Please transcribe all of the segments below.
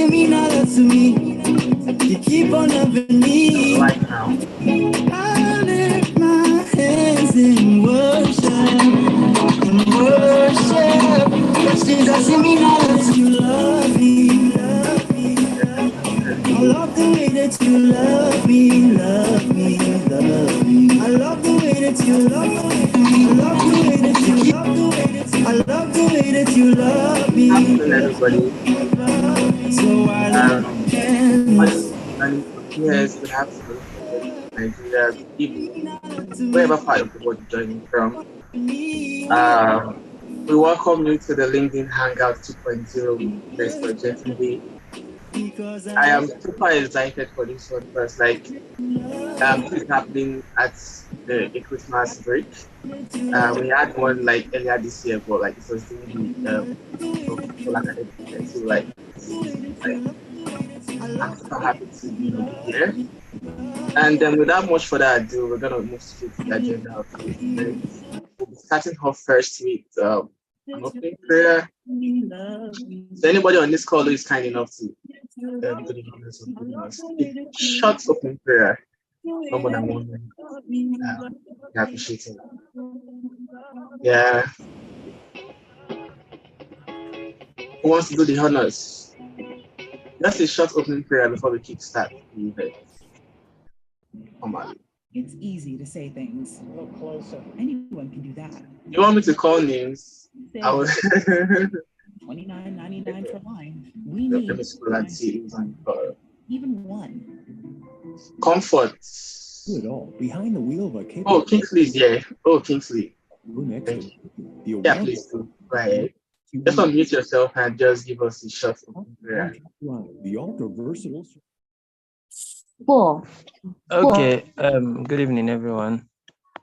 you mean a lot to me. You keep on loving me. Right now. I lift my hands in worship. Worship. Jesus, you mean a lot to you. Love me, love me, love me. I love the way that you love me, love me, love me. I love the way that you love me. I love the way that you love the way that you. I love the way that you love me. Afternoon, everybody. So I lift hands. And from US, good afternoon from Nigeria, good evening, wherever part of the world you're joining from. We welcome you to the LinkedIn Hangout 2.0 with Investor Jetty. I am super excited for this one because, this is happening at the Christmas break. We had one earlier this year, but it was during the full academic year. So I'm super happy to be here. And without much further ado, we're gonna move straight to the agenda of today's event. We'll be starting off first with an opening prayer. So anybody on this call who is kind enough to do the honors of giving us a short opening prayer, no more than 1 minute. We appreciate it. Yeah. Who wants to do the honors? Just a short opening prayer before we kickstart the event. Come on. It's easy to say things. A little closer. Anyone can do that. You want me to call names? I was $29.99 for line. We let need me scroll and see who's on even one. Comfort. Do it all behind the wheel of a capable. Oh, Kingsley is here. Oh, Kingsley. Next Yeah, please do. Go ahead. Just unmute yourself and just give us a short opening prayer. The ultra versatile. Okay. Good evening, everyone.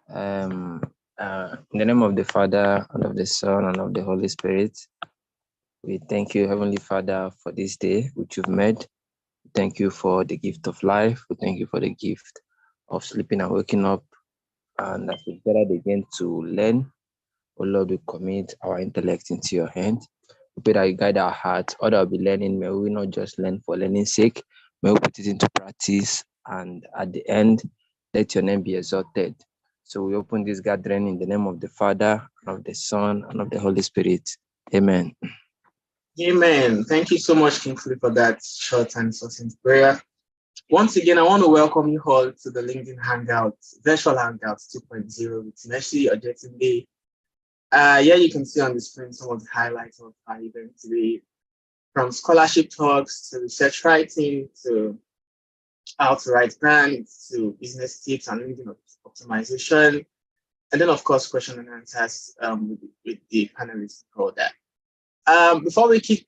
In the name of the Father, and of the Son, and of the Holy Spirit, we thank you, Heavenly Father, for this day which you've made. Thank you for the gift of life. We thank you for the gift of sleeping and waking up, and as we gathered again to learn. Oh Lord, we commit our intellect into your hand. We pray that you guide our hearts. All that we'll be learning, may we not just learn for learning's sake. May we put it into practice, and at the end, let your name be exalted. So we open this gathering in the name of the Father, and of the Son, and of the Holy Spirit. Amen. Amen. Thank you so much, Kingsley, for that short and succinct prayer. Once again, I want to welcome you all to the LinkedIn Hangout, Virtual Hangouts 2.0 with Mercy Ojetunde. Yeah, you can see on the screen some of the highlights of our event today, from scholarship talks to research writing to how to write grants to business tips and LinkedIn optimization, and then of course question and answers with the panelists and all that. Before we kick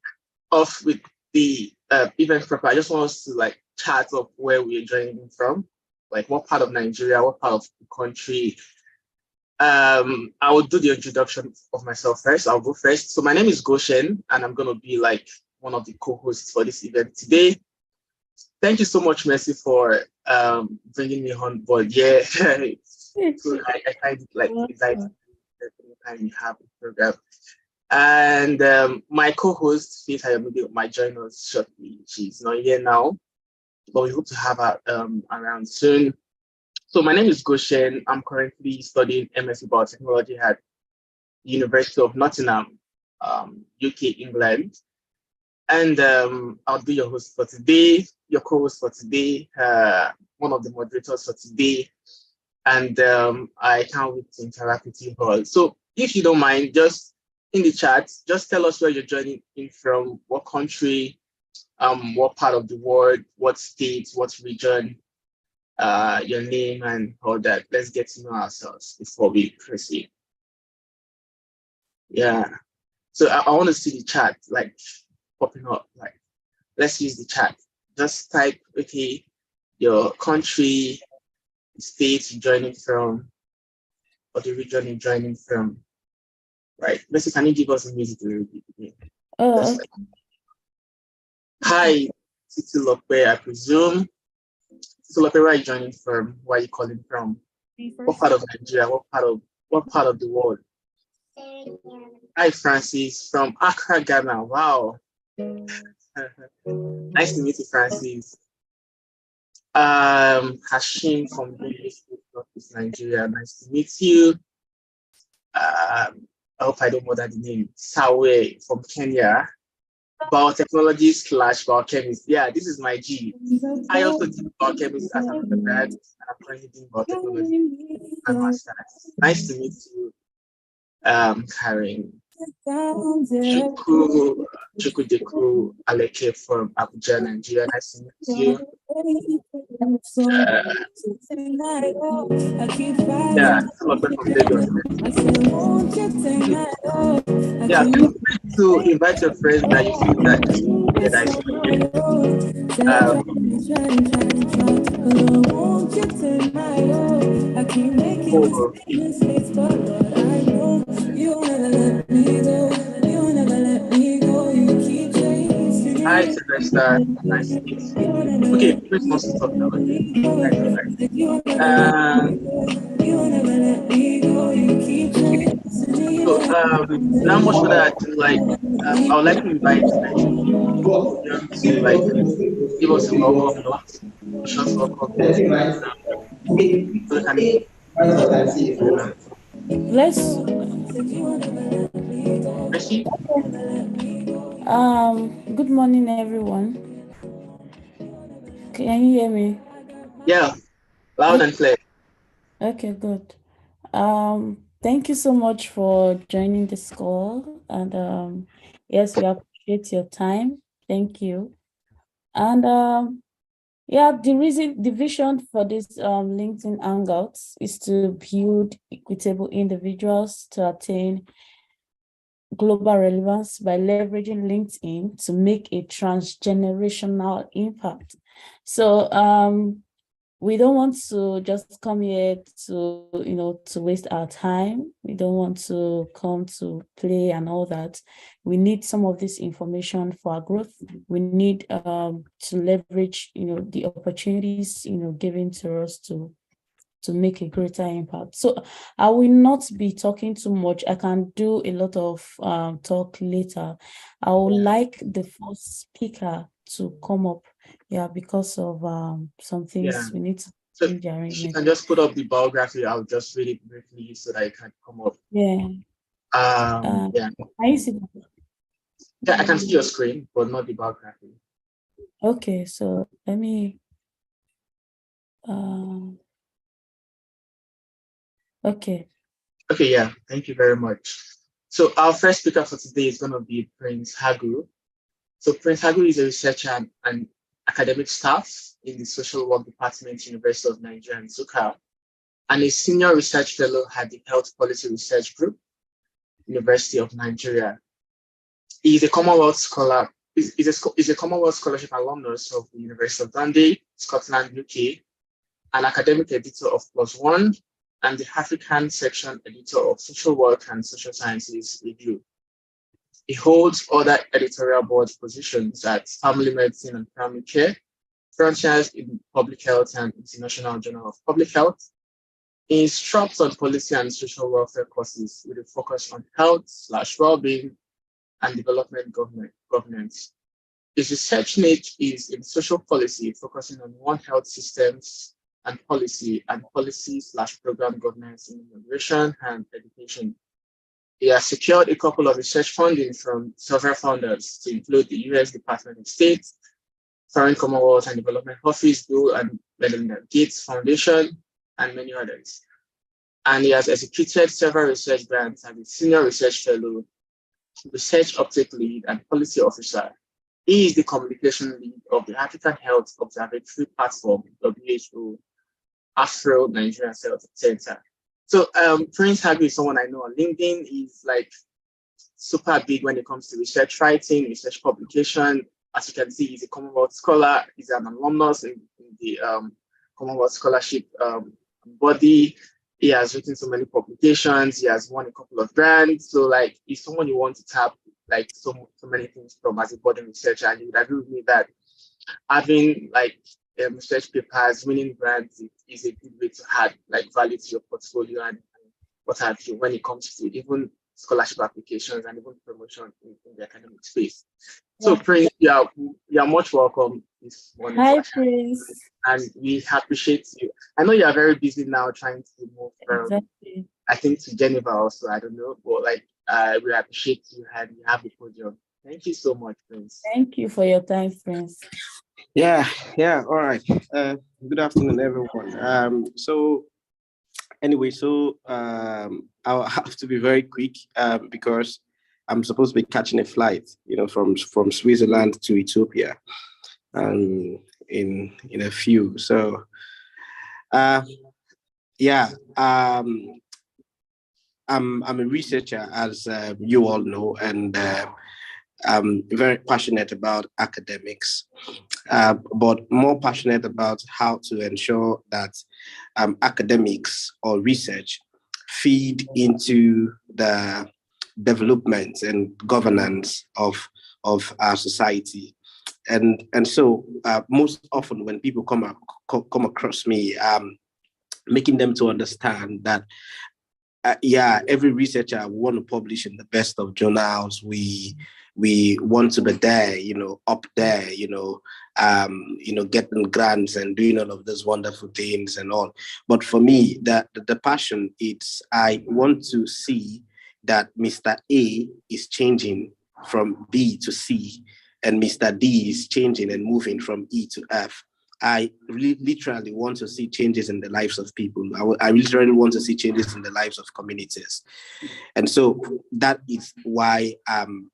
off with the event proper, I just want us to chat of where we're joining from, what part of Nigeria, what part of the country. I will do the introduction of myself first. I'll go first. So my name is Goshen, and I'm going to be one of the co-hosts for this event today. Thank you so much, Mercy, for bringing me on board. Yeah, so I find it exciting every time you have a program. And my co-host, Faith Ayomide, might join us shortly. She's not here now, but we hope to have her around soon. So my name is Goshen. I'm currently studying MSc Biotechnology at University of Nottingham, UK, England. And I'll be your host for today, your co-host for today, one of the moderators for today. And I can't wait to interact with you all. So if you don't mind, just in the chat, just tell us where you're joining in from, what country, what part of the world, what state, what region, your name and all that. Let's get to know ourselves before we proceed. Yeah. So I want to see the chat popping up. Let's use the chat. Just type, okay, your country, the state you're joining from, or the region you're joining from. Right. Mercy, can you give us a music to repeat again? Hi, Titi Lope, I presume. So, where are you joining from? Where are you calling from? What part of Nigeria? What part of the world? Hi, Francis from Accra, Ghana. Wow. Nice to meet you, Francis. Hashim from Northeast Nigeria. Nice to meet you. I hope I don't bother the name. Sawe from Kenya. Biotechnology / biochemist. Yeah, this is my G. I also did biochemist as an undergrad, and I'm currently doing biotechnology and master's. Nice to meet you, Karen. Chukwudeku Aleke from Abuja, Nigeria. Nice to meet you. Yeah, some of them from Lagos. Yeah, feel free to invite your friends that you feel that that is Hi, Sylvester. Nice to meet you. Okay, Chris wants to talk now. Okay, that's all right. Not much further ado, like, I would like to invite you to like give us a welcome note, a short welcome note, so we can Let's Messi? good morning everyone. Can you hear me? Yeah, loud and clear. Okay, good. Thank you so much for joining this call, and yes, we appreciate your time. Thank you. And yeah, the vision for this LinkedIn Hangouts is to build equitable individuals to attain global relevance by leveraging LinkedIn to make a transgenerational impact. So we don't want to just come here to, to waste our time. We don't want to come to play and all that. We need some of this information for our growth. We need to leverage, the opportunities, given to us to make a greater impact. So I will not be talking too much. I can do a lot of talk later. I would like the first speaker to come up, because of some things we need to So change the if you arrangement. can just put up the biography, I'll just read it briefly so that it can come up. Yeah. Yeah. I see that. Yeah, I can see your screen, but not the biography. Okay, so let me. Okay. Okay, yeah. Thank you very much. So our first speaker for today is going to be Prince Hagu. So Prince Hagu is a researcher and academic staff in the Social Work Department, University of Nigeria, Nsukka, and a senior research fellow at the Health Policy Research Group, University of Nigeria. He is a Commonwealth scholar. Is a Commonwealth Scholarship alumnus of the University of Dundee, Scotland, UK, an academic editor of Plus One, and the African section editor of Social Work and Social Sciences Review. He holds other editorial board positions at Family Medicine and Primary Care, Frontiers in Public Health and International Journal of Public Health. He instructs on policy and social welfare courses with a focus on health/well-being and development governance. His research niche is in social policy, focusing on One Health systems and policy/program governance in immigration and education. He has secured a couple of research funding from several funders, to include the US Department of State, Foreign Commonwealth and Development Office, Bill and Melinda Gates Foundation, and many others. And he has executed several research grants as a senior research fellow, research uptake lead, and policy officer. He is the communication lead of the African Health Observatory Platform, WHO, Afro Nigeria Health Center. So Prince Hagu is someone I know on LinkedIn. He's like super big when it comes to research writing, research publication. As you can see, he's a Commonwealth scholar. He's an alumnus in the Commonwealth Scholarship body. He has written so many publications. He has won a couple of grants. So like, he's someone you want to tap like so many things from as a budding researcher. And you would agree with me that having like research papers, winning grants is a good way to add like value to your portfolio and what have you when it comes to even scholarship applications and even promotion in the academic space. So, Prince, you are much welcome this morning. Hi, Prince. And we appreciate you. I know you are very busy now trying to move from, Exactly. I think, to Geneva also. I don't know, but like, we appreciate you and you have a podium. Thank you so much, Prince. Thank you for your time, Prince. Yeah, all right. Good afternoon, everyone. I'll have to be very quick because I'm supposed to be catching a flight, from Switzerland to Ethiopia, in a few. So, I'm a researcher, as you all know, and I'm very passionate about academics, but more passionate about how to ensure that academics or research feed into the development and governance of our society. And so most often when people come across me, making them to understand that every researcher want to publish in the best of journals. We want to be there, up there, getting grants and doing all of those wonderful things and all. But for me, the passion, I want to see that Mr. A is changing from B to C, and Mr. D is changing and moving from E to F. I really literally want to see changes in the lives of people. I literally want to see changes in the lives of communities. And so that is why I'm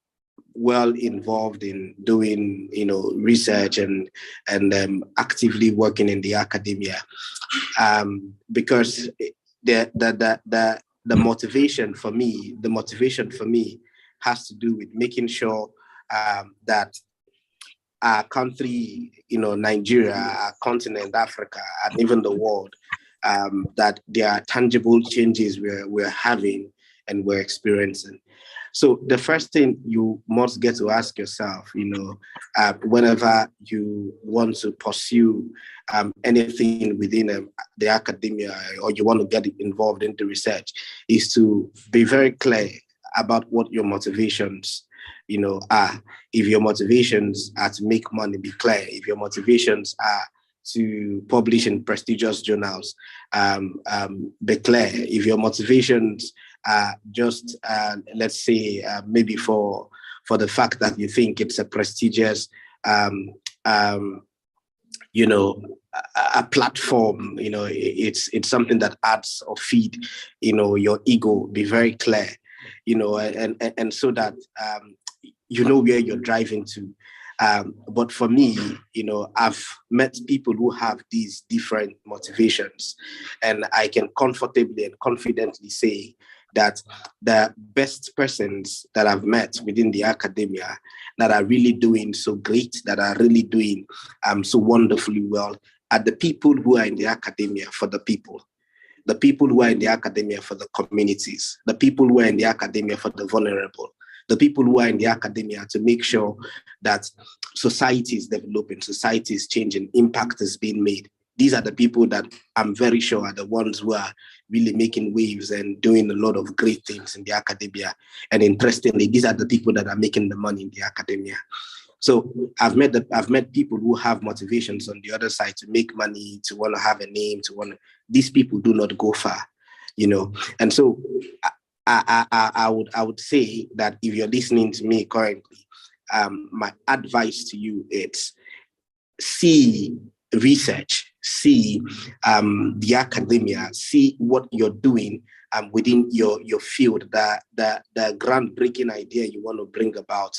well involved in doing, research and actively working in the academia. Because the motivation for me has to do with making sure that our country, Nigeria, our continent, Africa, and even the world, that there are tangible changes we're having and we're experiencing. So the first thing you must get to ask yourself, whenever you want to pursue anything within the academia, or you want to get involved in the research, is to be very clear about what your motivations are. If your motivations are to make money, be clear. If your motivations are to publish in prestigious journals, be clear. If your motivations are just, let's say, maybe for the fact that you think it's a prestigious, a platform, it's something that adds or feed, your ego, be very clear, and so that where you're driving to. But for me, I've met people who have these different motivations, and I can comfortably and confidently say that the best persons that I've met within the academia that are really doing so great, that are really doing so wonderfully well, are the people who are in the academia for the people. The people who are in the academia for the communities, the people who are in the academia for the vulnerable, the people who are in the academia to make sure that society is developing, society is changing, impact is being made. These are the people that I'm very sure are the ones who are really making waves and doing a lot of great things in the academia. And interestingly, these are the people that are making the money in the academia. So I've met people who have motivations on the other side to make money, to want to have a name, these people do not go far, And so I would say that if you're listening to me currently, my advice to you is see research, see the academia, see what you're doing within your field, the groundbreaking idea you want to bring about,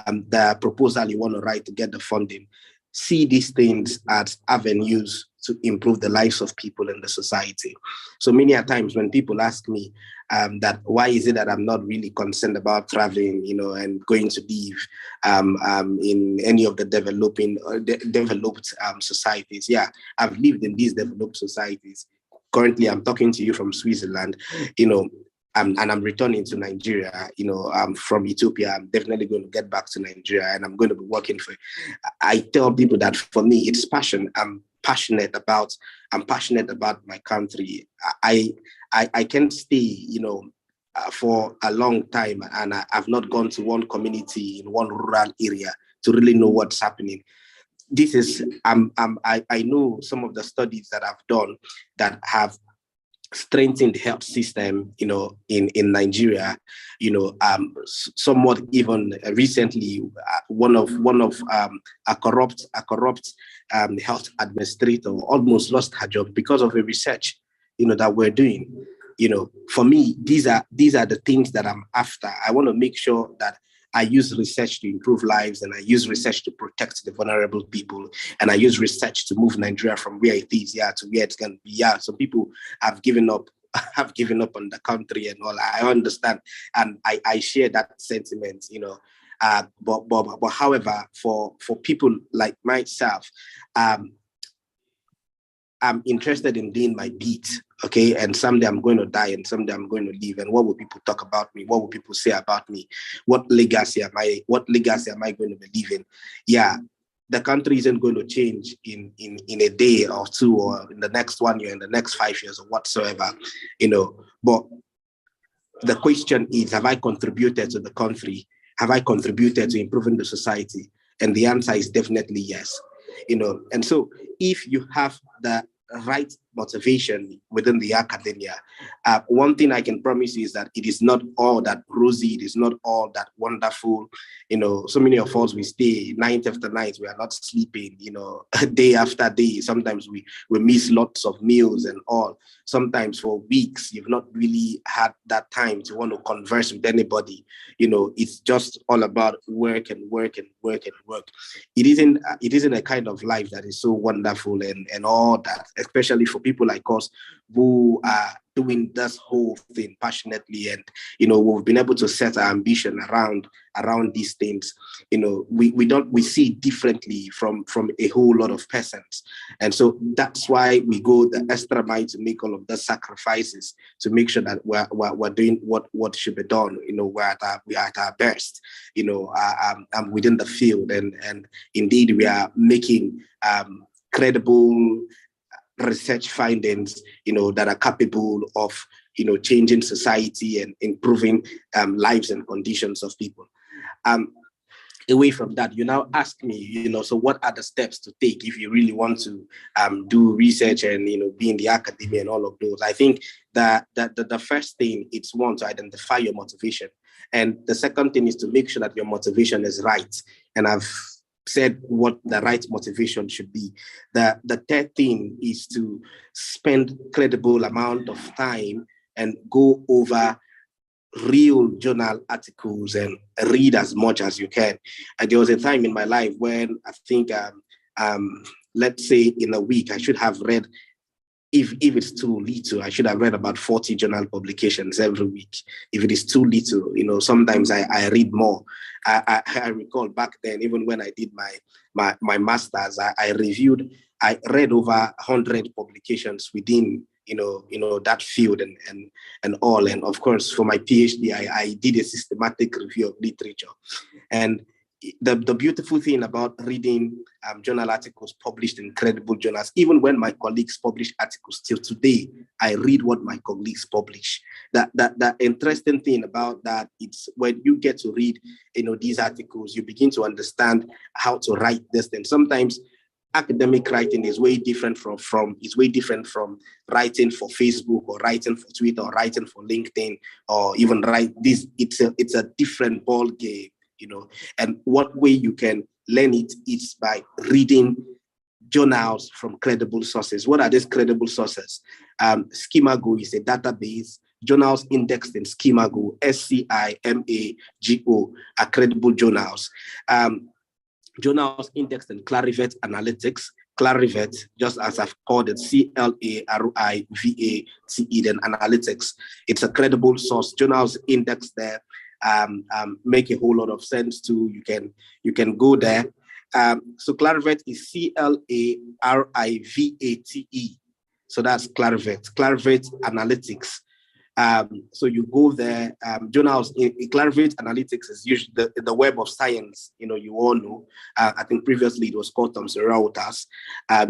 the proposal you want to write to get the funding. See these things as avenues to improve the lives of people in the society. So many a times when people ask me that why is it that I'm not really concerned about traveling, and going to live in any of the developed societies. Yeah, I've lived in these developed societies. Currently, I'm talking to you from Switzerland, and I'm returning to Nigeria. I'm from Ethiopia. I'm definitely going to get back to Nigeria, and I'm going to be working for it. I tell people that for me, it's passion. I'm passionate about my country. I can't stay, for a long time, and I've not gone to one community in one rural area to really know what's happening. This is I know some of the studies that I've done that have strengthened the health system, in Nigeria, somewhat even recently, one of a corrupt health administrator almost lost her job because of a research, that we're doing. For me, these are the things that I'm after. I want to make sure that I use research to improve lives, and I use research to protect the vulnerable people, and I use research to move Nigeria from where it is, to where it's going to be. Some people have given up, on the country and all. I understand, and I share that sentiment, but however, for people like myself, I'm interested in doing my beat, okay? And someday I'm going to die, and someday I'm going to live. And what will people talk about me? What will people say about me? What legacy am I going to be leaving? Yeah, the country isn't going to change in a day or two, or in the next 1 year, in the next 5 years, or whatsoever, But the question is, have I contributed to the country? Have I contributed to improving the society? And the answer is definitely yes. And so if you have the right motivation within the academia, one thing I can promise you is that it is not all that rosy, it is not all that wonderful. So many of us, we stay night after night, we are not sleeping, day after day. Sometimes we miss lots of meals and all. Sometimes for weeks, you've not really had that time to want to converse with anybody. It's just all about work and work and work and work. It isn't a kind of life that is so wonderful and all that, especially for people like us who are doing this whole thing passionately, and we've been able to set our ambition around these things. We see differently from a whole lot of persons, and so that's why we go the extra mile to make all of the sacrifices to make sure that we're doing what should be done. We are at our best. Within the field, and indeed we are making credible research findings, that are capable of, changing society and improving lives and conditions of people. Away from that, you now ask me, so what are the steps to take if you really want to do research and, be in the academia and all of those? I think that the first thing is, one, to identify your motivation. And the second thing is to make sure that your motivation is right. And I've said what the right motivation should be. The third thing is to spend credible amount of time and go over real journal articles and read as much as you can. And there was a time in my life when I think, let's say in a week, I should have read, if it's too little, I should have read about 40 journal publications every week. If it is too little, sometimes I read more. I recall back then, even when I did my master's, I read over 100 publications within that field and all. And of course, for my PhD, I did a systematic review of literature. And the beautiful thing about reading journal articles published in credible journals, even when my colleagues publish articles, till today, I read what my colleagues publish. That interesting thing about that, it's when you get to read, these articles, you begin to understand how to write this. And sometimes academic writing is way different from writing for Facebook or writing for Twitter or writing for LinkedIn or even write this. It's a different ball game. And what way you can learn it is by reading journals from credible sources. What are these credible sources? Schemago is a database. Journals indexed in Schemago, SCIMAGO, are credible journals. Journals indexed in Clarivet Analytics. Clarivet, just as I've called it, CLARIVATE, then Analytics. It's a credible source. Journals indexed there make a whole lot of sense too. You can go there. So Clarivet is CLARIVATE. So that's Clarivet. Clarivet Analytics. So you go there. Journals in Clarivet Analytics is usually the Web of Science. You all know. I think previously it was called Thomson Reuters.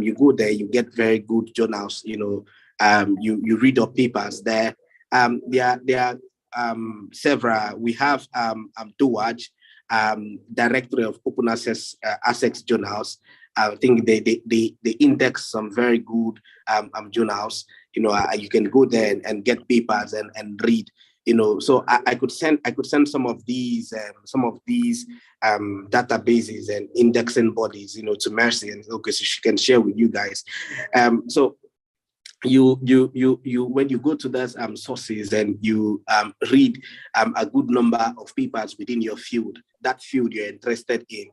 You go there, you get very good journals. You read your papers there. There are several. We have DOAJ, Directory of Open Access Journals. I think they index some very good journals. You can go there and get papers and read. So I could send some of these databases and indexing bodies, to Mercy, and okay, so she can share with you guys. So you when you go to those sources and you read a good number of papers within your field, that field you're interested in,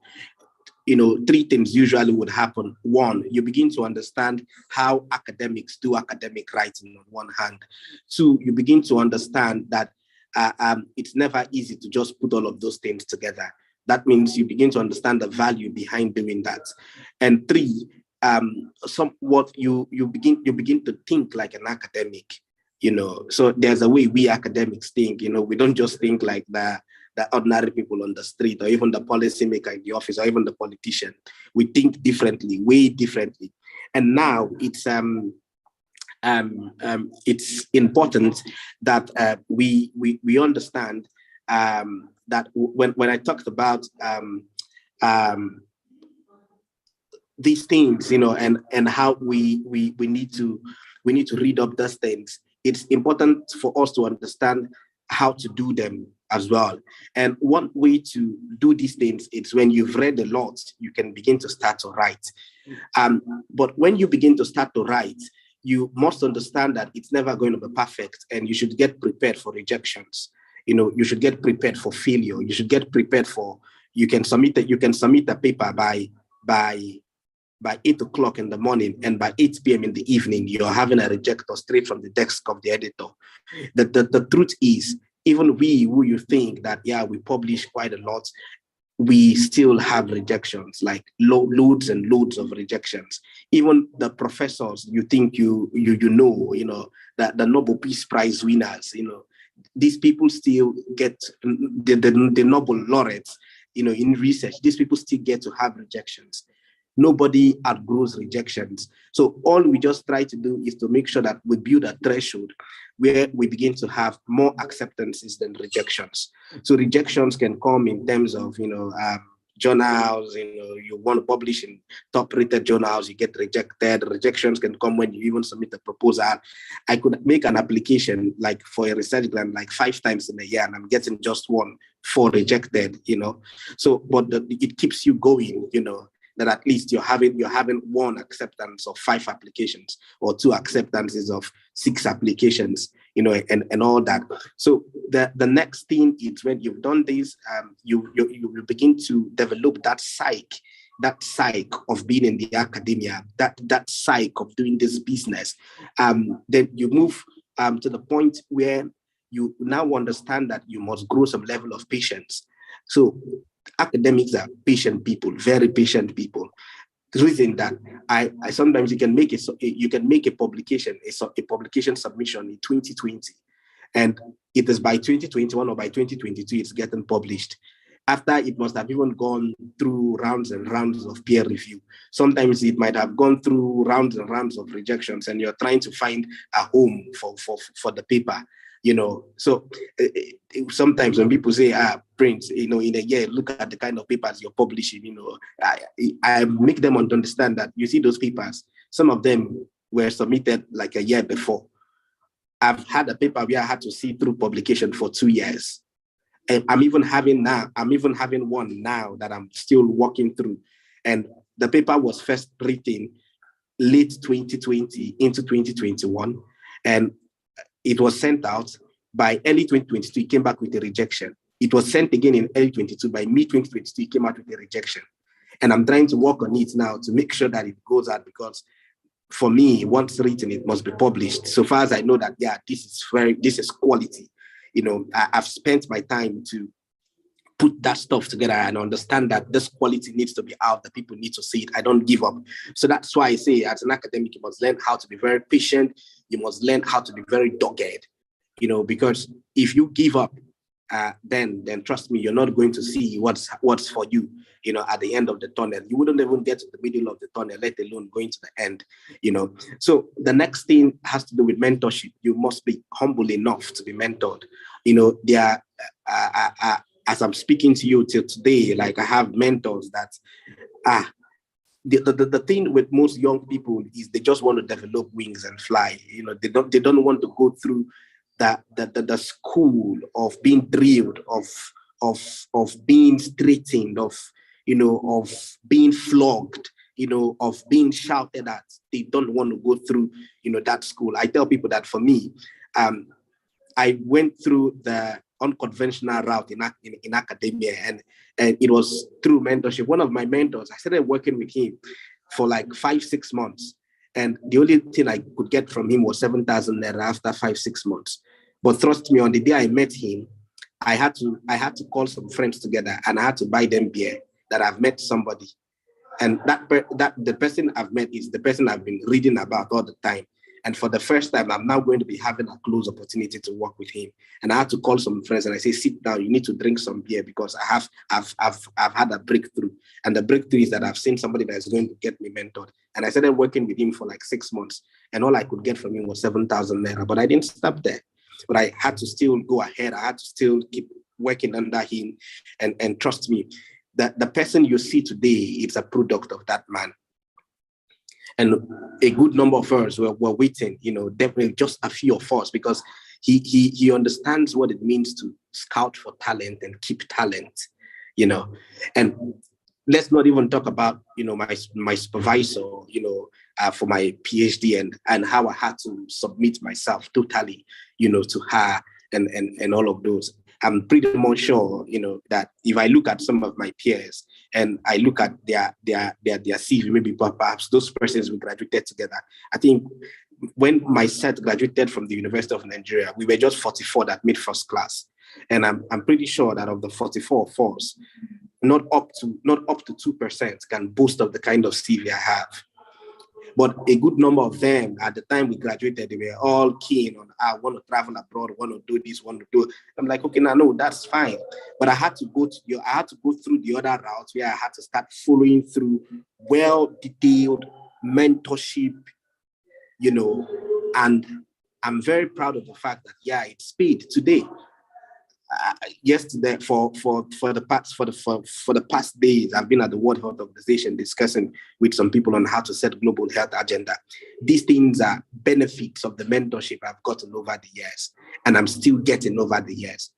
three things usually would happen. One, you begin to understand how academics do academic writing on one hand. Two, you begin to understand that it's never easy to just put all of those things together. That means you begin to understand the value behind doing that. And three, somewhat you begin to think like an academic. So there's a way we academics think. We don't just think like the ordinary people on the street, or even the policymaker in the office, or even the politician. We think differently, way differently. And now it's important that we understand that when I talked about these things, and how we need to read up those things, it's important for us to understand how to do them as well. And one way to do these things is when you've read a lot, you can begin to start to write. But when you begin to start to write, you must understand that it's never going to be perfect, and you should get prepared for rejections. You should get prepared for failure. You should get prepared for, you can submit a paper by 8 o'clock in the morning, and by 8 p.m. in the evening, you're having a rejector straight from the desk of the editor. The truth is, even we who you think that, yeah, we publish quite a lot, we still have rejections, like loads and loads of rejections. Even the professors you think that the Nobel Peace Prize winners, these people still get the Nobel laureates, in research, these people still get to have rejections. Nobody outgrows rejections. So all we just try to do is to make sure that we build a threshold where we begin to have more acceptances than rejections. So rejections can come in terms of, journals, you want to publish in top-rated journals, you get rejected. Rejections can come when you even submit a proposal. I could make an application like for a research grant like 5 times in a year, and I'm getting just 1 for rejected, So, but it keeps you going, that at least you're having 1 acceptance of 5 applications, or 2 acceptances of 6 applications, and all that. So the next thing is, when you've done this, you begin to develop that psyche of being in the academia, that psyche of doing this business. Then you move to the point where you now understand that you must grow some level of patience. So academics are patient people, very patient people. The reason that I sometimes you can make a publication, a publication submission in 2020, and it is by 2021 or by 2022 it's getting published. After it must have even gone through rounds and rounds of peer review. Sometimes it might have gone through rounds and rounds of rejections, and you're trying to find a home for the paper. So sometimes when people say, Prince, in a year, look at the kind of papers you're publishing, I make them understand that, you see those papers, some of them were submitted like a year before. I've had a paper where I had to see through publication for 2 years. And I'm even having one now that I'm still working through. And the paper was first written late 2020 into 2021. And it was sent out. By early 2022, it came back with a rejection. It was sent again in early 2022. By mid-2022, it came out with a rejection. And I'm trying to work on it now to make sure that it goes out, because for me, once written, it must be published. So far as I know that, yeah, this is quality. I've spent my time to put that stuff together and understand that this quality needs to be out, that people need to see it. I don't give up. So that's why I say, as an academic, you must learn how to be very patient. You must learn how to be very dogged, because if you give up, then trust me, you're not going to see what's for you, at the end of the tunnel. You wouldn't even get to the middle of the tunnel, let alone going to the end, So the next thing has to do with mentorship. You must be humble enough to be mentored. There are, as I'm speaking to you till today, like I have mentors that the thing with most young people is they just want to develop wings and fly. They don't want to go through the school of being drilled, of being straightened, of being flogged, of being shouted at. They don't want to go through that school. I tell people that for me, I went through the unconventional route in academia, and it was through mentorship. One of my mentors, I started working with him for like 5-6 months, and the only thing I could get from him was 7,000 naira after 5-6 months. But trust me, on the day I met him, I had to call some friends together, and I had to buy them beer that I've met somebody, and that the person I've met is the person I've been reading about all the time. And for the first time, I'm now going to be having a close opportunity to work with him. And I had to call some friends and I say, sit down, you need to drink some beer because I've had a breakthrough. And the breakthrough is that I've seen somebody that's going to get me mentored. And I started working with him for like 6 months. And all I could get from him was 7,000 naira. But I didn't stop there. But I had to still go ahead. I had to still keep working under him. And trust me, that the person you see today is a product of that man. And a good number of us were waiting, definitely just a few of us, because he understands what it means to scout for talent and keep talent, And let's not even talk about, my supervisor, for my PhD and how I had to submit myself totally, to her and all of those. I'm pretty much sure, that if I look at some of my peers and I look at their CV, maybe perhaps those persons we graduated together. I think when my set graduated from the University of Nigeria, we were just 44 that made first class. And I'm pretty sure that of the 44 of us, not up to 2% can boast of the kind of CV I have. But a good number of them, at the time we graduated, they were all keen on, I want to travel abroad, want to do this, want to do it. I'm like, okay, no, that's fine. But I had to go through the other route where I had to start following through well-detailed mentorship, and I'm very proud of the fact that, it's paid today. Yesterday, for the past days, I've been at the World Health Organization discussing with some people on how to set global health agenda. These things are benefits of the mentorship I've gotten over the years, and I'm still getting over the years.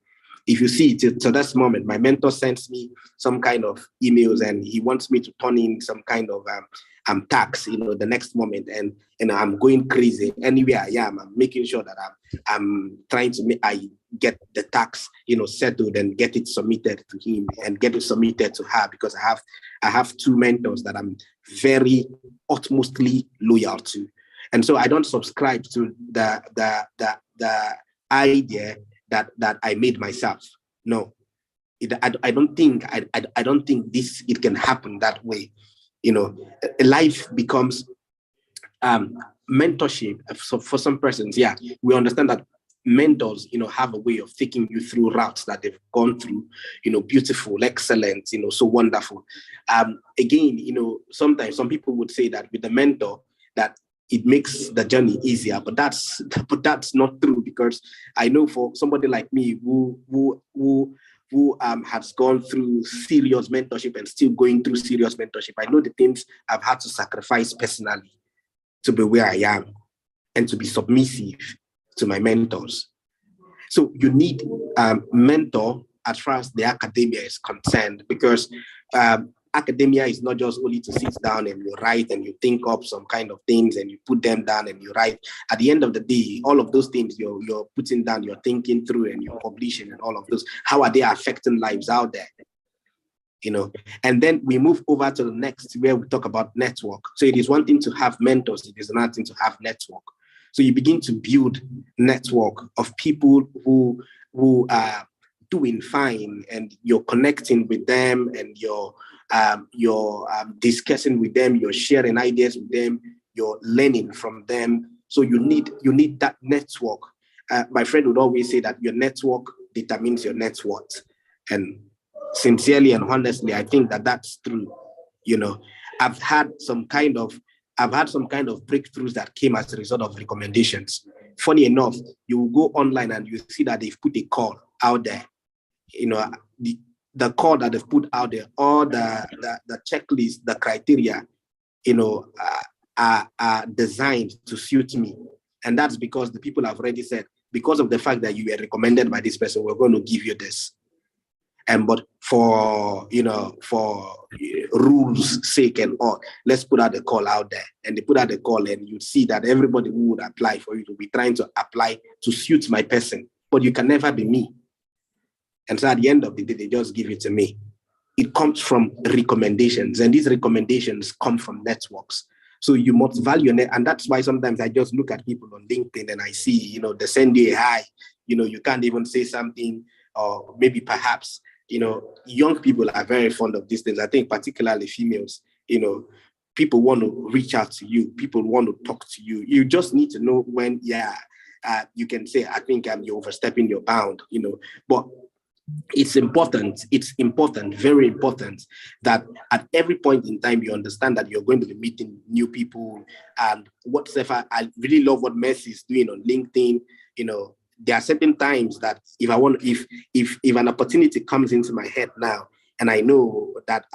If you see, to this moment, my mentor sends me some kind of emails and he wants me to turn in some kind of tax, the next moment, and I'm going crazy. Anywhere I am, I'm making sure that I'm trying to I get the tax, settled and get it submitted to him and get it submitted to her, because I have two mentors that I'm very utmostly loyal to, and so I don't subscribe to the idea that I made myself. No, I don't think it can happen that way. Life becomes mentorship. So for some persons, we understand that mentors, have a way of taking you through routes that they've gone through, beautiful, excellent, so wonderful. Again, sometimes some people would say that with the mentor that it makes the journey easier, but that's not true, because I know for somebody like me who has gone through serious mentorship and still going through serious mentorship, I know the things I've had to sacrifice personally to be where I am and to be submissive to my mentors. So you need a mentor as far as the academia is concerned, because academia is not just only to sit down and you write and you think up some kind of things and you put them down and you write. At the end of the day, all of those things you're putting down, you're thinking through and you're publishing and all of those, how are they affecting lives out there? And then we move over to the next, where we talk about network. So it is one thing to have mentors, it is another thing to have network. So you begin to build network of people who are doing fine, and you're connecting with them, and you're discussing with them, you're sharing ideas with them, you're learning from them. So you need that network. My friend would always say that your network determines your net worth. And sincerely and honestly, I think that that's true. I've had some kind of breakthroughs that came as a result of recommendations. Funny enough, you will go online and you see that they've put a call out there. The call that they've put out there, all the checklist, the criteria, are designed to suit me. And that's because the people have already said, because of the fact that you were recommended by this person, we're going to give you this. But for rules' sake and all, let's put out the call out there. And they put out the call, and you see that everybody who would apply for you will be trying to apply to suit my person. But you can never be me. And so at the end of the day, they just give it to me. It comes from recommendations, and these recommendations come from networks. So you must value it. And that's why sometimes I just look at people on LinkedIn and I see, they send you a hi, you can't even say something, or maybe perhaps, young people are very fond of these things. I think particularly females, people want to reach out to you. People want to talk to you. You just need to know when, you can say, I think you're overstepping your bound, but it's important, very important, that at every point in time you understand that you're going to be meeting new people and whatever. I really love what Messi is doing on LinkedIn. There are certain times that if an opportunity comes into my head now, and I know that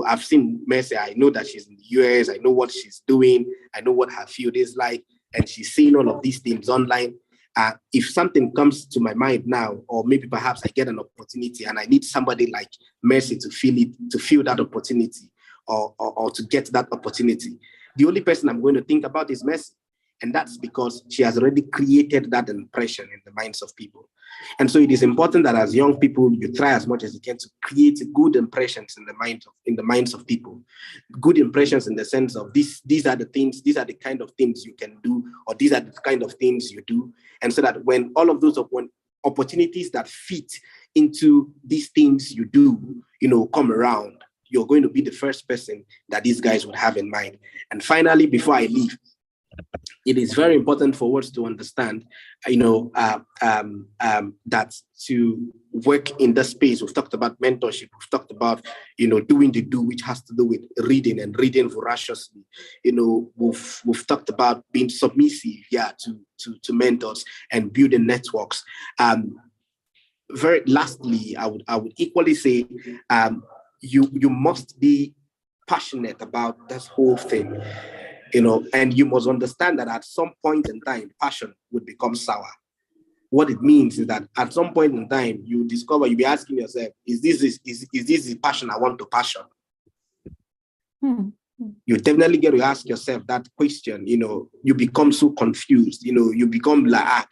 I've seen Messi, I know that she's in the US, I know what she's doing, I know what her field is like, and she's seeing all of these things online. If something comes to my mind now, or maybe perhaps I get an opportunity and I need somebody like Mercy to feel that opportunity, or to get that opportunity, the only person I'm going to think about is Mercy. And that's because she has already created that impression in the minds of people. And so it is important that as young people, you try as much as you can to create good impressions in the minds of people. Good impressions in the sense of these are the things, these are the kind of things you can do, or these are the kind of things you do. And so that when all of those opportunities that fit into these things you do, come around, you're going to be the first person that these guys would have in mind. And finally, before I leave, it is very important for us to understand, that to work in the space, we've talked about mentorship, we've talked about, doing the do, which has to do with reading and reading voraciously. We've talked about being submissive, to mentors and building networks. Very lastly, I would equally say, you must be passionate about this whole thing. And you must understand that at some point in time, passion would become sour. What it means is that at some point in time, you'll be asking yourself, is this the passion I want to passion? You definitely get to ask yourself that question. You become so confused. You become like,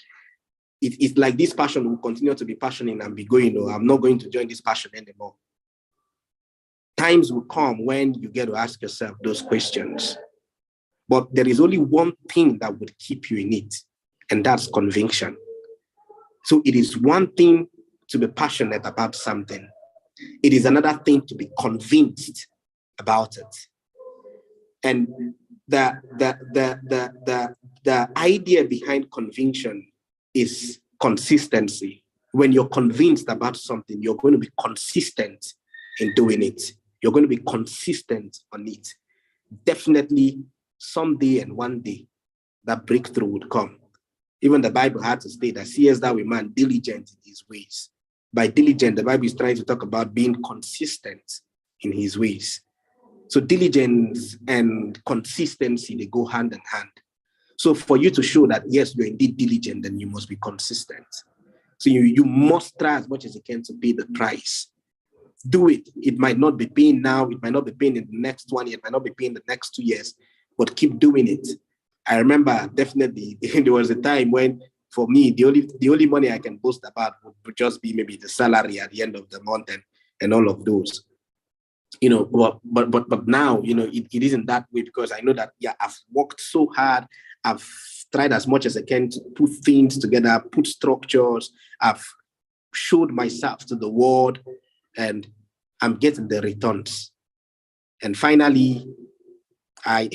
it's like this passion will continue to be passionate and be going, I'm not going to join this passion anymore. Times will come when you get to ask yourself those questions. But there is only one thing that would keep you in it, and that's conviction. So it is one thing to be passionate about something. It is another thing to be convinced about it. And the idea behind conviction is consistency. When you're convinced about something, you're going to be consistent in doing it. You're going to be consistent on it. Definitely, someday and one day, that breakthrough would come. Even the Bible had to state that, seest thou a man diligent in his ways. By diligent, the Bible is trying to talk about being consistent in his ways. So diligence and consistency, they go hand in hand. So for you to show that, yes, you're indeed diligent, then you must be consistent. So you must try as much as you can to pay the price. Do it. It might not be paying now. It might not be paying in the next 1 year. It might not be paying the next 2 years. But keep doing it. I remember definitely there was a time when, for me, the only money I can boast about would just be maybe the salary at the end of the month and all of those. But now, it isn't that way, because I know that, I've worked so hard. I've tried as much as I can to put things together, put structures. I've showed myself to the world, and I'm getting the returns. And finally, I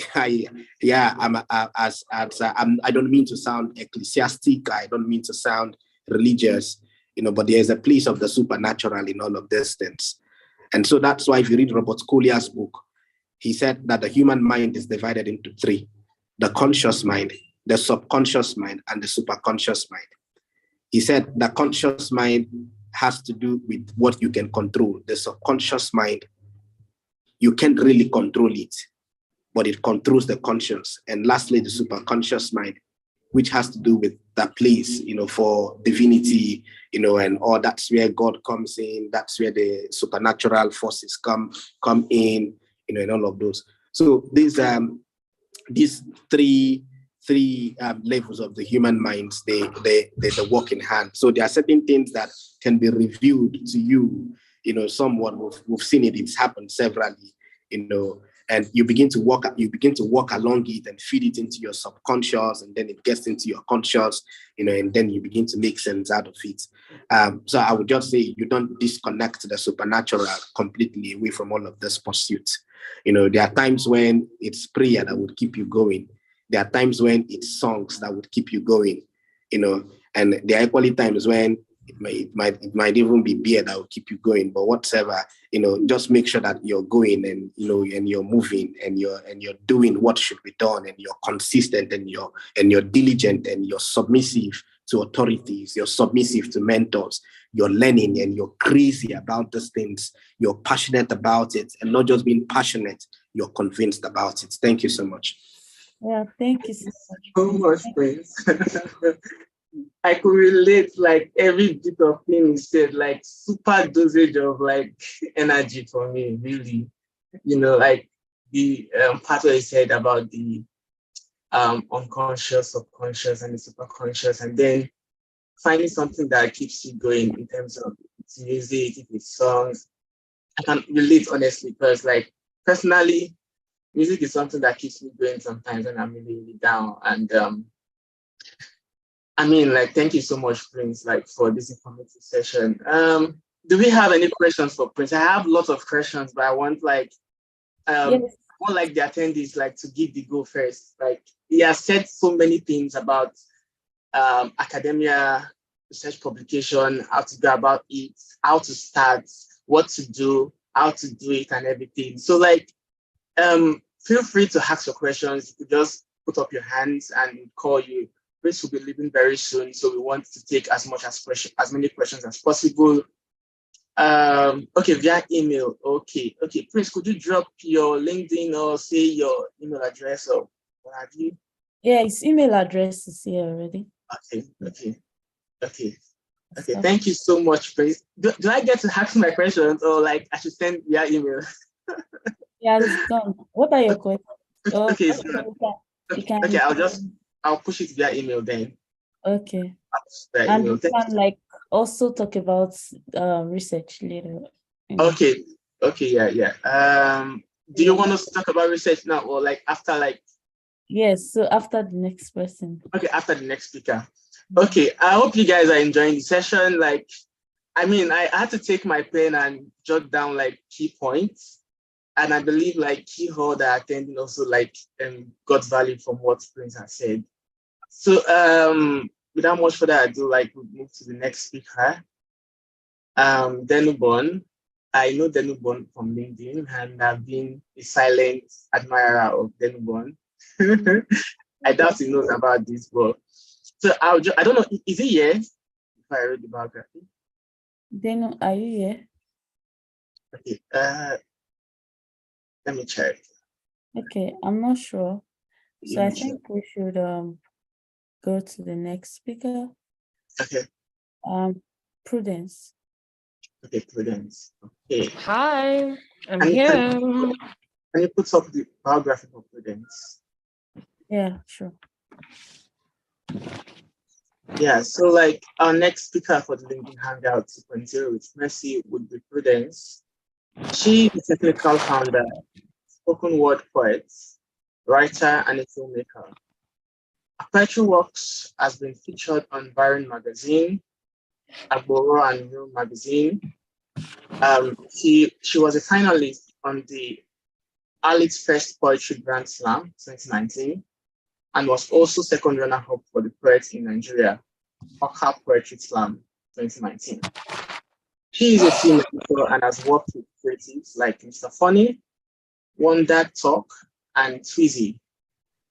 don't mean to sound ecclesiastic. I don't mean to sound religious. but there is a place of the supernatural in all of these things. And so that's why if you read Robert Collier's book, he said that the human mind is divided into three: the conscious mind, the subconscious mind, and the superconscious mind. He said the conscious mind has to do with what you can control. The subconscious mind, you can't really control it, but it controls the conscious. And lastly, the superconscious mind, which has to do with that place, for divinity, and all. That's where God comes in. That's where the supernatural forces come in, and all of those. So these three levels of the human minds, they work in hand. So there are certain things that can be revealed to you, somewhat we've seen it. It's happened severally, and you begin to walk along it and feed it into your subconscious, and then it gets into your conscious, and then you begin to make sense out of it. So I would just say you don't disconnect the supernatural completely away from all of this pursuit. There are times when it's prayer that would keep you going. There are times when it's songs that would keep you going, and there are equally times when it might even be beer that will keep you going. But whatever, just make sure that you're going, and and you're moving, and you're doing what should be done, and you're consistent, and you're diligent, and you're submissive to authorities, you're submissive to mentors, you're learning, and you're crazy about these things. You're passionate about it, and not just being passionate, you're convinced about it. Thank you so much. Yeah, thank you so much. So much, Prince. I could relate like every bit of thing you said, like super dosage of like energy for me, really. Like the part where you said about the unconscious, subconscious, and the superconscious, and then finding something that keeps you going in terms of it's music, if it's songs. I can relate honestly because like personally, music is something that keeps me going sometimes when I'm really, really down. And thank you so much, Prince, like for this informative session. Do we have any questions for Prince? I have lots of questions, but I want Yes. more like the attendees like to give the go first. Like he has said so many things about academia, research publication, how to go about it, how to start, what to do, how to do it, and everything. So like, feel free to ask your questions. You just put up your hands and we'll call you. Prince will be leaving very soon, so we want to take as many questions as possible. Okay, via email. Okay, Prince, could you drop your LinkedIn or say your email address or what have you? Yeah, his email address is here already. Okay. Thank you so much, Prince. Do I get to ask my questions or like I should send via email? Yeah, it's done. What are your questions? Okay, Okay, I'll push it via email then. Okay. And we can like also talk about research later. Okay, yeah. Do you want us to talk about research now or like after like? Yes, so after the next person. Okay, after the next speaker. Okay, I hope you guys are enjoying the session. Like, I had to take my pen and jot down like key points. And I believe like key all that attending also like got value from what Prince has said. So without much further ado, like we'll move to the next speaker. Denubon. I know Denubon from LinkedIn and I've been a silent admirer of Denubon. I doubt he knows about this, but so I don't know, is he here? If I read the biography. Denu, are you here? Okay, let me check. Okay, I'm not sure. So I think we should go to the next speaker. Okay. Prudence. Okay, Prudence. Okay. Hi, I'm here. Can you put up the biography of Prudence? Yeah, sure. Yeah, so like our next speaker for the LinkedIn Hangout 2.0 with Mercy would be Prudence. She is a technical founder, spoken word poet, writer, and a filmmaker. Her poetry works has been featured on Byron Magazine, Agboro and New Magazine. She was a finalist on the Alex First Poetry Grand Slam 2019 and was also second runner-up for the Poets in Nigeria, Oka Poetry Slam 2019. He is a team mentor and has worked with creatives like Mr. Funny, Wonder Talk, and Tweezy.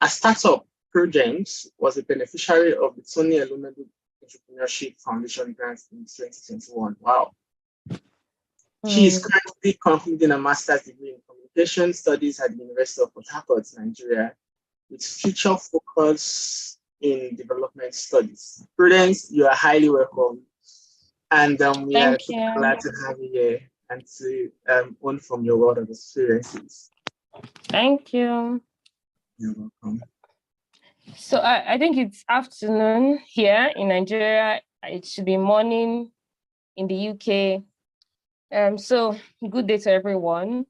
A startup, Prudence, was a beneficiary of the Tony Elumelu Entrepreneurship Foundation grant in 2021. Wow. She is currently concluding a master's degree in communication studies at the University of Port Harcourt, Nigeria, with future focus in development studies. Prudence, you are highly welcome. And we are Thank you. glad to have you here and to learn from your world of experiences. Thank you. You're welcome. So I think it's afternoon here in Nigeria. It should be morning in the UK. So good day to everyone.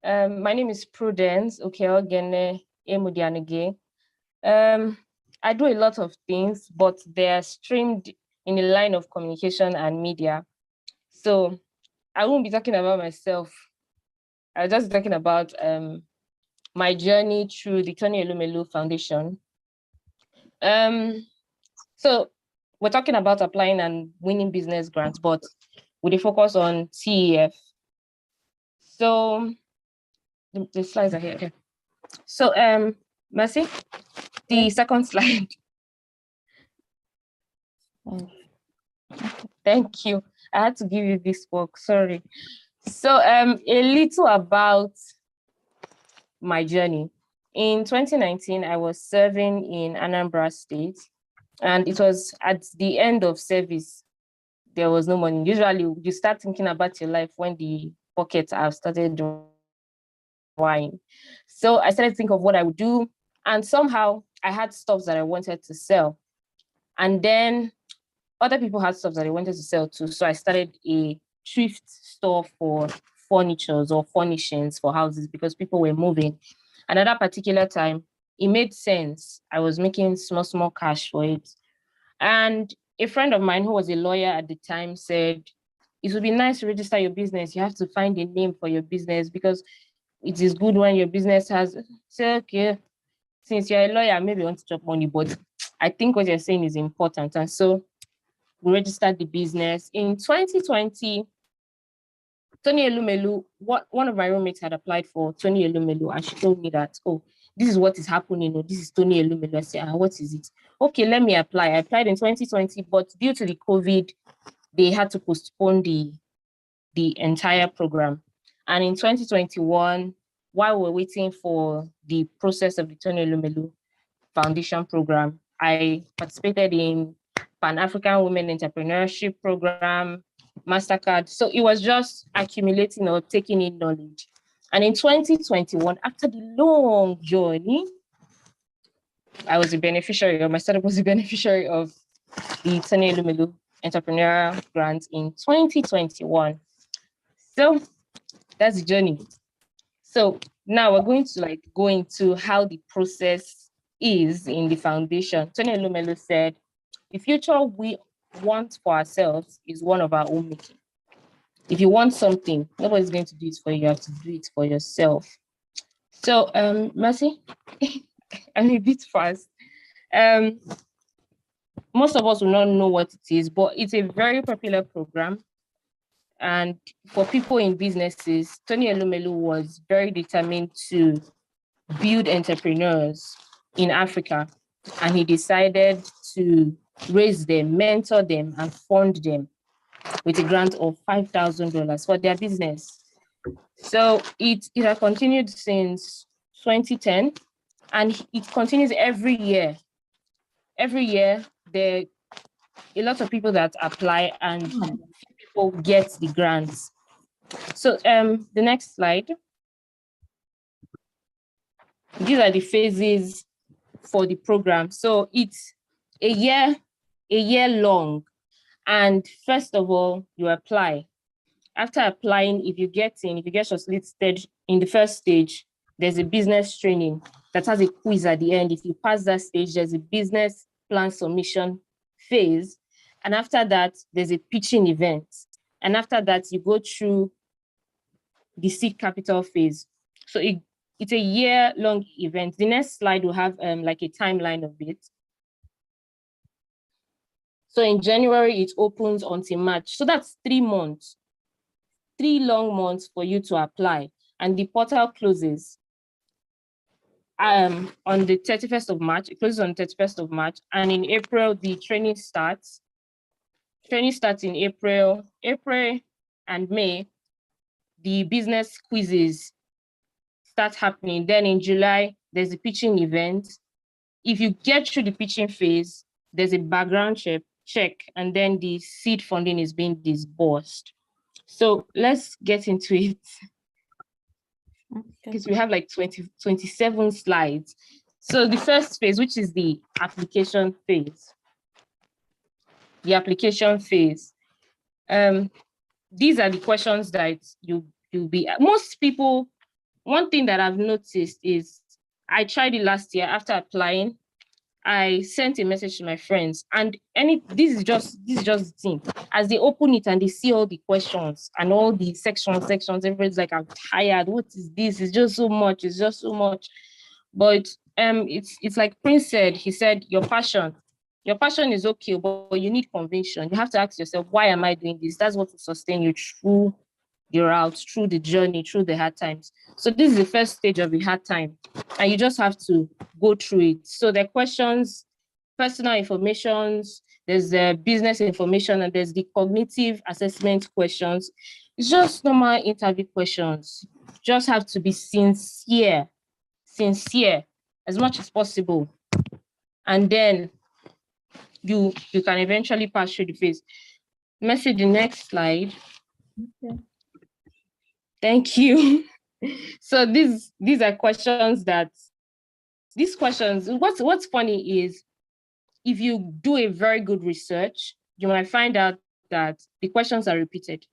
My name is Prudence Okeogene Emudianege. I do a lot of things, but they're streamed in the line of communication and media. So I won't be talking about myself. I'll just be talking about my journey through the Tony Elumelu Foundation. So we're talking about applying and winning business grants, but with a focus on TEF. So the slides are here. Okay. So Mercy, the second slide. Thank you. I had to give you this work, sorry. So a little about my journey. In 2019, I was serving in Anambra State, and it was at the end of service. There was no money. Usually, you start thinking about your life when the pockets have started drying. So I started to think of what I would do, and somehow I had stuff that I wanted to sell. And then other people had stuff that they wanted to sell too. So I started a thrift store for furnitures or furnishings for houses because people were moving. And at that particular time, it made sense. I was making small cash for it. And a friend of mine who was a lawyer at the time said, it would be nice to register your business. You have to find a name for your business because it is good when your business has, say, okay, since you're a lawyer, maybe you want to chop money, but I think what you're saying is important. And so we registered the business. In 2020, Tony Elumelu, one of my roommates had applied for Tony Elumelu, and she told me that, oh, this is what is happening. Oh, this is Tony Elumelu. I said, what is it? Okay, let me apply. I applied in 2020, but due to the COVID, they had to postpone the entire program. And in 2021, while we're waiting for the process of the Tony Elumelu Foundation program, I participated in Pan-African Women Entrepreneurship Program, MasterCard. So it was just accumulating or taking in knowledge. And in 2021, after the long journey, I was a beneficiary, or my startup was a beneficiary of the Tony Elumelu Entrepreneurial Grant in 2021. So that's the journey. So now we're going to go into how the process is in the foundation. Tony Elumelu said, the future we want for ourselves is one of our own making. If you want something, nobody's going to do it for you. You have to do it for yourself. So, Mercy, I'm a bit fast. Most of us will not know what it is, but it's a very popular program. And for people in businesses, Tony Elumelu was very determined to build entrepreneurs in Africa. And he decided to raise them, mentor them, and fund them with a grant of $5,000 for their business. So it has continued since 2010, and it continues every year. Every year, there are a lot of people that apply, and people get the grants. So the next slide. These are the phases for the program. So it's a year long. And first of all, you apply. After applying, if you get shortlisted in the first stage, there's a business training that has a quiz at the end. If you pass that stage, there's a business plan submission phase. And after that, there's a pitching event. And after that, you go through the seed capital phase. So it's a year-long event. The next slide will have like a timeline of it. So in January, it opens until March. So that's 3 months, 3 long months for you to apply. And the portal closes on the 31st of March. It closes on the 31st of March. And in April, the training starts. Training starts in April and May. The business quizzes start happening. Then in July, there's a pitching event. If you get through the pitching phase, there's a background check, and then the seed funding is being disbursed. So let's get into it, because we have like 27 slides. So the first phase, which is the application phase. The application phase. These are the questions that you'll be, most people, one thing that I've noticed is, I tried it last year. After applying, I sent a message to my friends, and this is just the thing. As they open it and they see all the questions and all the sections, everybody's like, I'm tired. What is this? It's just so much. It's just so much. But it's like Prince said. He said, your passion is okay, but you need conviction. You have to ask yourself, why am I doing this? That's what will sustain you through the route, through the journey, through the hard times. So this is the first stage of the hard time, and you just have to go through it. So the questions, personal information, there's the business information, and there's the cognitive assessment questions. It's just normal interview questions. You just have to be sincere as much as possible. And then you can eventually pass through the phase. Message the next slide. Okay. Thank you. So these are questions what's funny is, if you do a very good research, you might find out that the questions are repeated.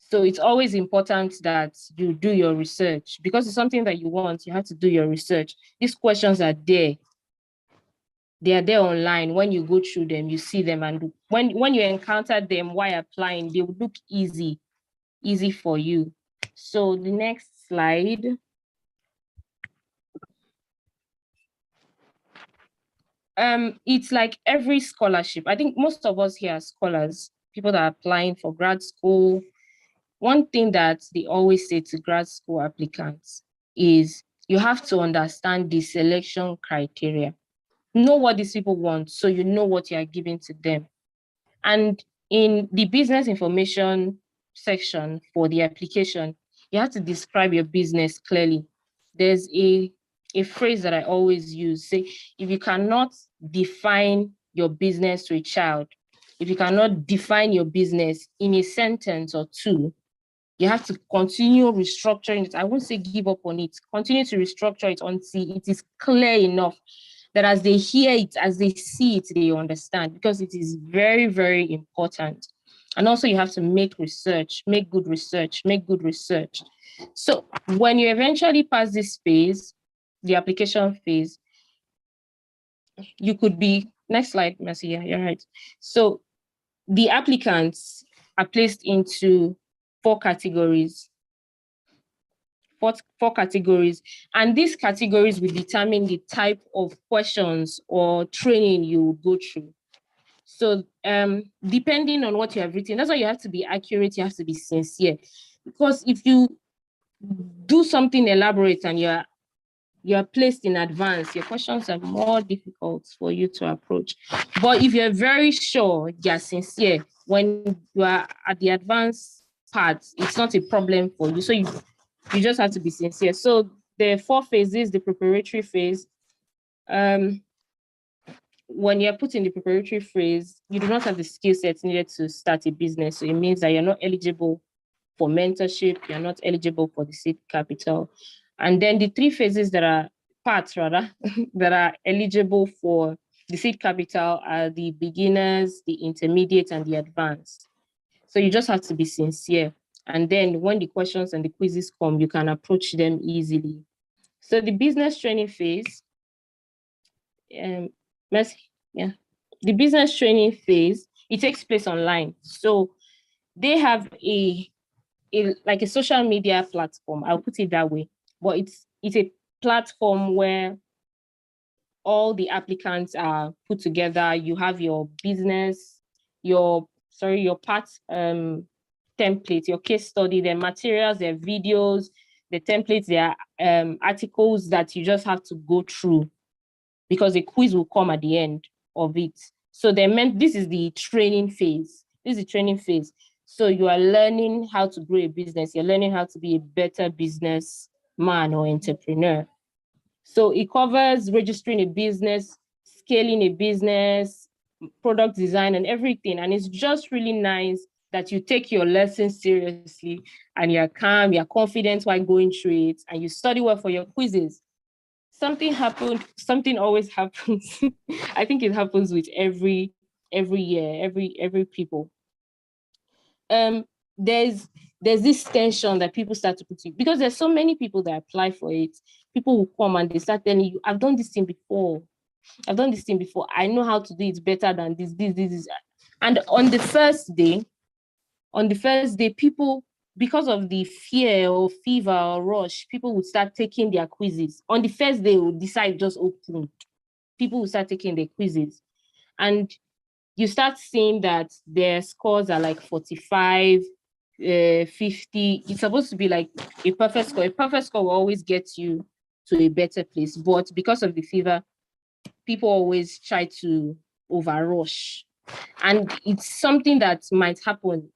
So it's always important that you do your research, because it's something that you want, you have to do your research. These questions are there. They are there online. When you go through them, you see them, and when you encounter them while applying, they will look easy for you. So the next slide. It's like every scholarship. I think most of us here are scholars, people that are applying for grad school. One thing that they always say to grad school applicants is, you have to understand the selection criteria. Know what these people want, so you know what you are giving to them. And in the business information section for the application, you have to describe your business clearly. There's a phrase that I always use, say, if you cannot define your business to a child, if you cannot define your business in a sentence or two, you have to continue restructuring it. I won't say give up on it. Continue to restructure it until it is clear enough that as they hear it, as they see it, they understand, because it is very, very important. And also you have to make good research. So when you eventually pass this phase, the application phase, you could be, next slide, Mercy, yeah, you're right. So the applicants are placed into 4 categories. Four categories, and these categories will determine the type of questions or training you will go through. So depending on what you have written, that's why you have to be accurate, you have to be sincere, because if you do something elaborate and you're placed in advance, your questions are more difficult for you to approach. But if you're very sure, you're sincere, when you are at the advanced part, it's not a problem for you. So you just have to be sincere. So the 4 phases, the preparatory phase, when you're put in the preparatory phase, you do not have the skill sets needed to start a business. So it means that you're not eligible for mentorship, you're not eligible for the seed capital. And then the 3 phases that are that are eligible for the seed capital are the beginners, the intermediate, and the advanced. So you just have to be sincere. And then when the questions and the quizzes come, you can approach them easily. So the business training phase, the business training phase, it takes place online. So they have like a social media platform, I'll put it that way, but it's a platform where all the applicants are put together. You have your business, your part template, your case study, their materials, their videos, the templates, their articles that you just have to go through, because a quiz will come at the end of it. So this is the training phase. This is the training phase. So you are learning how to grow a business. You're learning how to be a better businessman or entrepreneur. So it covers registering a business, scaling a business, product design, and everything. And it's just really nice that you take your lessons seriously and you're calm, you're confident while going through it, and you study well for your quizzes. Something always happens. I think it happens with every year, every people. There's this tension that people start to put in, because there's so many people that apply for it. People will come and they start telling you, I've done this thing before. I know how to do it better than this. And on the first day, people, because of the fear or fever or rush, people would start taking their quizzes. On the first day, would decide just open. People will start taking their quizzes. And you start seeing that their scores are like 45, 50. It's supposed to be like a perfect score. A perfect score will always get you to a better place. But because of the fever, people always try to overrush. And it's something that might happen.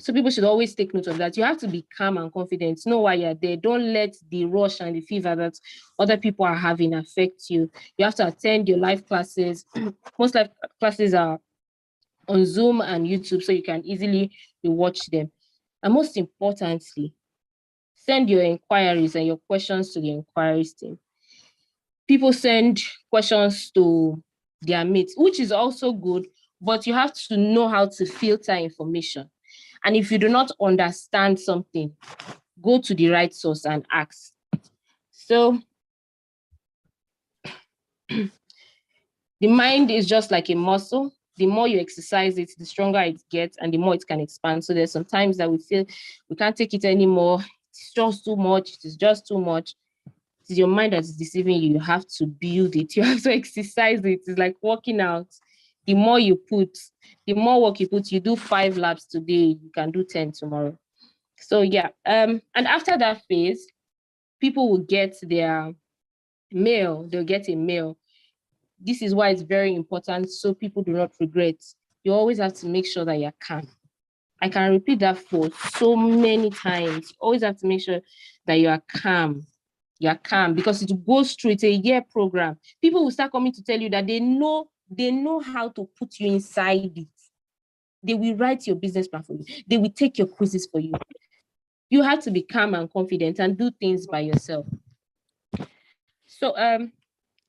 So people should always take note of that. You have to be calm and confident. Know why you're there. Don't let the rush and the fever that other people are having affect you. You have to attend your live classes. Most live classes are on Zoom and YouTube, so you can easily watch them. And most importantly, send your inquiries and your questions to the inquiries team. People send questions to their mates, which is also good, but you have to know how to filter information. And if you do not understand something, go to the right source and ask. So the mind is just like a muscle. The more you exercise it, the stronger it gets and the more it can expand. So there's sometimes that we feel we can't take it anymore. It's just too much. It is just too much. It is your mind that is deceiving you. You have to build it. You have to exercise it. It's like working out. The more you put, the more work you put, you do 5 laps today, you can do 10 tomorrow. So yeah, and after that phase, people will get their mail. They'll get a mail. This is why it's very important, so people do not regret. You always have to make sure that you're calm. I can repeat that for so many times. You always have to make sure that you are calm. You're calm, because it goes through. It's a year program. People will start coming to tell you that they know how to put you inside it. They will write your business plan for you. They will take your quizzes for you. You have to be calm and confident and do things by yourself. So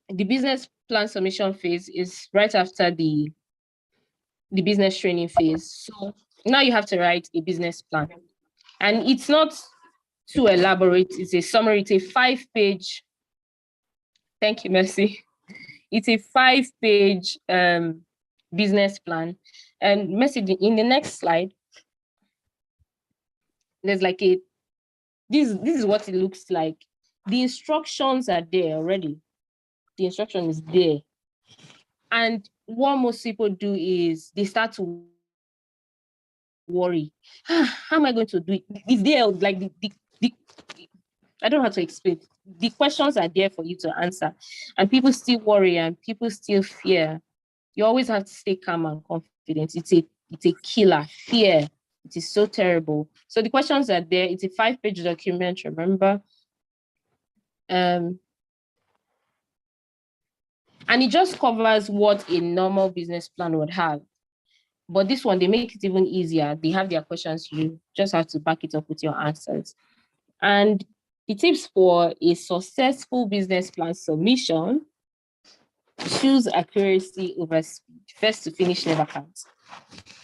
the business plan submission phase is right after the business training phase. So now you have to write a business plan. And it's not too elaborate. It's a summary. It's a 5-page. Thank you, Mercy. It's a 5-page business plan. And Mercy, in the next slide, there's like this is what it looks like. The instructions are there already. The instruction is there. And what most people do is they start to worry. How am I going to do it? Is there like the I don't know how to explain. The questions are there for you to answer, and people still worry and people still fear. You always have to stay calm and confident. It's a killer. Fear. It is so terrible. So the questions are there. It's a 5-page document, remember? And it just covers what a normal business plan would have. But this one, they make it even easier. They have their questions. You just have to back it up with your answers. And the tips for a successful business plan submission: choose accuracy over speed. First to finish never counts.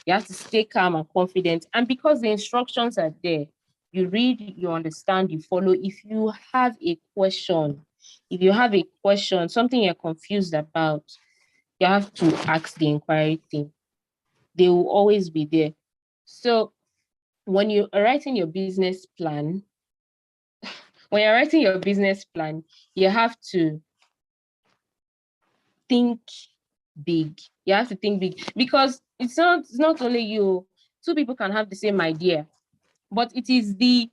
You have to stay calm and confident. And because the instructions are there, you read, you understand, you follow. If you have a question, something you're confused about, you have to ask the inquiry team. They will always be there. So when you're writing your business plan, you have to think big. You have to think big because it's not only you. Two people can have the same idea, but it is the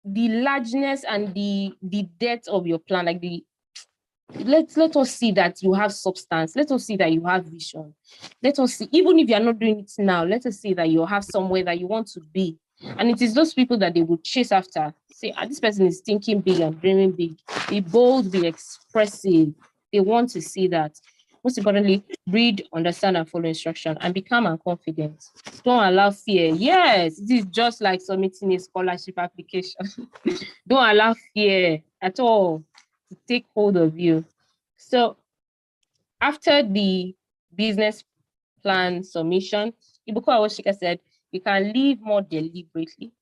largeness and the depth of your plan. Like let us see that you have substance. Let us see that you have vision. Let us see, even if you are not doing it now, let us see that you have somewhere that you want to be. And it is those people that they will chase after. Say, this person is thinking big and dreaming big. Be bold, be expressive. They want to see that. Most importantly, read, understand, and follow instruction, and become and confident. Don't allow fear. Yes, it is just like submitting a scholarship application. Don't allow fear at all to take hold of you. So after the business plan submission, Ibuko Awashika said, you can live more deliberately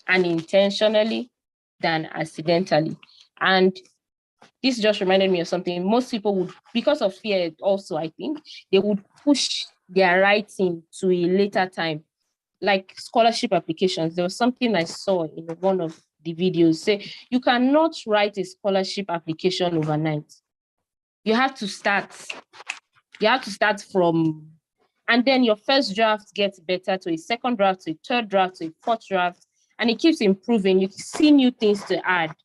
and intentionally than accidentally. And this just reminded me of something. Most people would, because of fear also, I think, they would push their writing to a later time, like scholarship applications. There was something I saw in one of the videos say, you cannot write a scholarship application overnight. You have to start. You have to start from, and then your first draft gets better to a second draft, to a third draft, to a fourth draft, and it keeps improving. You see new things to add,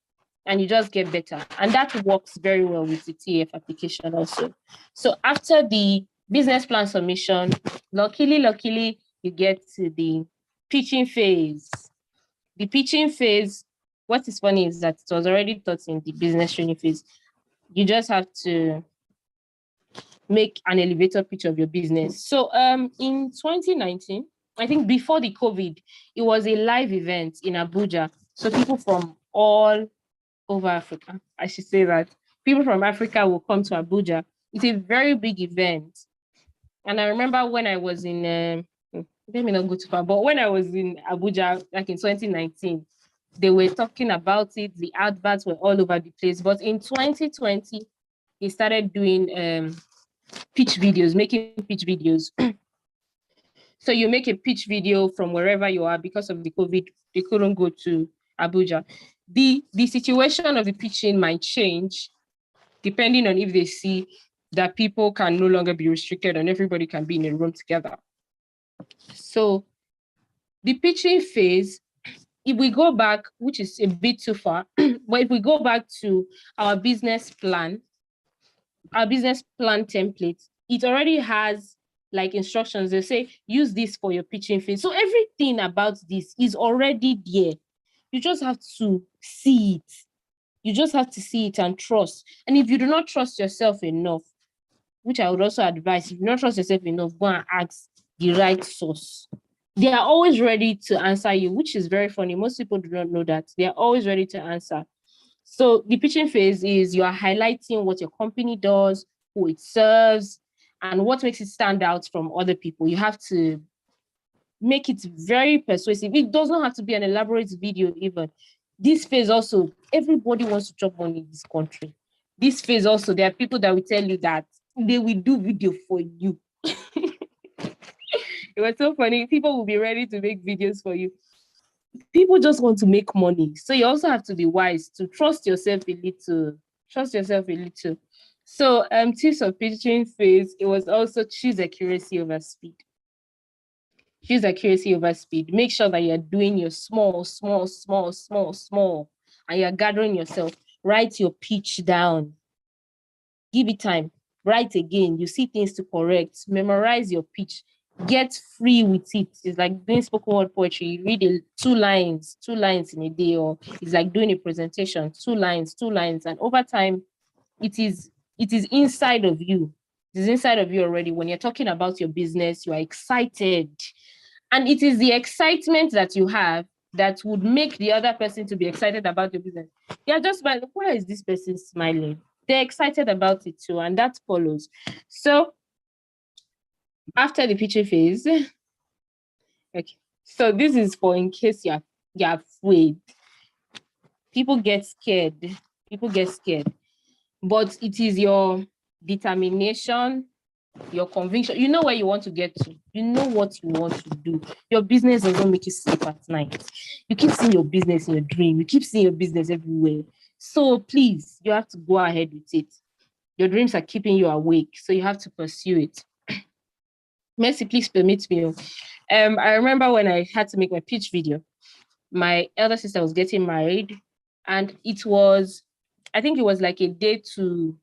and you just get better. And that works very well with the TF application also. So after the business plan submission, luckily, you get to the pitching phase. The pitching phase, what is funny is that it was already taught in the business training phase. You just have to make an elevator pitch of your business. So in 2019, I think before the COVID, it was a live event in Abuja. So people from all over Africa, I should say that. People from Africa will come to Abuja. It's a very big event. And I remember when I was in, let me not go too far, but when I was in Abuja, like in 2019, they were talking about it. The adverts were all over the place. But in 2020, they started doing pitch videos, making pitch videos. So you make a pitch video from wherever you are. Because of the COVID, they couldn't go to Abuja. The situation of the pitching might change depending on if they see that people can no longer be restricted and everybody can be in a room together. So the pitching phase, if we go back, which is a bit too far, but if we go back to our business plan template, it already has like instructions. They say, use this for your pitching phase. So everything about this is already there. You just have to see it. You just have to see it and trust. And if you do not trust yourself enough, which I would also advise, if you do not trust yourself enough, go and ask the right source. They are always ready to answer you, which is very funny. Most people do not know that. They are always ready to answer. So the pitching phase is you are highlighting what your company does, who it serves, and what makes it stand out from other people. You have to make it very persuasive. It does not have to be an elaborate video even. This phase also, everybody wants to chop money in this country. This phase also, there are people that will tell you that they will do video for you. It was so funny. People will be ready to make videos for you. People just want to make money. So you also have to be wise to trust yourself a little. Trust yourself a little. So tips of pitching phase, it was also choose accuracy over speed. Choose accuracy over speed. Make sure that you're doing your small, and you're gathering yourself. Write your pitch down. Give it time. Write again. You see things to correct. Memorize your pitch. Get free with it. It's like doing spoken word poetry. You read two lines in a day, or it's like doing a presentation, two lines, and over time, it is inside of you. It is inside of you already. When you're talking about your business, you are excited, and it is the excitement that you have that would make the other person to be excited about your business. They're just like, why is this person smiling? They're excited about it too, and that follows. So after the pitching phase, okay. So this is for in case you're afraid. People get scared. But it is your determination, your conviction. You know where you want to get to. You know what you want to do. Your business doesn't make you sleep at night. You keep seeing your business in your dream. You keep seeing your business everywhere. So please, you have to go ahead with it. Your dreams are keeping you awake, so you have to pursue it. Mercy, please permit me. I remember when I had to make my pitch video, my elder sister was getting married, and it was, I think it was like a day to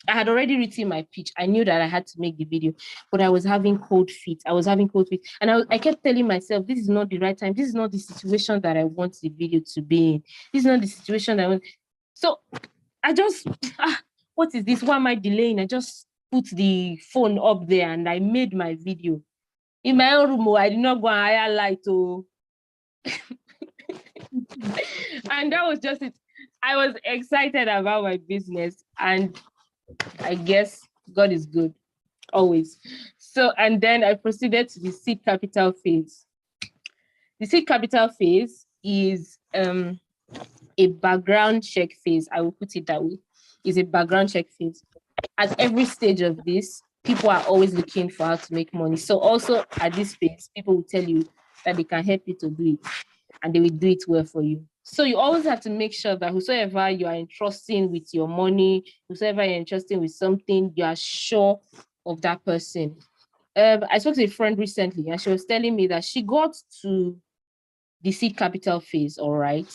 I had already written my pitch. I knew that I had to make the video, but I was having cold feet. And I kept telling myself, this is not the right time. This is not the situation that I want the video to be in. This is not the situation that I want. So I just, what is this? Why am I delaying? I just put the phone up there and I made my video. In my own room, I did not go and hire light. And that was just it. I was excited about my business, and I guess God is good always. So, and then I proceeded to the seed capital phase. The seed capital phase is a background check phase. I will put it that way. It's a background check phase. At every stage of this, people are always looking for how to make money. So also at this phase, people will tell you that they can help you to do it, and they will do it well for you. So you always have to make sure that whosoever you are entrusting with your money, whosoever you're entrusting with something, you are sure of that person. I spoke to a friend recently, and she was telling me that she got to the seed capital phase, all right.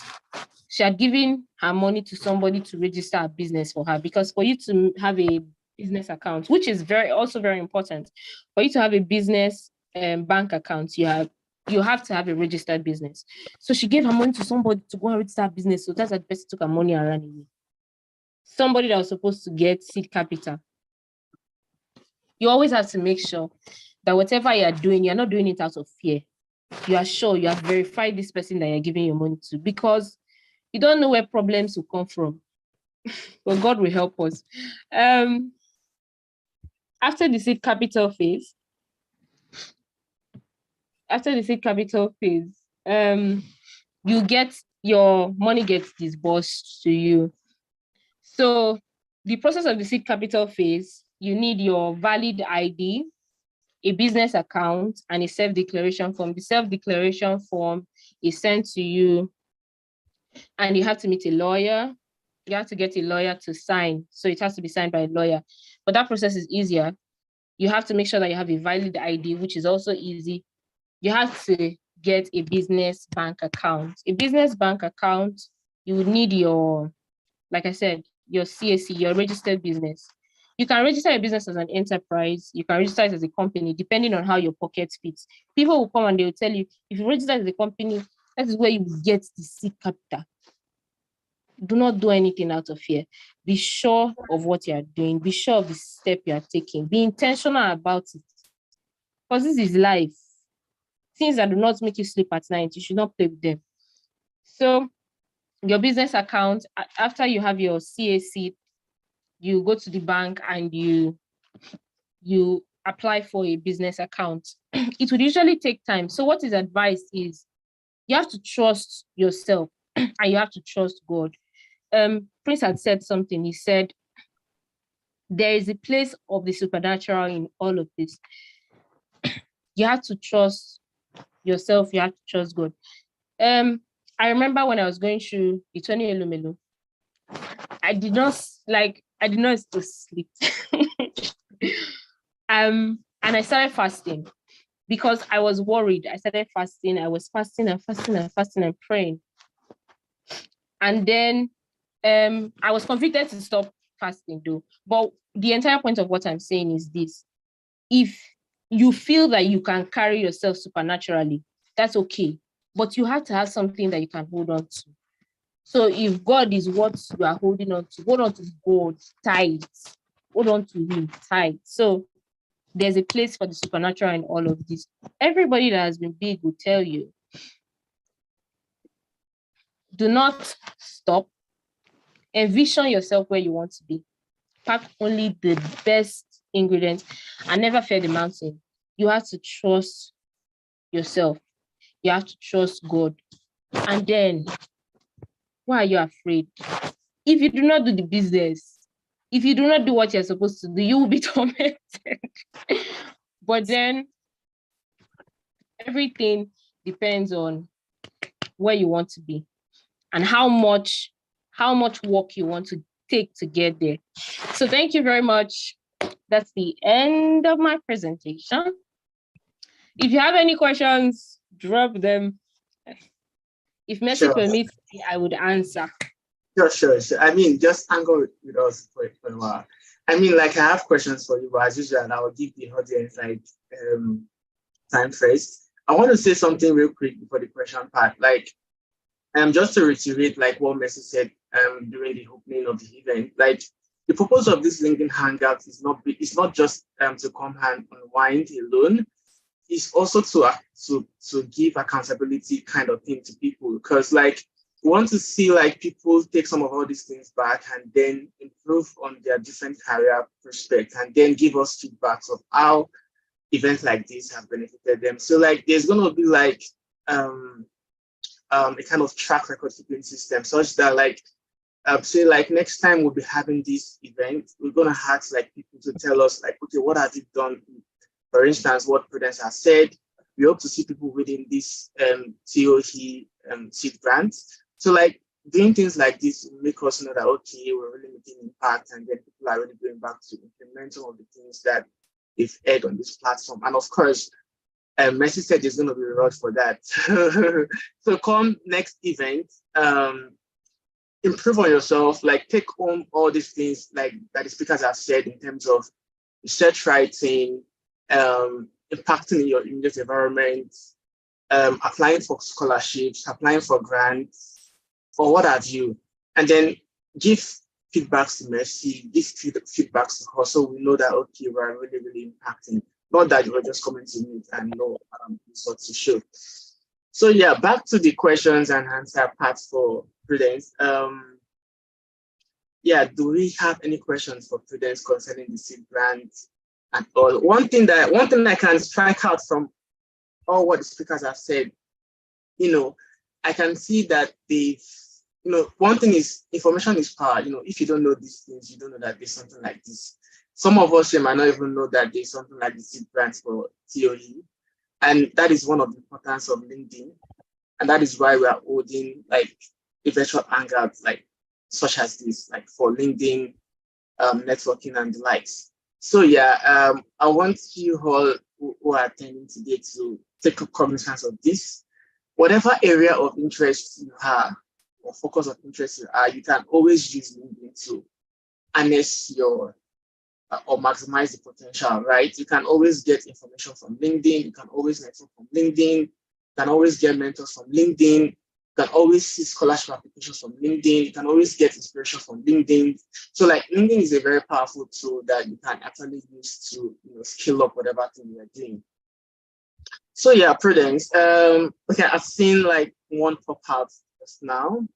She had given her money to somebody to register a business for her, because for you to have a business account, which is also very important, for you to have a business bank account, you have to have a registered business. So she gave her money to somebody to go and register a business. So that's how the person took her money and ran away. Somebody that was supposed to get seed capital. You always have to make sure that whatever you're doing, you're not doing it out of fear. You are sure you have verified this person that you're giving your money to, because you don't know where problems will come from. But God will help us. After the seed capital phase, you get your money gets disbursed to you. So the process of the seed capital phase, you need your valid ID, a business account, and a self-declaration form. The self-declaration form is sent to you, and you have to meet a lawyer. You have to get a lawyer to sign. So it has to be signed by a lawyer. But that process is easier. You have to make sure that you have a valid ID, which is also easy. You have to get a business bank account. A business bank account, you would need your, like I said, your CAC, your registered business. You can register a business as an enterprise. You can register it as a company, depending on how your pocket fits. People will come and they will tell you, if you register as a company, that is where you get the seed capital. Do not do anything out of fear. Be sure of what you are doing. Be sure of the step you are taking. Be intentional about it. Because this is life. Things that do not make you sleep at night, you should not play with them. So your business account, after you have your CAC, you go to the bank and you apply for a business account. It would usually take time. So what is advised is you have to trust yourself and you have to trust God. Prince had said something. He said, there is a place of the supernatural in all of this. You have to trust yourself. You have to trust God. I remember when I was going through the 20 Elumelu, I did not to sleep. And I started fasting because I was worried. I started fasting. I was fasting and praying. And then I was convicted to stop fasting though. But the entire point of what I'm saying is this. If you feel that you can carry yourself supernaturally, that's okay. But you have to have something that you can hold on to. So if God is what you are holding on to, hold on to God tight. Hold on to him tight. So there's a place for the supernatural in all of this. Everybody that has been big will tell you, do not stop. Envision yourself where you want to be. Pack only the best ingredients and never fear the mountain. You have to trust yourself. You have to trust God. And then, why are you afraid? If you do not do the business, if you do not do what you're supposed to do, you will be tormented. But then, everything depends on where you want to be and how much work you want to take to get there. So thank you very much. That's the end of my presentation. If you have any questions, drop them. If Mercy permits, I would answer. Sure. I mean, just hang on with us for a while. I mean, like, I have questions for you, but as usual, I will give the audience like time first. I want to say something real quick before the question part. Like, just to reiterate, like what Mercy said during the opening of the event, like the purpose of this LinkedIn Hangout is not just to come and unwind alone. It's also to give accountability kind of thing to people, because like we want to see like people take some of all these things back and then improve on their different career prospects and then give us feedbacks of how events like this have benefited them. So like there's gonna be like a kind of track record keeping system such that like say like next time we'll be having this event, we're gonna ask like people to tell us like, okay, what have you done? For instance, what Prudence has said, we hope to see people within this TOE seed grants. So like doing things like this will make us know that, okay, we're really making impact, and then people are really going back to implement some of the things that they've heard on this platform. And of course, Mercy said there's going to be a reward for that. So come next event, improve on yourself, like take home all these things like that the speakers have said in terms of research writing, impacting in your immediate environment, applying for scholarships, applying for grants, or what have you, and then give feedbacks to Mercy, give feedbacks to her, so we know that, okay, we're really, really impacting. Not that you're just coming to meet and no results to show. So yeah, back to the questions and answer part for Prudence. Yeah, do we have any questions for Prudence concerning the seed grant and all? One thing I can strike out from all what the speakers have said, I can see that one thing is information is power. If you don't know these things, you don't know that there's something like this. Some of us might not even know that there's something like the seed grants for TOE. And that is one of the importance of LinkedIn. And that is why we are holding like a virtual hangout like such as this, like for LinkedIn networking and the likes. So yeah, I want you all who are attending today to take cognizance of this. Whatever area of interest you have or focus of interest you are, you can always use LinkedIn to harness your or maximize the potential, right? You can always get information from LinkedIn. You can always network from LinkedIn. You can always get mentors from LinkedIn. You can always see scholarship applications from LinkedIn. You can always get inspiration from LinkedIn. So like LinkedIn is a very powerful tool that you can actually use to scale up whatever thing you are doing. So yeah, Prudence. Okay, I've seen like one pop out just now.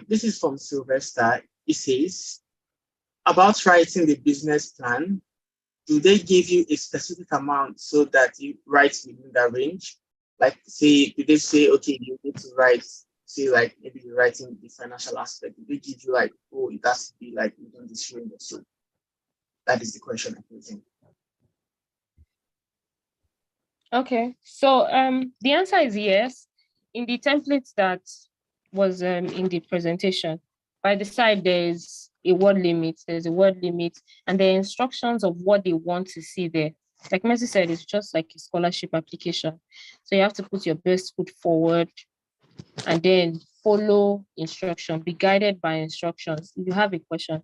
This is from Sylvester. It says, about writing the business plan, do they give you a specific amount so that you write within that range? Like, say, do they say, okay, you need to write, say, like, maybe you're writing the financial aspect. Do they give you, like, oh, it has to be, like, within this range or so? That is the question I'm posing. Okay, so the answer is yes. In the template that was in the presentation, by the side, there's a word limit, and the instructions of what they want to see there. Like Mercy said, it's just like a scholarship application. So you have to put your best foot forward and then follow instruction, be guided by instructions. If you have a question,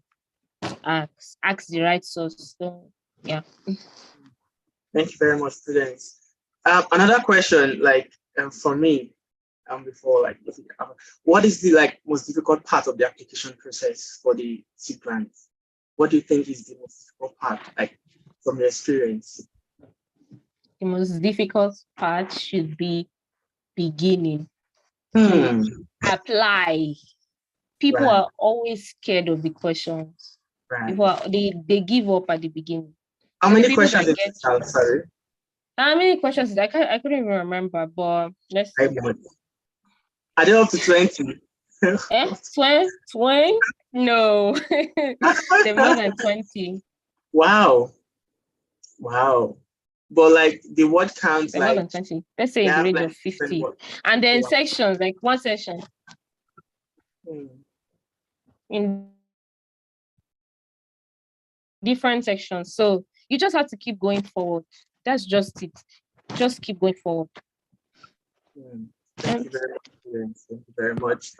ask the right source. So yeah. Thank you very much, Prudence. Another question, like for me, before like, what is the like most difficult part of the application process for the seed grant? What do you think is the most difficult part, like from your experience? The most difficult part should be beginning to apply. People are always scared of the questions. They give up at the beginning. How many questions did you have? Sorry. How many questions? I couldn't even remember, but let's see. Are they up to 20? 20? No. They're more than 20. Wow. But like the word count, they're like more than 20. Let's say in the range of 50. And then sections, like one section. in different sections. So you just have to keep going forward. That's just it. Just keep going forward. Thank you very much. Thank you very much.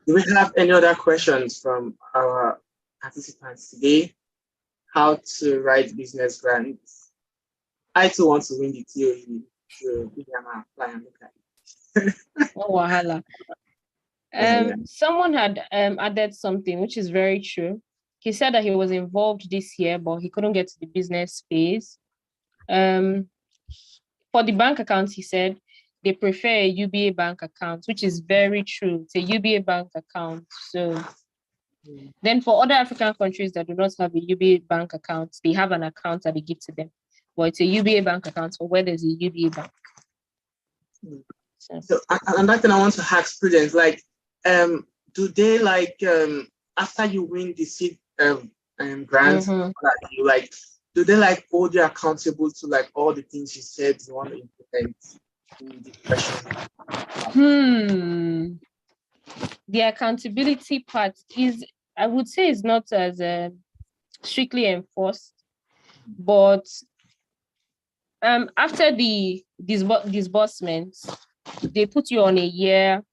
Do we have any other questions from our participants today? How to write business grants? I too want to win the TOE. So apply and look at it. Oh, wahala. Someone had added something which is very true. He said that he was involved this year, but he couldn't get to the business phase. For the bank account, he said they prefer a UBA bank account, which is very true. It's a UBA bank account. So then for other African countries that do not have a UBA bank account, they have an account that they give to them. But it's a UBA bank account for where there's a UBA bank. So another thing I want to ask students, like, do they like after you win the seed grant, like, do they like hold you accountable to like all the things you said you want to implement in the question? The accountability part is, I would say, is not as strictly enforced, but after the disbursement, they put you on a year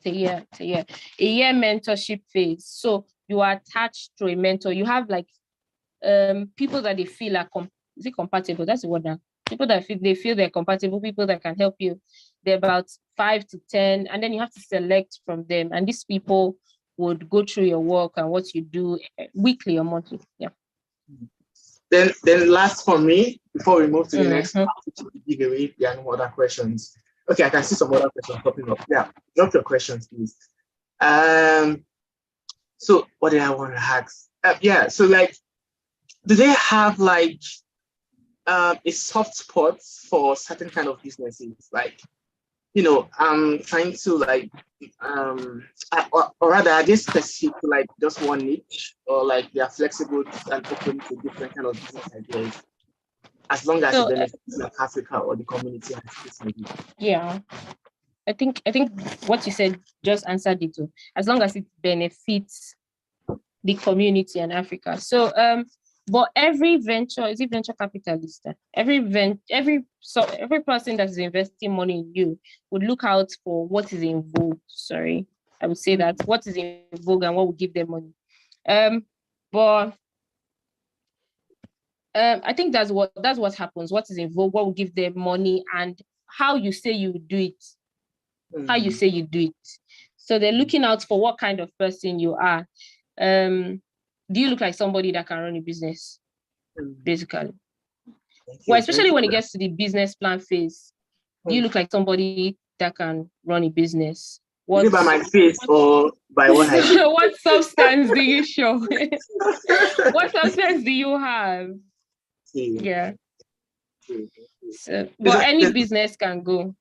mentorship phase. So you are attached to a mentor. You have like people that they feel are compatible. That's the word now. People that they feel they're compatible, people that can help you. They're about 5 to 10, and then you have to select from them. And these people would go through your work and what you do weekly or monthly. Yeah. Then last for me, before we move to the next giveaway, if there are no other questions. Okay, I can see some other questions popping up. Yeah, drop your questions, please. So what did I want to ask? Yeah, so like, do they have like a soft spot for certain kind of businesses? Like, you know, I'm trying to like, or rather, are they specific to like just one niche, or like they are flexible and open to different kind of business ideas, as long as it benefits like Africa or the community? Yeah, I think what you said just answered it too. As long as it benefits the community and Africa. So but every venture, is it venture capitalist? Every person that is investing money in you would look out for what is in vogue. Sorry, I would say that what is in vogue and what will give them money. But I think that's what happens. What is in vogue, what will give them money, and how you say you do it. How you say you do it. So they're looking out for what kind of person you are. Do you look like somebody that can run a business? Basically. Well, especially when it gets to the business plan phase, do you look like somebody that can run a business? Is it by my face or by what I say? What substance do you show? What substance do you have? Yeah. So, but any business can go.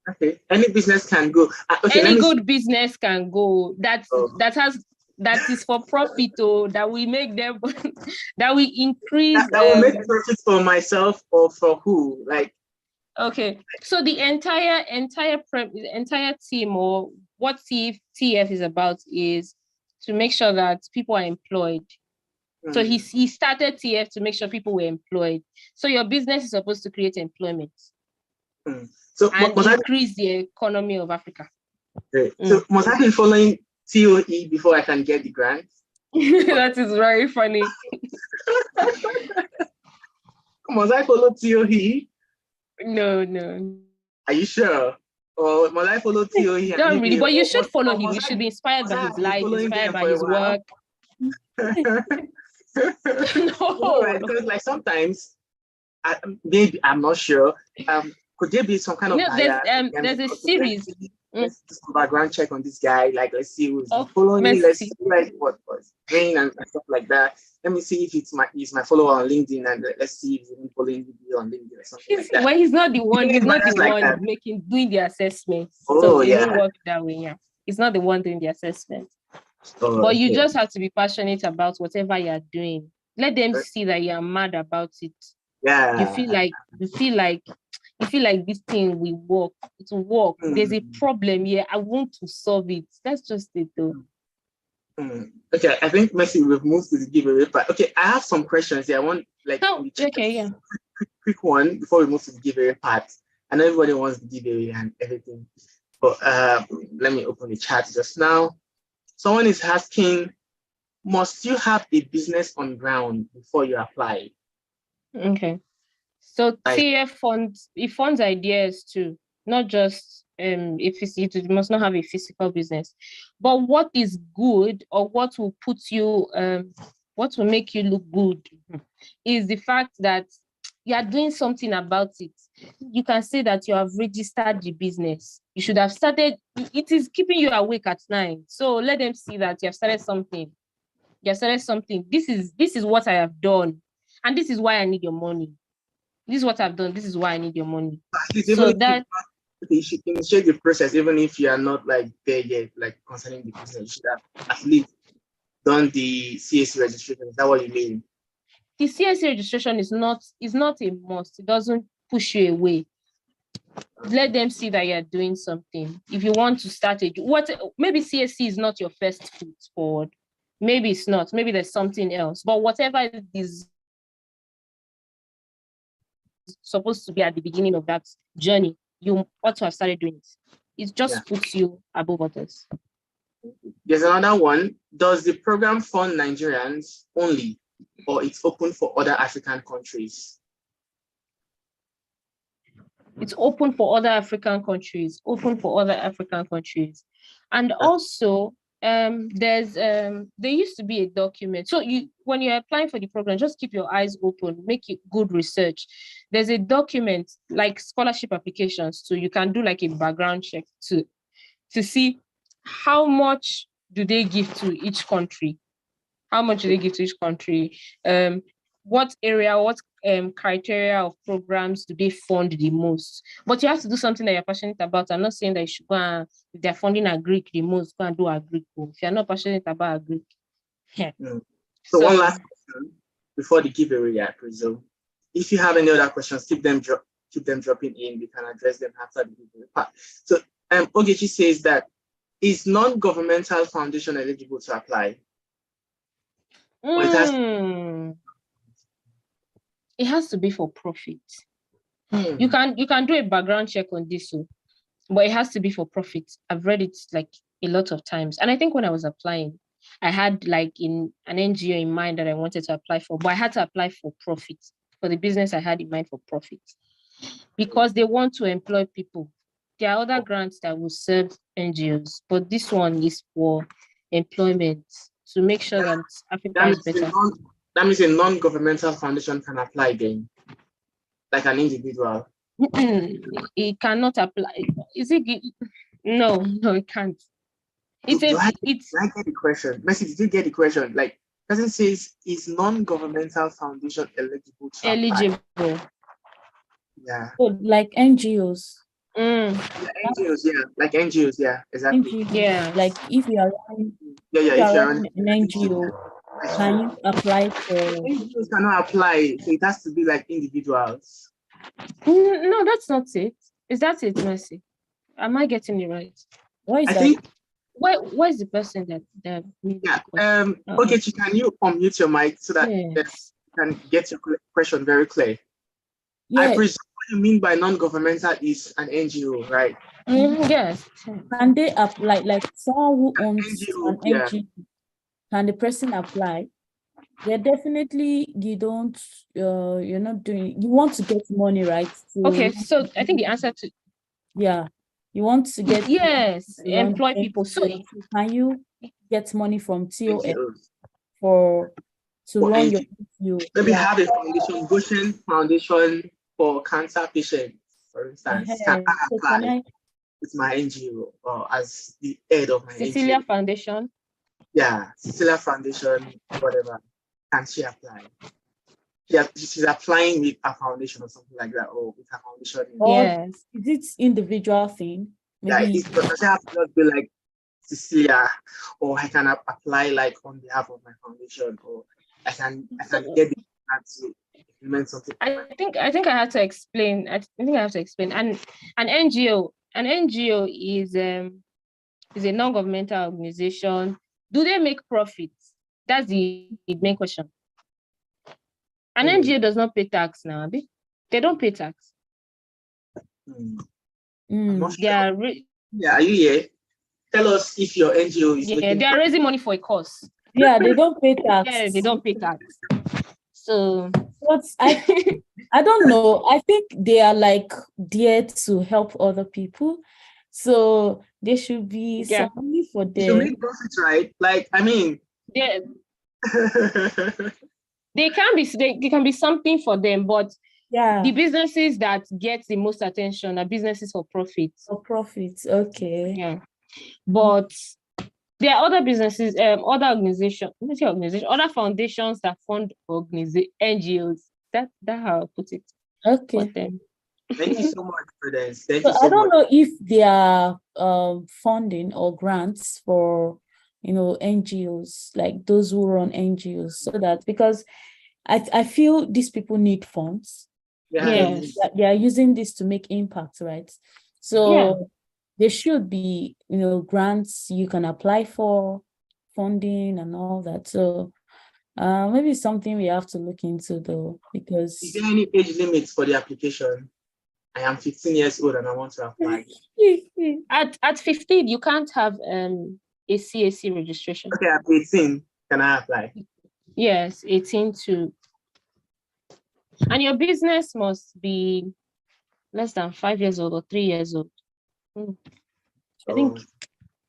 Okay, any business can go. Okay, any good business can go. That is for profit, that we make them, that we increase. That will make profit for myself or for who? Like. Okay, so the entire team, or what TF is about, is to make sure that people are employed. So he started TF to make sure people were employed. So your business is supposed to create employment. So and increase the economy of Africa. Okay. So must I be following TOE before I can get the grant? That is very funny. Must I follow TOE? No. Are you sure? Or must I follow TOE? Not really, but you should follow him. You should be inspired by his life, inspired by his work. No, right? Because like sometimes, maybe I'm not sure. Could there be some kind of bias? There's a series. Let's just do a background check on this guy. Like, let's see who's following me. Let's see like what was doing and stuff like that. Let me see if he's my follower on LinkedIn, and let's see if he's following me on LinkedIn or something like that. Well, he's not the one. He's not the one doing the assessment. So it won't work that way. Yeah, he's not the one doing the assessment. But you just have to be passionate about whatever you're doing. Let them see that you're mad about it. Yeah. You feel like this thing will work. It will work. There's a problem here. I want to solve it. That's just it, though. Okay, I think Messi, we've moved to the giveaway part. Okay, I have some questions here. I want Oh, okay, yeah. quick one before we move to the giveaway part. I know everybody wants the giveaway and everything, but let me open the chat just now. Someone is asking, must you have a business on ground before you apply? Okay. So TF funds, it funds ideas too, not just it must not have a physical business. But what is good, or what will put you what will make you look good is the fact that you are doing something about it. You can say that you have registered the business. You should have started. It is keeping you awake at night. So let them see that you have started something. You have started something. This is what I have done, and this is why I need your money. This is what I've done. This is why I need your money. So that you should initiate the process, even if you are not like there yet, like concerning the business. You should have at least done the CAC registration. Is that what you mean? The CAC registration is not a must. It doesn't push you away. Let them see that you're doing something. If you want to start maybe CAC is not your first foot forward. Maybe it's not. Maybe there's something else. But whatever it is supposed to be at the beginning of that journey, you ought to have started doing it. It just puts you above others. There's another one. Does the program fund Nigerians only, or it's open for other African countries? It's open for other African countries. And also, there used to be a document. So when you're applying for the program, just keep your eyes open, make it good research. There's a document like scholarship applications, so you can do like a background check to see how much do they give to each country. What area, what criteria of programs do they fund the most? But you have to do something that you're passionate about. I'm not saying that you should go if they're funding Agric the most, go and do Agric. If you're not passionate about Agric. Yeah. So one last question before the giveaway, I presume. If you have any other questions, keep them dropping in. We can address them after the giveaway part. So Ogechi says that is non-governmental foundation eligible to apply? It has to be for profit. You can do a background check on this, but it has to be for profit. I've read it like a lot of times. And I think when I was applying, I had like in an NGO in mind that I wanted to apply for, but I had to apply for profit, for the business I had in mind for profit, because they want to employ people. There are other grants that will serve NGOs, but this one is for employment, to make sure that Africa is better. That means a non-governmental foundation can apply again, like an individual. It cannot apply. Is it? No, it can't. I get the question. Messi, did you get the question? Like, person says, is non-governmental foundation eligible to apply? Yeah. So, like NGOs. Yeah, NGOs, yeah. Like NGOs, yeah, exactly. NGOs, yeah. Like if you are running, if you're an NGO, can you apply for? NGOs cannot apply, so it has to be like individuals. No, that's not it. Is that it, Mercy? Am I getting it right? Why is I that? think. Why is the person that okay, can you unmute your mic so that you can get your question very clear? Yeah. I presume what you mean by non-governmental is an NGO, right? Yes. Can they apply, like someone who owns an NGO? Can the person apply? Yeah, definitely. You don't. You're not doing. You want to get money, right? Okay, so I think the answer to you want to get employ people. So can you get money from TOS to run your maybe have a foundation, Goshen Foundation for Cancer Patients, for instance. Can I apply with my NGO or as the head of my Cecilia NGO? Foundation? Yeah, Cecilia Foundation, whatever. Can she apply? Yeah, she's applying with a foundation or something like that, or with a foundation. Yes. Is it individual thing? Maybe it doesn't have to be like Cecilia, or I can apply like on behalf of my foundation, or I can get the to implement something. I think I have to explain. I think I have to explain. And an NGO is a non-governmental organization Do they make profits? That's the main question. An Hmm. NGO does not pay tax now. They don't pay tax. I'm not They sure. are Yeah, are you here? Tell us if your NGO is making they are raising money for a cause. Yeah, they don't pay tax. Yeah, they don't pay tax. So But I don't know. I think they are like there to help other people. So there should be Yeah. some money for you should them. make profits, right? Like, I mean, they can be something for them, but Yeah, the businesses that get the most attention are businesses for profit. for profits. Okay. Yeah. But there are other businesses, other organizations, other foundations that fund NGOs. That's how I put it. Okay. But then thank you so much, Prudence. Thank So you I so don't much. know if there are funding or grants for NGOs, like those who run NGOs, so that because I feel these people need funds. Yes. They are using this to make impact, right? So there should be grants you can apply for, funding and all that. So maybe something we have to look into though, because Is there any age limits for the application? I am 15 years old and I want to apply. At 15, you can't have a CAC registration. Okay, at 18, can I apply? Yes, 18 to. And your business must be less than 5 years old or 3 years old. I think.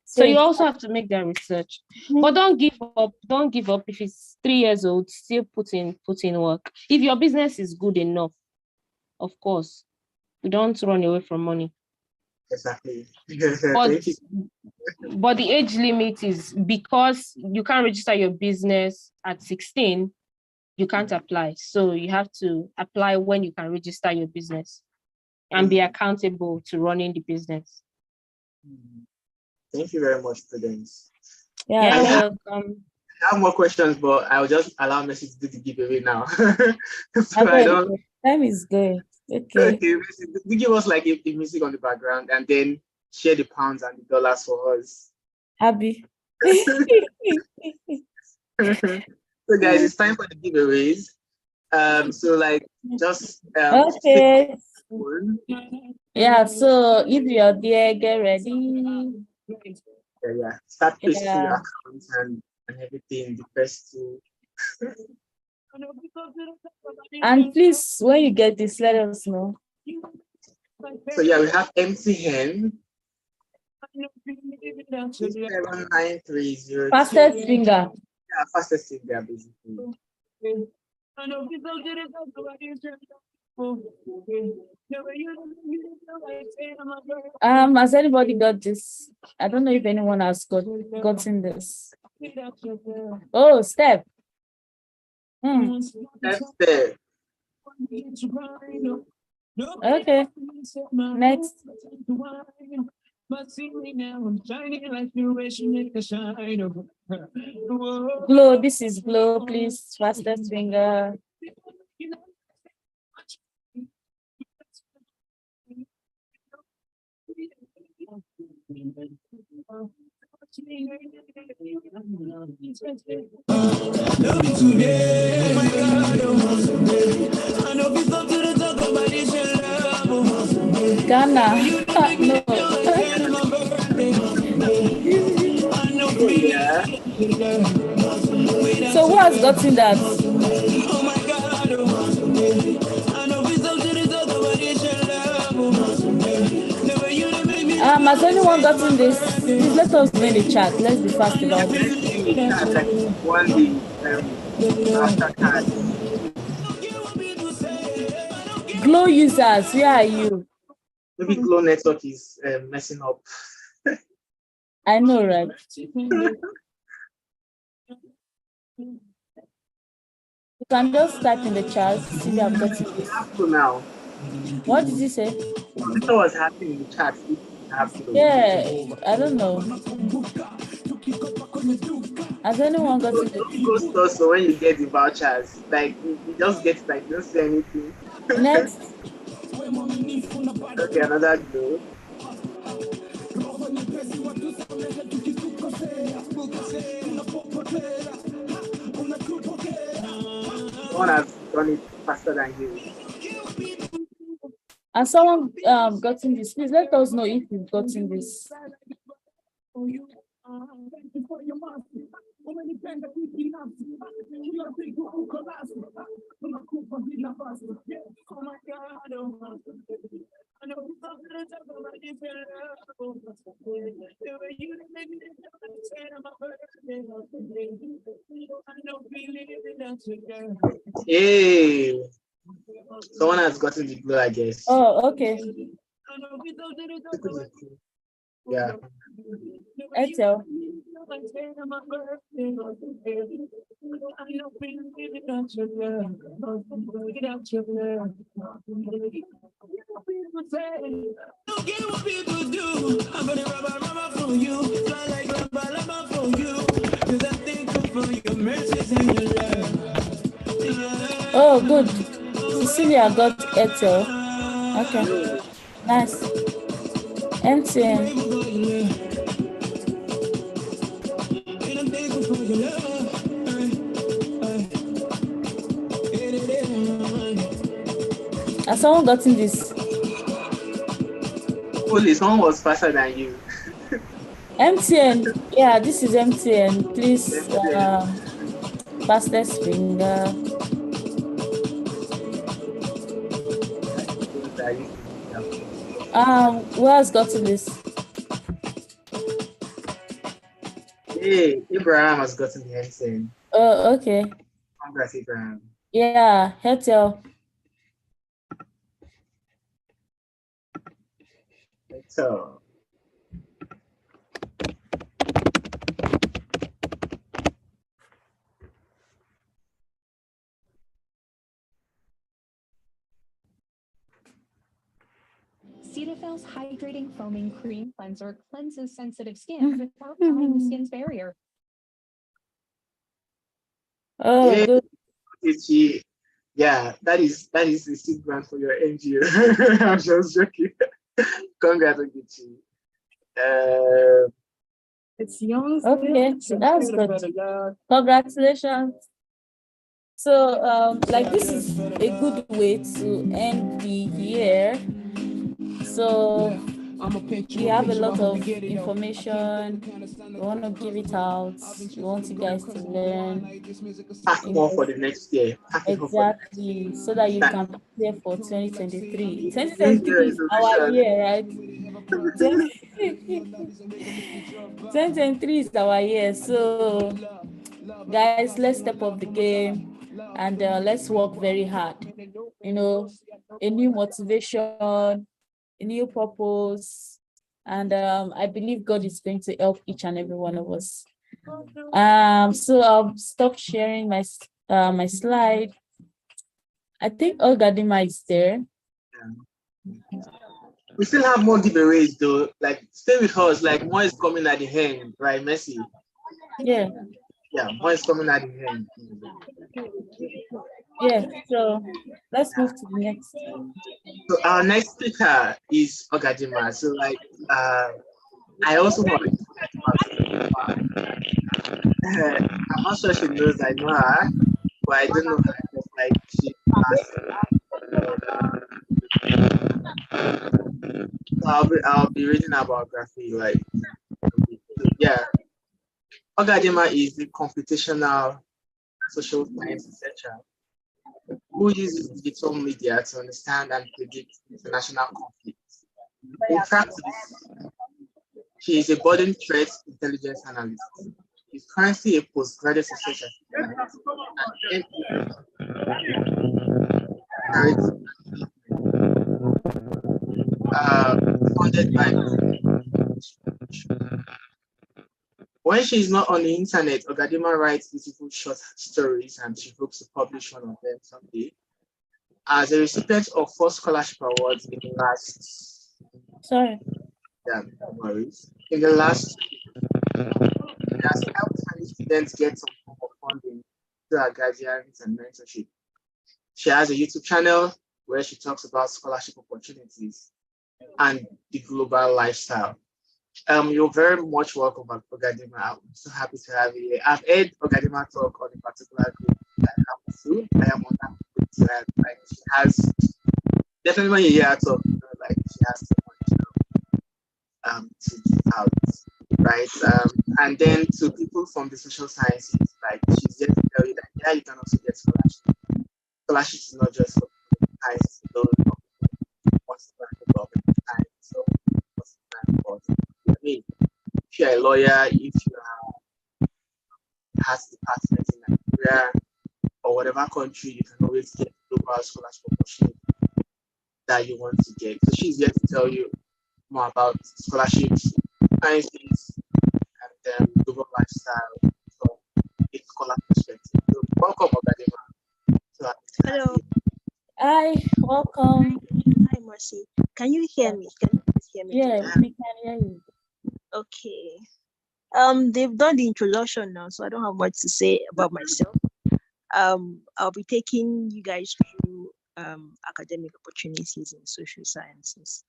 So you also have to make that research. But don't give up. Don't give up. If it's 3 years old, still put in work. If your business is good enough, of course, you don't run away from money. Exactly. But the age limit is because you can't register your business at 16, you can't apply. So you have to apply when you can register your business and be accountable to running the business. Thank you very much, Prudence. Yeah, you're welcome. I have more questions, but I'll just allow Messi to do the giveaway now. So I don't. Time is good. Okay. Messi, give us like a music on the background and then share the pounds and the dollars for us. Happy. So guys, it's time for the giveaways. So like just Okay. Yeah, so if you're there, get ready. Start pasting your accounts and everything, the first two. And please, when you get this, let us know. So we have empty hand. 79302. Fastest finger. Yeah, fastest finger basically. Has anybody got this? I don't know if anyone has gotten this. Oh, Steph. That's there. Okay. Next. Glow, this is Glow, please. Fastest finger. Ghana. No. So who has gotten that? Has anyone gotten this? Please let us know in the chat. Let's be fast about it. Glow users, where are you? Maybe Glow network is messing up. I know, right? You can just type in the chat if you have gotten this. Now. What did you say? This was happening in the chat. Yeah, I don't know. Has anyone gotten this? Ghost also when you get the vouchers, like you just get like you don't say anything. Next. Okay, another Glow. someone has done it faster than you. And someone gotten this. Please let us know if you've gotten this. Hey, someone has gotten the glow, I guess. Oh, okay. Yeah. Etel. Oh, good. Cecilia got Etel. Okay. Nice. MTN. Has someone gotten this? Holy, someone was faster than you. MTN. Yeah, this is MTN. Please, fastest finger. Who has gotten this? Hey, Abraham has gotten the MTN. Oh, okay. Congrats, Abraham. Yeah, Etel. So, Cetaphil's hydrating foaming cream cleanser cleanses sensitive skin without harming the skin's barrier. Oh, yeah, good. Yeah, that is the seed grant for your NGO. I'm just joking. Congrats, Ogechi. It's yours. Okay, that's good. Congratulations. So, like this is a good way to end the year. So we have a lot of information. We want to give it out. We want you guys to learn. Pack more for the next year. Exactly, so that you can prepare for 2023. 2023 is our year, right? 2023 is our year. So, guys, let's step up the game and let's work very hard. You know, a new motivation, a new purpose, and I believe God is going to help each and every one of us. So I'll stop sharing my my slide. I think Olgadima is there. We still have more giveaways though. Like, stay with us. Like, more is coming at the end, right, Messi? Yeah. Yeah, more is coming at the end. Yeah. So let's move to the next. So our next speaker is Ogadima. So like, I also want to I'm not sure she knows I know her, but I don't know her. Just like she so I'll be reading her biography. Like, so yeah, Ogadima is the computational social science researcher who uses digital media to understand and predict international conflicts. In practice, she is a budding threat intelligence analyst. She's currently a postgraduate research assistant funded by. When she's not on the internet, Ogadima writes beautiful short stories and she hopes to publish one of them someday. As a recipient of 4 scholarship awards in the last in the last she has helped many students get some form of funding through her guidance and mentorship. She has a YouTube channel where she talks about scholarship opportunities and the global lifestyle. You're very much welcome, Ogadima. I'm so happy to have you here. I've heard Ogadima talk on a particular group that happens too. I am on that with that. Like she has definitely when you hear her talk, you know, like she has so much to give out, right? And then to people from the social sciences, like she's there to tell you that yeah, you can also get scholarship. Scholarship is not just for science alone, or wants to learn about science, so wants to learn about. I mean, if you're a lawyer, if you has departments in Nigeria or whatever country, you can always get global scholarship opportunity that you want to get. So she's here to tell you more about scholarships, sciences, and global lifestyle from a scholar perspective. So welcome, Ogadema. So Hello. Hi, welcome. Hi, Mercy. Can you hear me? Can you please hear me? Yeah, we can hear you. Okay. They've done the introduction now, so I don't have much to say about myself. I'll be taking you guys through academic opportunities in social sciences.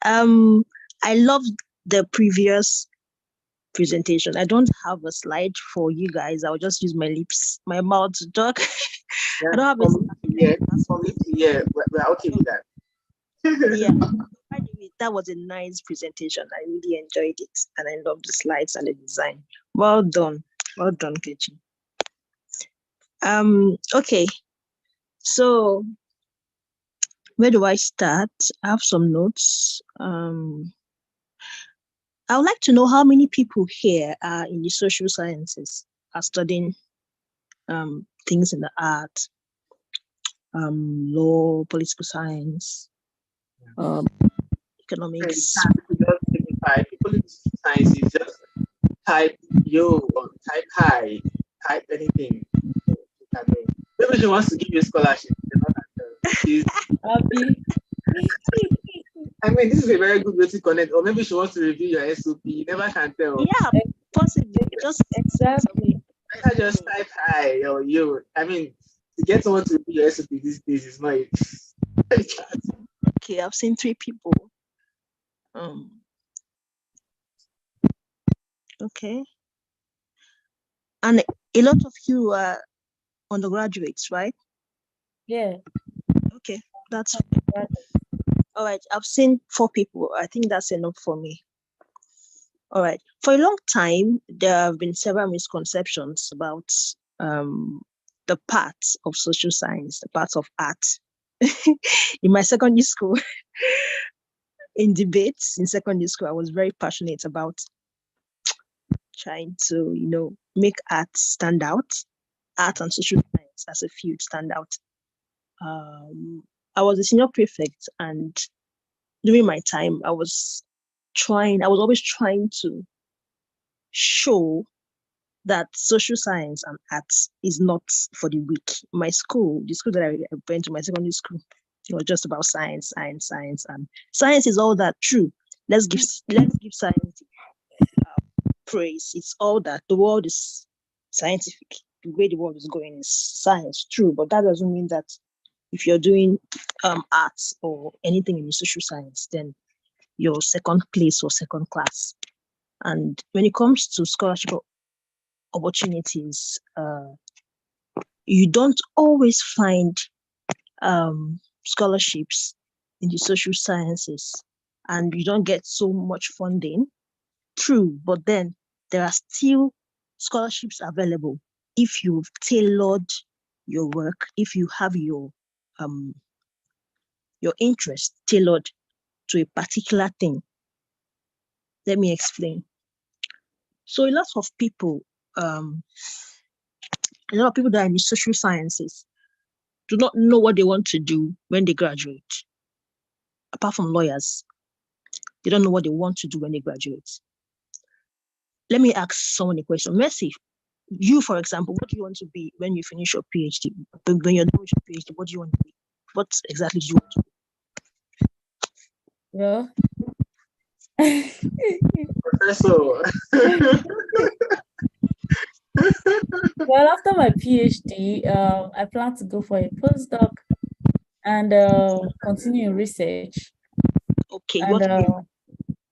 I loved the previous presentation. I don't have a slide for you guys. I'll just use my lips, my mouth to talk. yeah, I don't have a slide. yeah, we're okay with that. Yeah. By the way, that was a nice presentation. I really enjoyed it, and I love the slides and the design. Well done, Kechi. Okay. So where do I start? I have some notes. I would like to know how many people here are in the social sciences, are studying things in the art, law, political science, economics. Just signify people in sciences just type yo or type hi, type anything. Maybe she wants to give you a scholarship. She's Happy. I mean, this is a very good way to connect, or maybe she wants to review your SOP. You never can tell. Yeah, possibly. Just Exactly. I just type hi or yo. I mean, to get someone to review your SOP these days is not. okay. I've seen 3 people. Okay, and a lot of you are undergraduates, right? Yeah. Okay, that's all right. I've seen 4 people. I think that's enough for me. All right. For a long time, there have been several misconceptions about the parts of social science, the parts of art. In my secondary school, in debates in secondary school, I was very passionate about trying to, make art stand out, art and social science as a field stand out. I was a senior prefect, and during my time, I was always trying to show that social science and arts is not for the weak. My school, the school that I went to, my secondary school, it was just about science, and science is all that. True. Let's give science praise. It's all that. The world is scientific. The way the world is going is science. True, but that doesn't mean that if you're doing arts or anything in the social science, then you're second place or second class. And when it comes to scholarship opportunities, you don't always find scholarships in the social sciences, and you don't get so much funding. True, but then there are still scholarships available if you've tailored your work, if you have your interest tailored to a particular thing. Let me explain. So a lot of people that are in the social sciences do not know what they want to do when they graduate. Apart from lawyers, they don't know what they want to do when they graduate. Let me ask someone a question. Mercy, you, for example, what do you want to be when you finish your PhD? When you're done with your PhD, what do you want to be? What exactly do you want to Yeah. Professor. Well, after my PhD, I plan to go for a postdoc and continue research. Okay. And,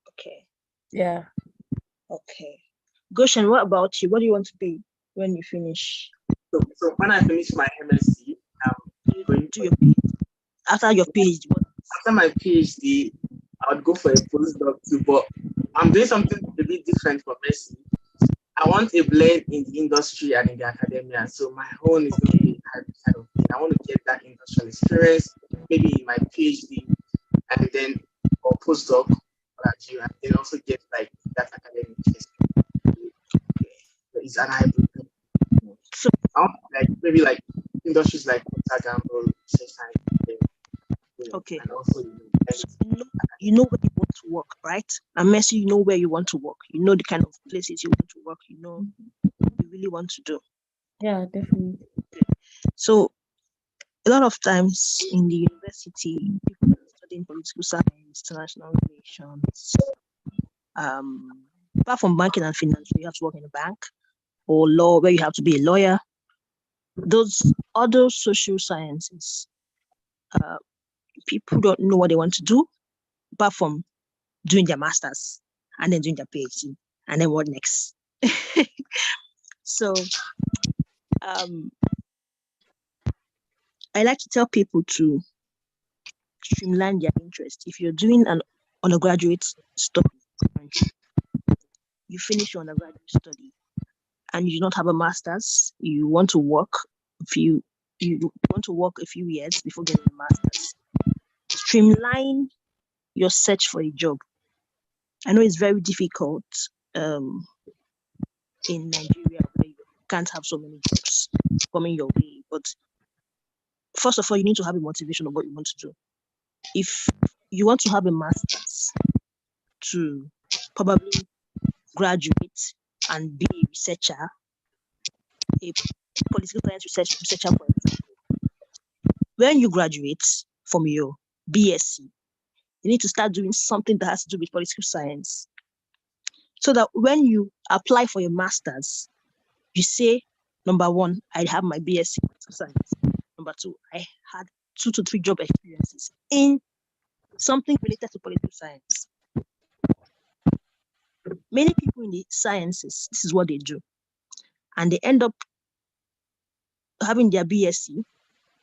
okay. Yeah. Okay. Goshen, what about you? What do you want to be when you finish? So when I finish my MSc, I'm going Do your after your PhD? after my PhD, I would go for a postdoc too, but I'm doing something a bit different from Messi. I want a blend in the industry and in the academia. So my own is going to be a hybrid kind of thing. I want to get that industrial experience, maybe in my PhD, and then or postdoc at you, and then also get like that academic experience. It's an hybrid thing. So I want like maybe like industries like Gamble, research science, okay. and also So you know where you want to work, right? And Messi, you know where you want to work. You know the kind of places you want to work. You know what you really want to do. Yeah, definitely. So a lot of times in the university, people are studying political science, international relations. Apart from banking and finance, you have to work in a bank, or law, where you have to be a lawyer. Those other social sciences, people don't know what they want to do, apart from doing their masters and then doing their PhD, and then what next? So I like to tell people to streamline their interest. If you're doing an undergraduate study, you finish your undergraduate study and you do not have a master's, you want to work a few years before getting a master's. Streamline your search for a job. I know it's very difficult in Nigeria, where you can't have so many jobs coming your way, but first of all, you need to have a motivation of what you want to do. If you want to have a master's to probably graduate and be a researcher, a political science researcher, for example, when you graduate from your BSc, you need to start doing something that has to do with political science, so that when you apply for your master's, you say, number one, I have my BSc in political science. Number two, I had 2 to 3 job experiences in something related to political science. Many people in the sciences, this is what they do, and they end up having their BSc,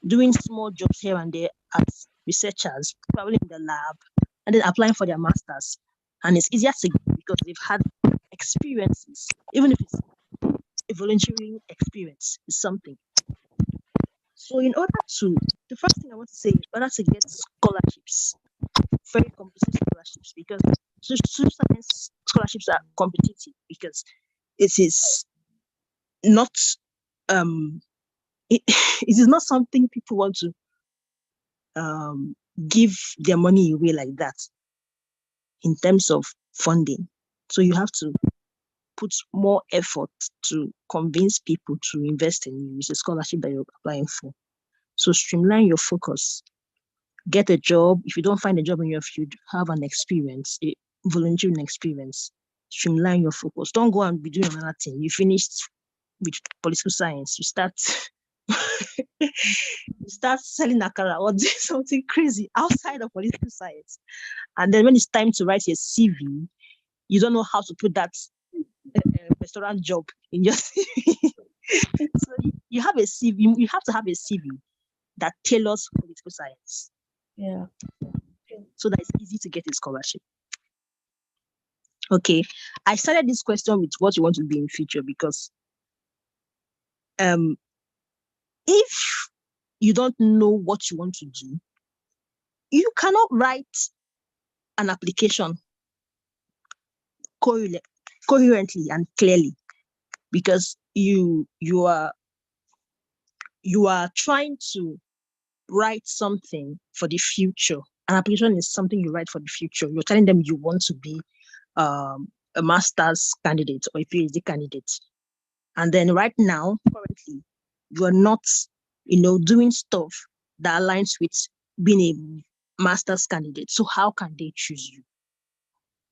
doing small jobs here and there as researchers, probably in the lab, and then applying for their masters. And it's easier to get because they've had experiences, even if it's a volunteering experience, is something. So the first thing I want to say, in order to get scholarships, very competitive scholarships, because social science scholarships are competitive, because it is not it is not something people want to give their money away like that in terms of funding. So you have to put more effort to convince people to invest in you. It's a scholarship that you're applying for. So streamline your focus. Get a job. If you don't find a job in your field, have an experience, a volunteering experience. Streamline your focus. Don't go and be doing another thing. You finished with political science. You start selling akara or doing something crazy outside of political science. And then when it's time to write your CV, you don't know how to put that restaurant job in your CV. So you have a CV. You have to have a CV that tailors political science. Yeah. So that it's easy to get a scholarship. Okay. I started this question with what you want to be in future, because if you don't know what you want to do, you cannot write an application coherently and clearly, because you are trying to write something for the future. An application is something you write for the future. You're telling them you want to be a master's candidate or a PhD candidate, and then right now, currently, you are not, doing stuff that aligns with being a master's candidate. So how can they choose you?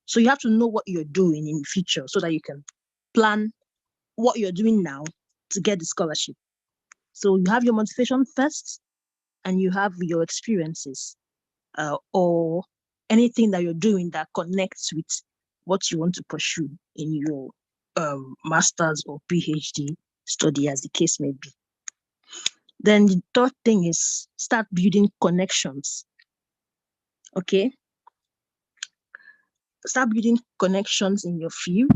So you have to know what you're doing in the future, so that you can plan what you're doing now to get the scholarship. So you have your motivation first, and you have your experiences, or anything that you're doing that connects with what you want to pursue in your master's or PhD study, as the case may be. Then the third thing is start building connections. Okay. Start building connections in your field.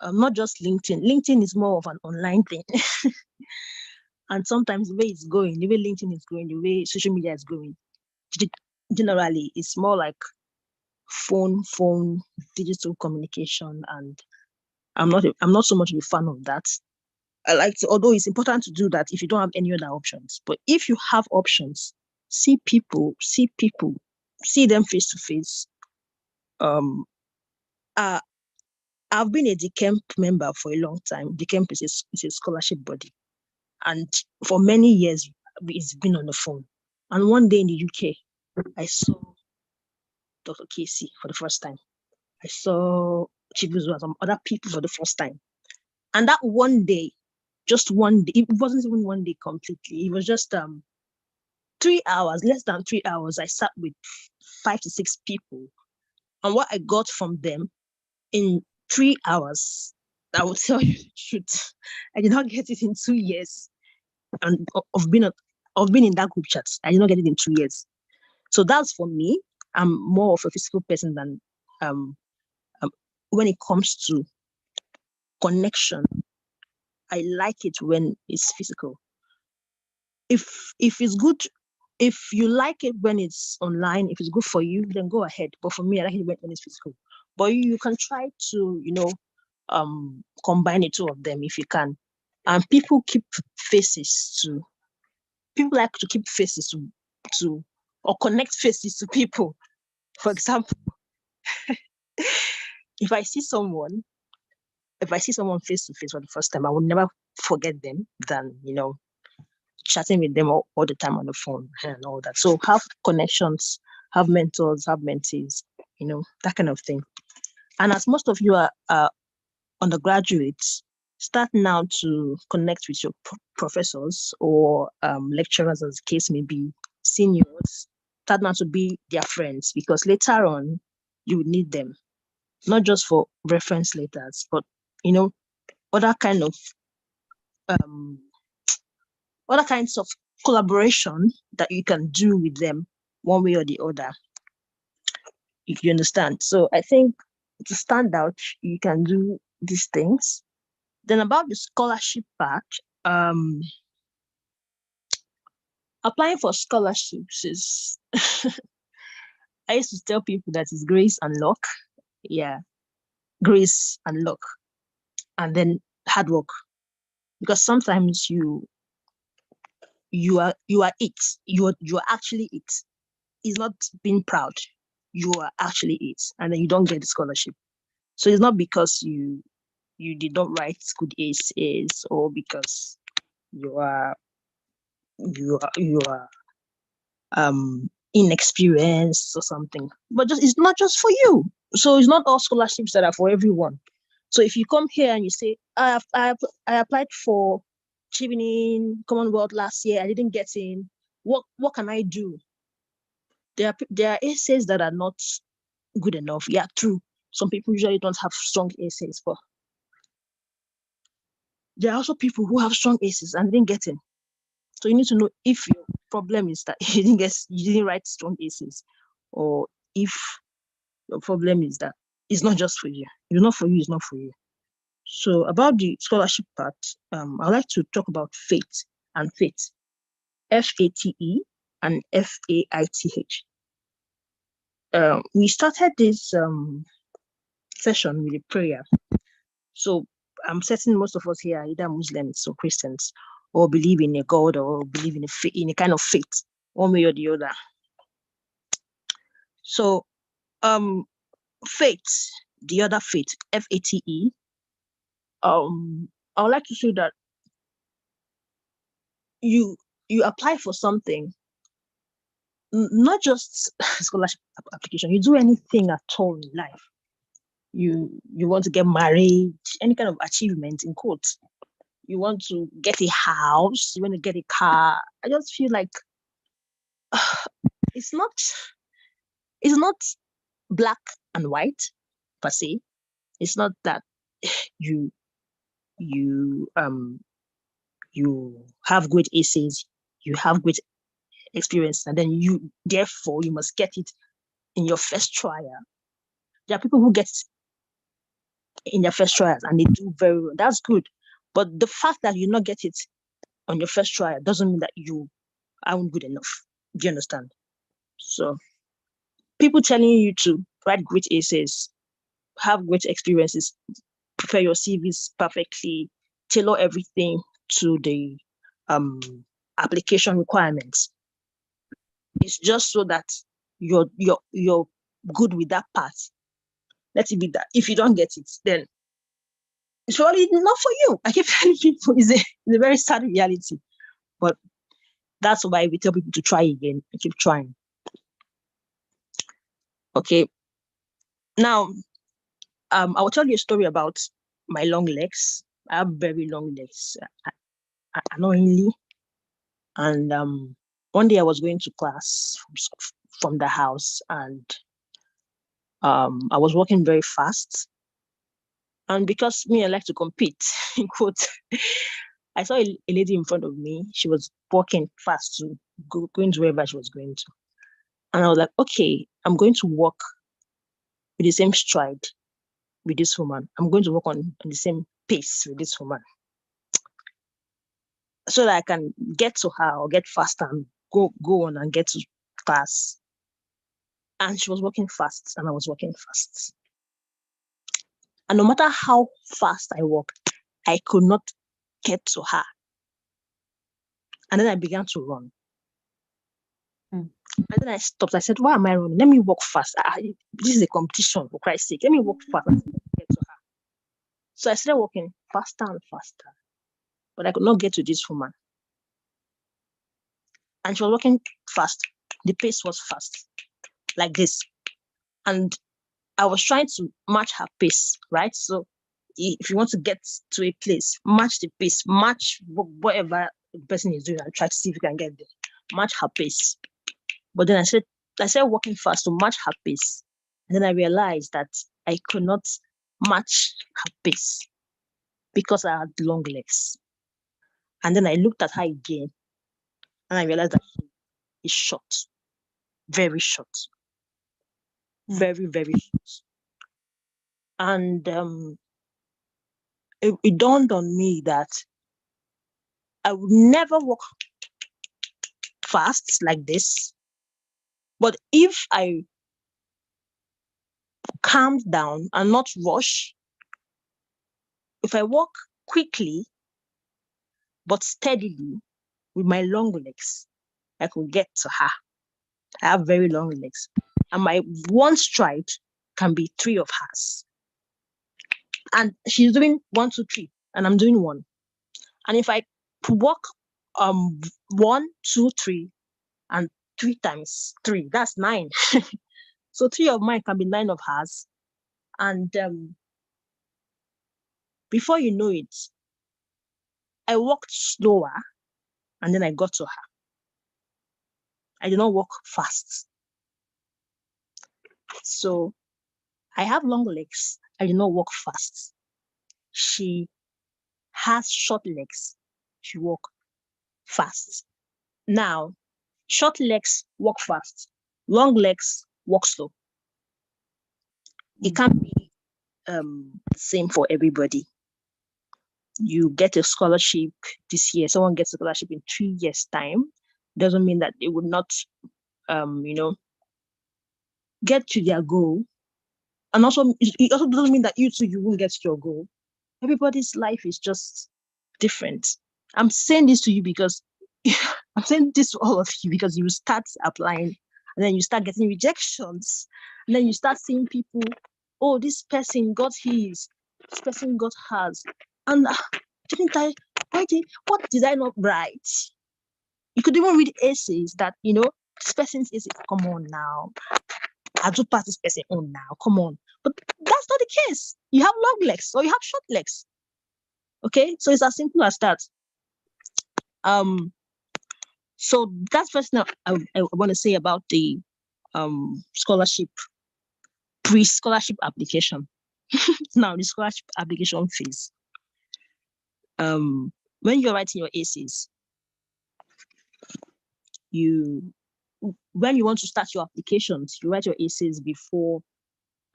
Not just LinkedIn. LinkedIn is more of an online thing. And sometimes the way it's going, the way LinkedIn is going, the way social media is going, generally, it's more like phone, digital communication. And I'm not so much of a fan of that. I like to, although it's important to do that if you don't have any other options. But if you have options, see them face to face. I've been a DCAMP member for a long time. DCAMP is a scholarship body. And for many years, it's been on the phone. And one day in the UK, I saw Dr. Casey for the first time. I saw Chibuzo and some other people for the first time. And that one day, just one day, it wasn't even one day completely. It was just 3 hours, less than 3 hours. I sat with 5 to 6 people. And what I got from them in 3 hours, I will tell you the truth, I did not get it in 2 years. And of being in that group chat, I did not get it in 2 years. So that's for me. I'm more of a physical person than when it comes to connection. I like it when it's physical. If it's good, if you like it when it's online, if it's good for you, then go ahead. But for me, I like it when it's physical. But you can try to, combine the two of them if you can. And people like to keep faces to or connect faces to people. For example, if I see someone face to face for the first time, I will never forget them than, chatting with them all the time on the phone and all that. So have connections, have mentors, have mentees, that kind of thing. And as most of you are undergraduates, start now to connect with your professors or lecturers, as the case may be, seniors. Start now to be their friends, because later on you will need them, not just for reference letters, but other kinds of collaboration that you can do with them one way or the other. You understand? So I think to stand out, you can do these things. Then about the scholarship part, applying for scholarships is I used to tell people that it's grace and luck. Yeah, grace and luck, and then hard work. Because sometimes you are it. You are actually it. It's not being proud. You are actually it, and then you don't get the scholarship. So it's not because you did not write good essays, or because you are inexperienced or something, but it's not just for you. So it's not all scholarships that are for everyone. So if you come here and you say, I applied for Chevening Commonwealth last year, I didn't get in, what can I do? There are essays that are not good enough. Yeah, true. Some people usually don't have strong essays, but there are also people who have strong essays and didn't get in. So you need to know if your problem is that you didn't write strong essays, or if your problem is that it's not just for you. It's not for you, it's not for you. So about the scholarship part, I'd like to talk about FATE and FATE. FATE and FAITH. We started this session with a prayer. So I'm certain most of us here are either Muslims or Christians, or believe in a God, or believe in a kind of faith, one way or the other. So faith, the other faith, FATE, I would like to say that you apply for something, not just scholarship application, you do anything at all in life. You want to get married, any kind of achievement in quotes. You want to get a house, you want to get a car. I just feel like it's not black and white per se. It's not that you have great essays, you have great experience, and then therefore you must get it in your first trial. There are people who get in their first trials and they do very well. That's good. But the fact that you not get it on your first trial doesn't mean that you aren't good enough. Do you understand? So people telling you to write great essays, have great experiences, prepare your CVs perfectly, tailor everything to the application requirements. It's just so that you're good with that part. Let it be that. If you don't get it, then it's probably not for you. I keep telling people it's a very sad reality. But that's why we tell people to try again and keep trying. Okay. Now, I will tell you a story about my long legs. I have very long legs, annoyingly. And one day I was going to class from the house, and I was walking very fast. And because me, I like to compete, in quotes, I saw a lady in front of me. She was walking fast to going to wherever she was going to. And I was like, okay, I'm going to walk with the same stride with this woman. I'm going to walk on the same pace with this woman, so that I can get to her or get faster and go on and get to class. And she was walking fast and I was walking fast. And no matter how fast I walked, I could not get to her. And then I began to run. And then I stopped. I said, why am I running? Let me walk fast. This is a competition, for Christ's sake. Let me walk fast and get to her. So I started walking faster and faster. But I could not get to this woman. And she was walking fast. The pace was fast, like this. And I was trying to match her pace, right? So if you want to get to a place, match the pace, match whatever the person is doing and try to see if you can get there. Match her pace. But then I started walking fast to match her pace. And then I realized that I could not match her pace because I had long legs. And then I looked at her again and I realized that she is short. Very short. Very, very short. And it dawned on me that I would never walk fast like this. But if I calm down and not rush, if I walk quickly but steadily with my long legs, I could get to her. I have very long legs. And my one stride can be 3 of hers. And she's doing 1, 2, 3, and I'm doing 1. And if I walk 1, 2, 3, and 3 times 3, that's 9. So 3 of mine can be 9 of hers. And before you know it, I walked slower and then I got to her. I did not walk fast. So I have long legs. I did not walk fast. She has short legs. She walk fast. Now, short legs walk fast. Long legs walk slow. It can't be the same for everybody. You get a scholarship this year, someone gets a scholarship in 3 years' time, doesn't mean that they would not, get to their goal. And also, it also doesn't mean that you too, you won't get to your goal. Everybody's life is just different. I'm saying this to you because I'm saying this to all of you because you start applying and then you start getting rejections. And then you start seeing people, oh, this person got his, this person got hers. And what did I not write? You could even read essays that, this person's essay, come on now. I do pass this person on now, come on. But that's not the case. You have long legs or you have short legs. Okay, so it's as simple as that. So that's first thing I want to say about the scholarship, pre-scholarship application. Now the scholarship application phase. When you're writing your essays, when you want to start your applications, you write your essays before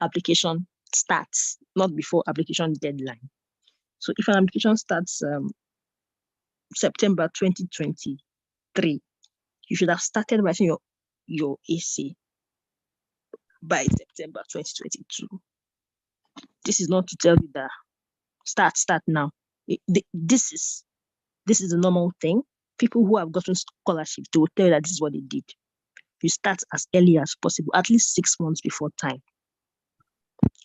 application starts, not before application deadline. So if an application starts September 2023, you should have started writing your essay by September 2022. This is not to tell you that start now. This is the normal thing. People who have gotten scholarships, they will tell you that this is what they did. You start as early as possible, at least 6 months before time.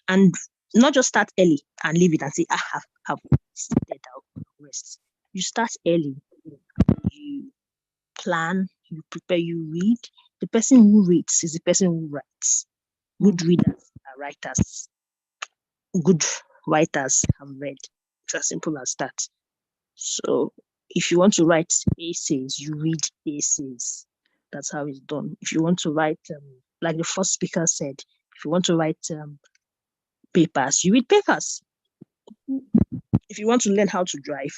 And not just start early and leave it and say, I have started out rest. You start early, you plan, you prepare, you read. The person who reads is the person who writes. Good readers are writers. Good writers have read. It's as simple as that. So if you want to write essays, you read essays. That's how it's done. If you want to write, like the first speaker said, if you want to write papers, you read papers. If you want to learn how to drive,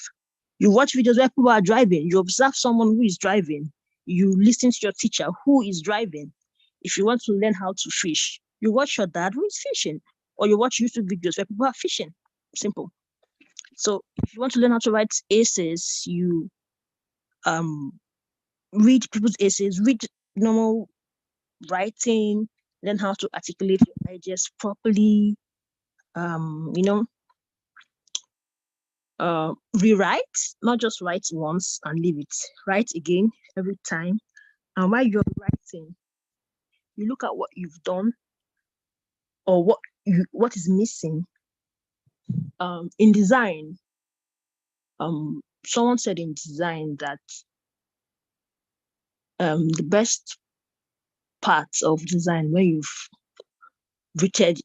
you watch videos where people are driving. You observe someone who is driving. You listen to your teacher who is driving. If you want to learn how to fish, you watch your dad who is fishing, or you watch YouTube videos where people are fishing. Simple. So if you want to learn how to write essays, you read people's essays, read normal writing, learn how to articulate your ideas properly, rewrite, not just write once and leave it. Write again every time. And while you're writing, you look at what you've done or what is missing. In design, someone said in design that the best parts of design, when you've written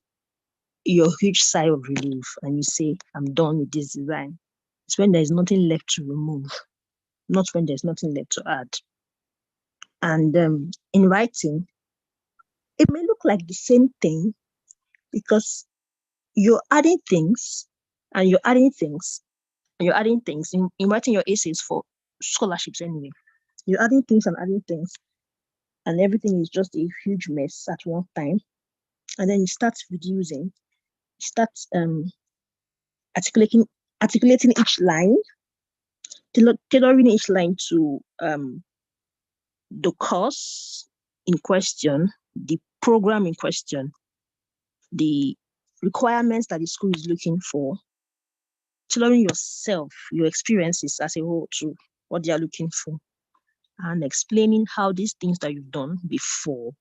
your huge sigh of relief and you say, I'm done with this design, it's when there's nothing left to remove, not when there's nothing left to add. And in writing, it may look like the same thing because you're adding things and you're adding things and you're adding things in writing your essays for scholarships anyway. You're adding things and everything is just a huge mess at one time. And then you start reducing, you start articulating each line, tailoring each line to the course in question, the program in question, the requirements that the school is looking for, tailoring yourself, your experiences as a whole to what they are looking for, and explaining how these things that you've done before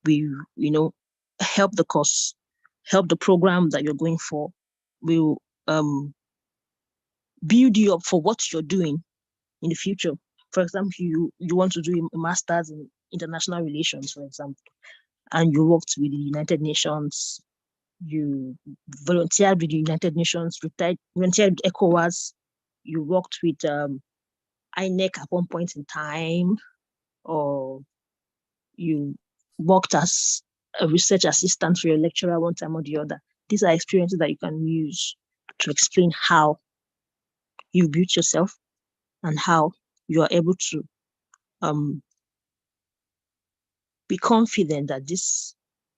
will, help the course, help the program that you're going for, will build you up for what you're doing in the future. For example, you want to do a master's in international relations, for example, and you worked with the United Nations, you volunteered with the United Nations, volunteered with ECOWAS, you worked with INEC at one point in time, or you worked as a research assistant for your lecturer one time or the other. These are experiences that you can use to explain how you built yourself and how you are able to be confident that this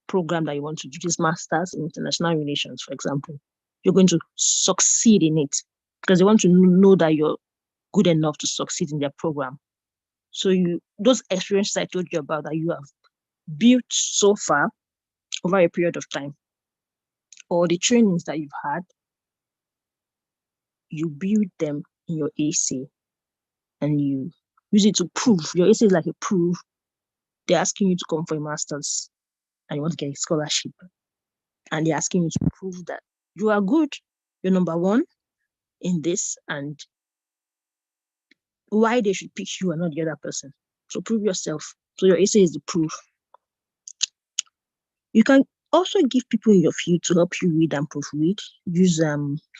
program that you want to do, this master's in international relations, for example, you're going to succeed in it because they want to know that you're good enough to succeed in their program. So those experiences I told you about that you have built so far over a period of time, or the trainings that you've had, you build them in your essay and you use it to prove. Your essay is like a proof. They're asking you to come for a master's and you want to get a scholarship. And they're asking you to prove that you are good, you're number one in this, and why they should pick you and not the other person. So prove yourself. So your essay is the proof. You can also give people in your field to help you read and proofread. Use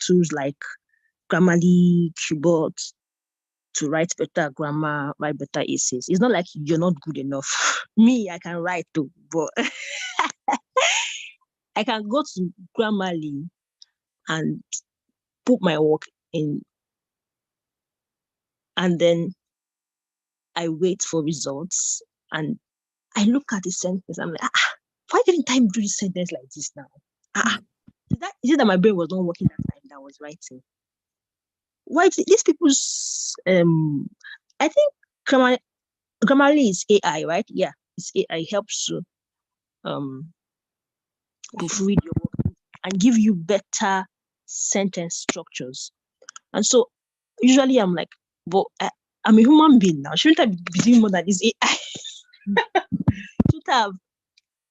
tools like Grammarly, Keyboard to write better grammar, write better essays. It's not like you're not good enough. Me, I can write too, but I can go to Grammarly and put my work in, and then I wait for results and I look at the sentence. I'm like, why didn't I do this sentence like this now? Is it that my brain was not working that time that I was writing? Why these people's I think Grammarly is AI, right? Yeah, it's AI. It helps to proofread your work and give you better sentence structures. And so usually I'm like, but I'm a human being now. Shouldn't I be doing more than this AI? Shouldn't I have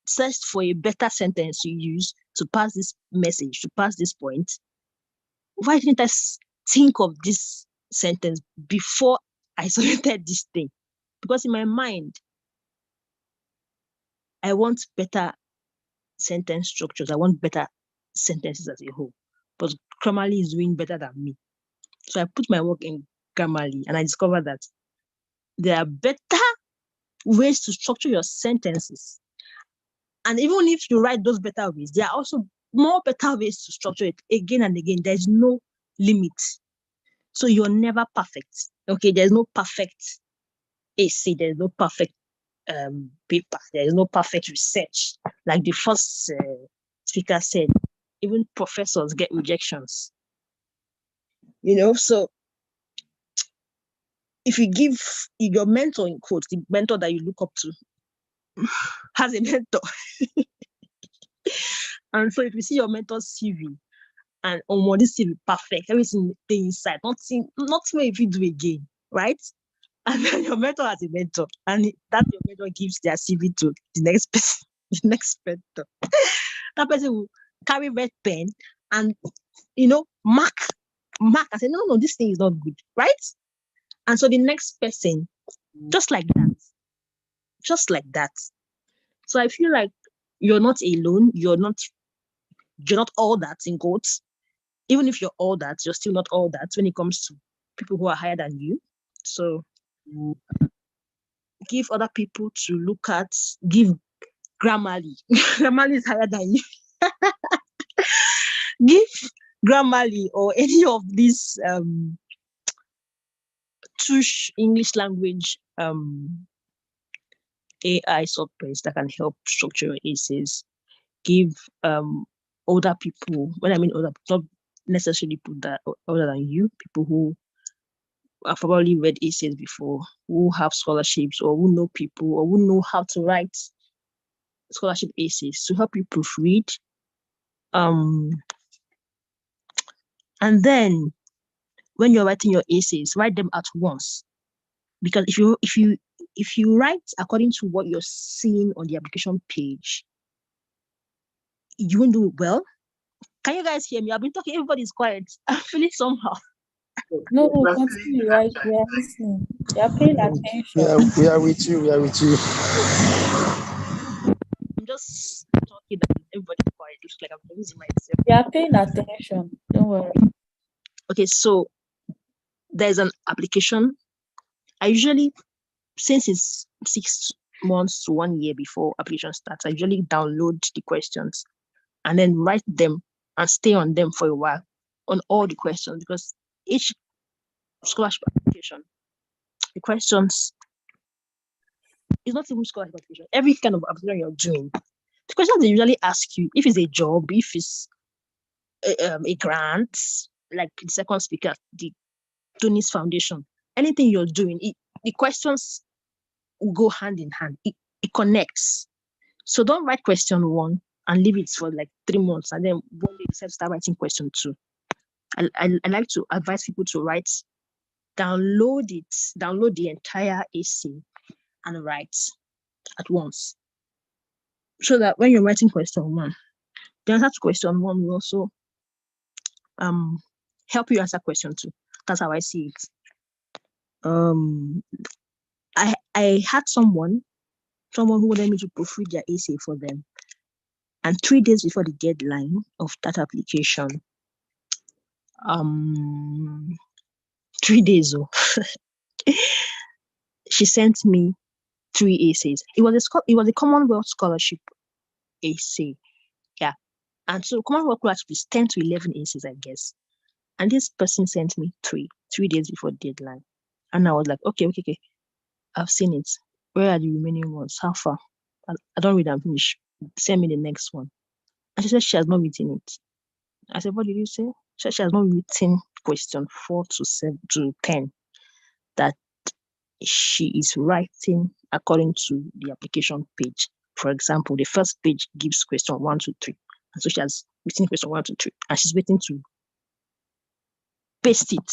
searched for a better sentence to use to pass this message, to pass this point? Why didn't I think of this sentence before I submitted this thing? Because in my mind, I want better sentence structures. I want better sentences as a whole. But Grammarly is doing better than me. So I put my work in Grammarly and I discovered that there are better ways to structure your sentences. And even if you write those better ways, there are also more better ways to structure it again and again. There's no limit. So you're never perfect. Okay, there's no perfect essay, there's no perfect paper, there is no perfect research. Like the first speaker said, even professors get rejections. So if you give your mentor, in quotes, the mentor that you look up to has a mentor. And so if you see your mentor's CV and on this CV perfect, everything inside, nothing if you do again, right? And then your mentor has a mentor, and that your mentor gives their CV to the next person, the next mentor. That person will carry red pen and mark and say, no, this thing is not good, right? And so the next person, just like that. So I feel like you're not alone. You're not all that, in quotes. Even if you're all that, you're still not all that when it comes to people who are higher than you. So give other people to look at. Give Grammarly. Grammarly is higher than you. Give Grammarly or any of these Tush English language AI softwares that can help structure your essays. Give older people, when I mean older, not necessarily people that are older than you, people who have probably read essays before, who have scholarships, or who know people, or who know how to write scholarship essays to help you proofread. And then when you're writing your essays, write them at once. Because if you write according to what you're seeing on the application page, you won't do it well. Can you guys hear me? I've been talking, everybody's quiet. I'm feeling somehow. No, continue, right? We are listening. We are paying attention. We are with you. I'm just talking and everybody's quiet. It looks like I'm losing myself. We are paying attention. Don't worry. Okay, so there's an application. I usually, since it's 6 months to 1 year before application starts, I usually download the questions and then write them and stay on them for a while on all the questions, because each scholarship application, the questions, it's not even scholarship application, every kind of application you're doing, the questions they usually ask you, if it's a job, if it's a grant, like the second speaker, the Tunis Foundation, anything you're doing, the questions go hand in hand. It connects. So don't write question 1 and leave it for like 3 months and then one day decide to start writing question 2. I like to advise people to download the entire essay and write at once. So that when you're writing question 1, the answer to question 1 will also help you answer question 2. That's how I see it. I had someone who wanted me to proofread their essay for them. And 3 days before the deadline of that application, 3 days, she sent me 3 essays. It was a Commonwealth scholarship essay. Yeah. And so Commonwealth scholarship is 10 to 11 essays, I guess. And this person sent me 3 days before deadline. And I was like, okay. I've seen it. Where are the remaining ones? How far? I don't read and finish. Send me the next one. And she said she has not written it. I said, what did you say? She said she has not written question 4 to 7 to 10. That she is writing according to the application page. For example, the first page gives question 1 to 3. And so she has written question 1 to 3. And she's waiting to paste it.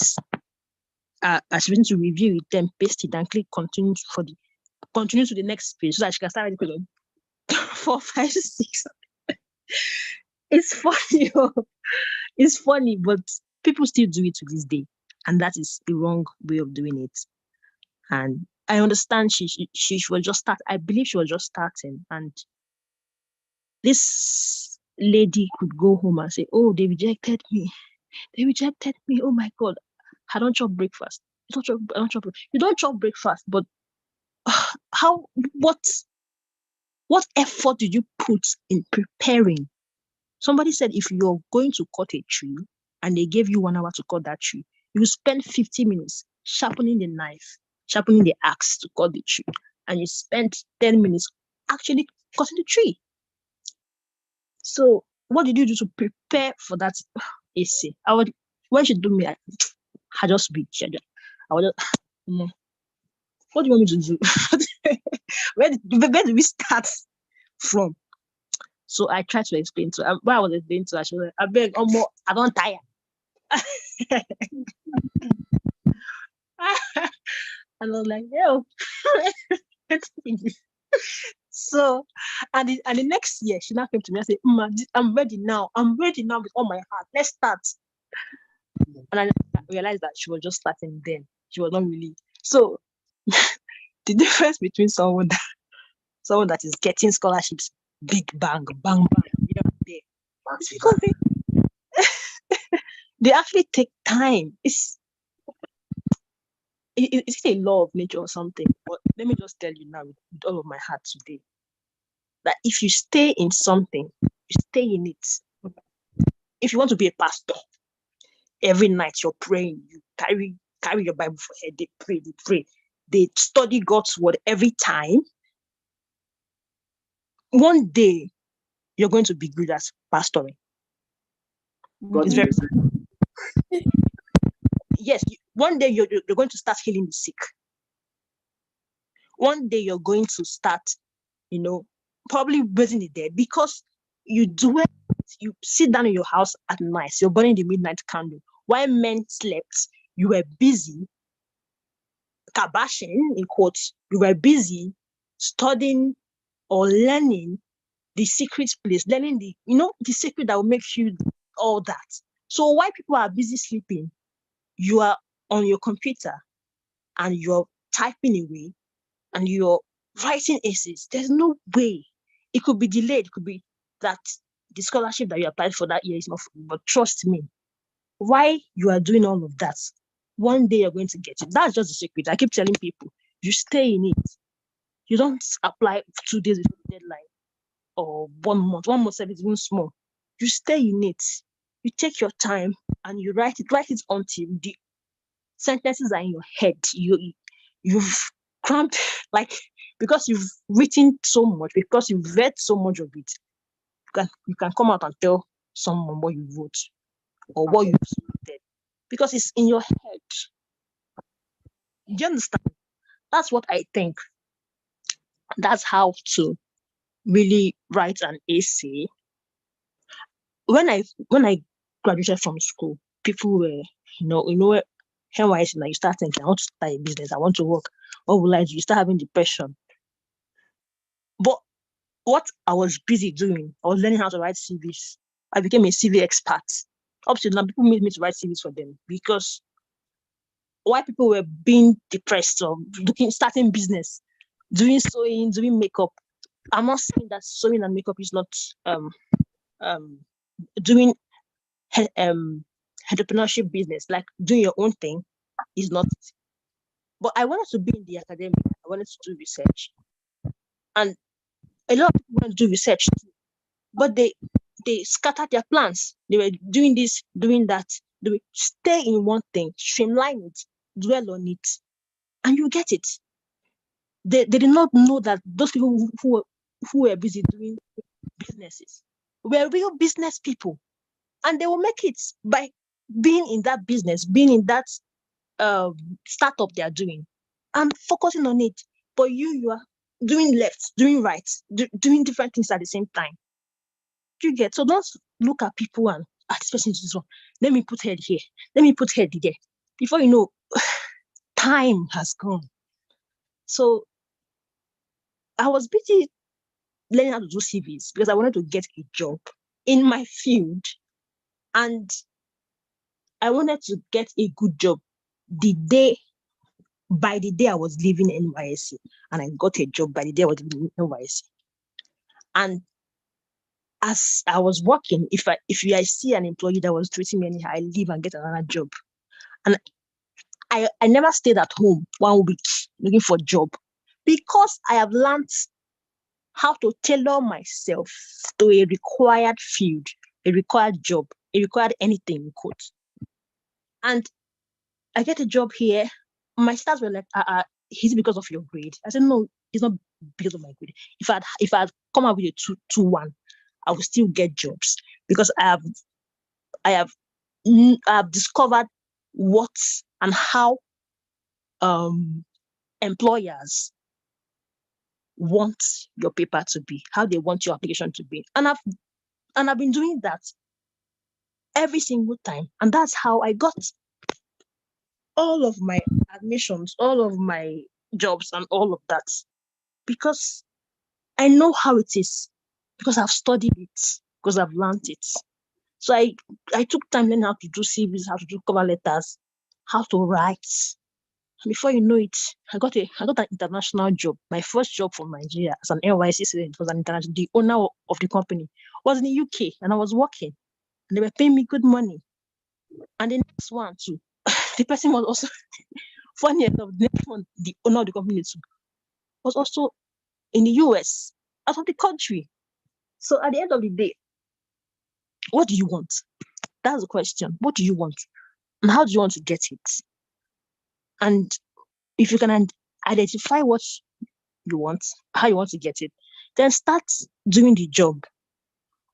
She's waiting to review it, then paste it and click continue to the next page so that she can start writing question 4, 5, 6. It's funny. It's funny, but people still do it to this day. And that is the wrong way of doing it. And I understand she was just I believe she was just starting. And this lady could go home and say, oh, they rejected me. They rejected me. Oh my God. I don't chop breakfast. I don't chop. You don't chop breakfast, but what effort did you put in preparing? Somebody said if you're going to cut a tree and they gave you 1 hour to cut that tree, you spend 50 minutes sharpening the knife, sharpening the axe to cut the tree, and you spent 10 minutes actually cutting the tree. So what did you do to prepare for that essay? When she told me, I just be. I was just, what do you want me to do? where did we start from? So I tried to explain to her. When I was explaining to her, she was like, I beg, I don't tire. And I was like, yo. So, and the next year, she now came to me and said, I'm ready now. I'm ready now with all my heart. Let's start. And I realized that she was just starting then. She was not really. So, the difference between someone that is getting scholarships, big bang, bang, bang, it's because they actually take time. Is it a law of nature or something? But let me just tell you now with all of my heart today that if you stay in something, you stay in it. If you want to be a pastor, every night you're praying, you carry your Bible for head, they pray. They study God's word every time. One day, you're going to be good at pastoring. It's very yes. One day you're going to start healing the sick. One day you're going to start, probably raising the dead because you sit down in your house at night. You're burning the midnight candle. While men slept, you were busy kabashing in quotes. You were busy studying or learning the secret place, learning the secret that will make you all that. So while people are busy sleeping, you are on your computer and you're typing away and you're writing essays. There's no way. It could be delayed. It could be that the scholarship that you applied for that year is not free. But trust me, why you are doing all of that, one day you're going to get it. That's just the secret. I keep telling people, you stay in it. You don't apply 2 days before the deadline or 1 month. 1 month is even small. You stay in it. You take your time and you write it until the sentences are in your head. You've cramped, because you've written so much, because you've read so much of it, you can come out and tell someone what you wrote or what you did because it's in your head. Do you understand? That's what I think. That's how to really write an essay. When I graduated from school, people were, NYC, now you start thinking, I want to start a business, I want to work. What will I do? You start having depression. But what I was busy doing, I was learning how to write CVs. I became a CV expert. Up to now, people need me to write CVs for them because while people were being depressed or starting business, doing sewing, doing makeup, I'm not saying that sewing and makeup is not doing entrepreneurship business, like doing your own thing is not. But I wanted to be in the academy. I wanted to do research. And a lot of people want to do research too, but they scattered their plans. They were doing this, doing that. They would stay in one thing, streamline it, dwell on it, and you get it. They did not know that those people who were busy doing businesses were real business people, and they will make it by being in that business, being in that startup they are doing, and focusing on it. But you are doing left, doing right, doing different things at the same time. You get? So don't look at people and this person is wrong. Let me put head here. Let me put head there. Before you know, time has gone. So I was busy learning how to do CVs because I wanted to get a job in my field, and I wanted to get a good job by the day I was leaving NYSC, and I got a job by the day I was leaving NYSC. And as I was working, if I see an employee that was treating me anyhow, I leave and get another job. And I never stayed at home 1 week looking for a job, because I have learned how to tailor myself to a required field, a required job, a required anything, quote. And I get a job here. My stars were like, is it because of your grade? I said, no, it's not because of my grade. If I had come out with a 2-1, I would still get jobs, because I have discovered what and how employers want your paper to be, how they want your application to be. And I've been doing that every single time. And that's how I got all of my admissions, all of my jobs, and all of that. Because I know how it is, because I've studied it, because I've learned it. So I took time learning how to do CVs, how to do cover letters, how to write. Before you know it, I got an international job. My first job from Nigeria as an NYC student was an international. The owner of the company was in the UK, and I was working, and they were paying me good money. And the next one too, the person was also funny enough. The next one, the owner of the company too, was also in the US, out of the country. So at the end of the day, what do you want? That's the question. What do you want? And how do you want to get it? And if you can identify what you want, how you want to get it, then start doing the job.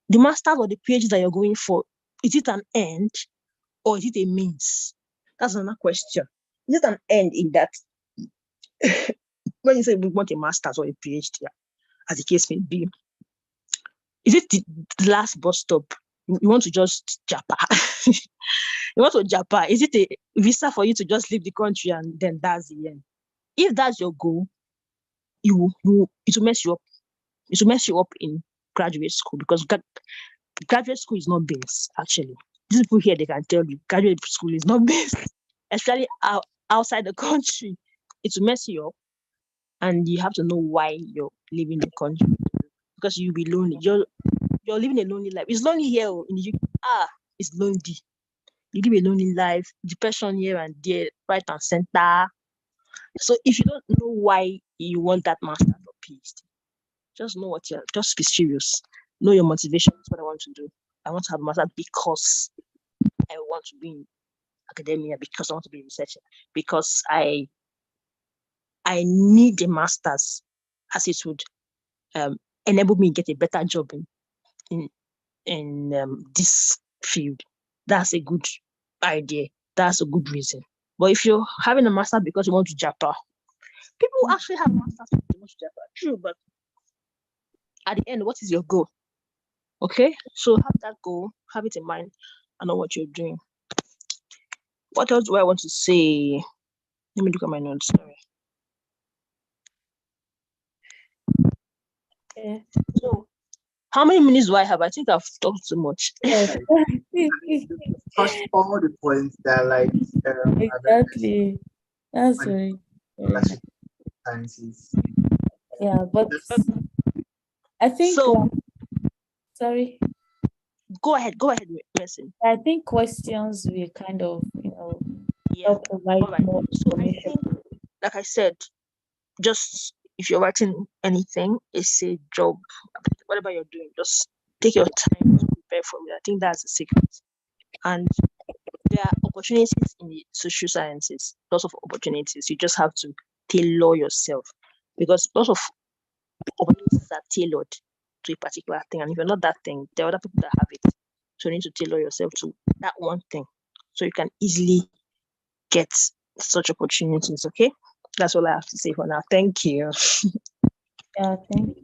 The master's or the PhD that you're going for, is it an end or is it a means? That's another question. Is it an end in that when you say we want a master's or a PhD, as the case may be, is it the last bus stop? You want to just japa? You want to japa? Is it a visa for you to just leave the country and then that's the end? If that's your goal, it will mess you up. It will mess you up in graduate school, because graduate school is not base, actually. These people here, they can tell you graduate school is not base, especially outside the country. It will mess you up, and you have to know why you're leaving the country, because you'll be lonely. You're living a lonely life. It's lonely here in the UK. It's lonely. You live a lonely life, depression here and there, right and center. So if you don't know why you want that master's or PhD, just know what just be serious. Know your motivation. That's what I want to do. I want to have a master's because I want to be in academia, because I want to be a researcher, because I need a master's, as it would enable me to get a better job in this field. That's a good idea. That's a good reason. But if you're having a master because you want to japa, people actually have masters because they want to japa. True, but at the end, what is your goal? Okay, so have that goal, have it in mind, and know what you're doing. What else do I want to say? Let me look at my notes. Sorry. Okay. So, how many minutes do I have? I think I've talked too much. Touched all the points that Exactly. That's very sciences. Yeah, but I think so. Sorry. Go ahead, Mercy. I think questions will kind of, help provide more information. So I think, like I said, just if you're writing anything, it's a job, whatever you're doing, just take your time to prepare for it. I think that's the secret. And there are opportunities in the social sciences, lots of opportunities. You just have to tailor yourself. because lots of opportunities are tailored to a particular thing. And if you're not that thing, there are other people that have it. So you need to tailor yourself to that one thing. So you can easily get such opportunities. Okay. That's all I have to say for now. Thank you. Yeah, thank you.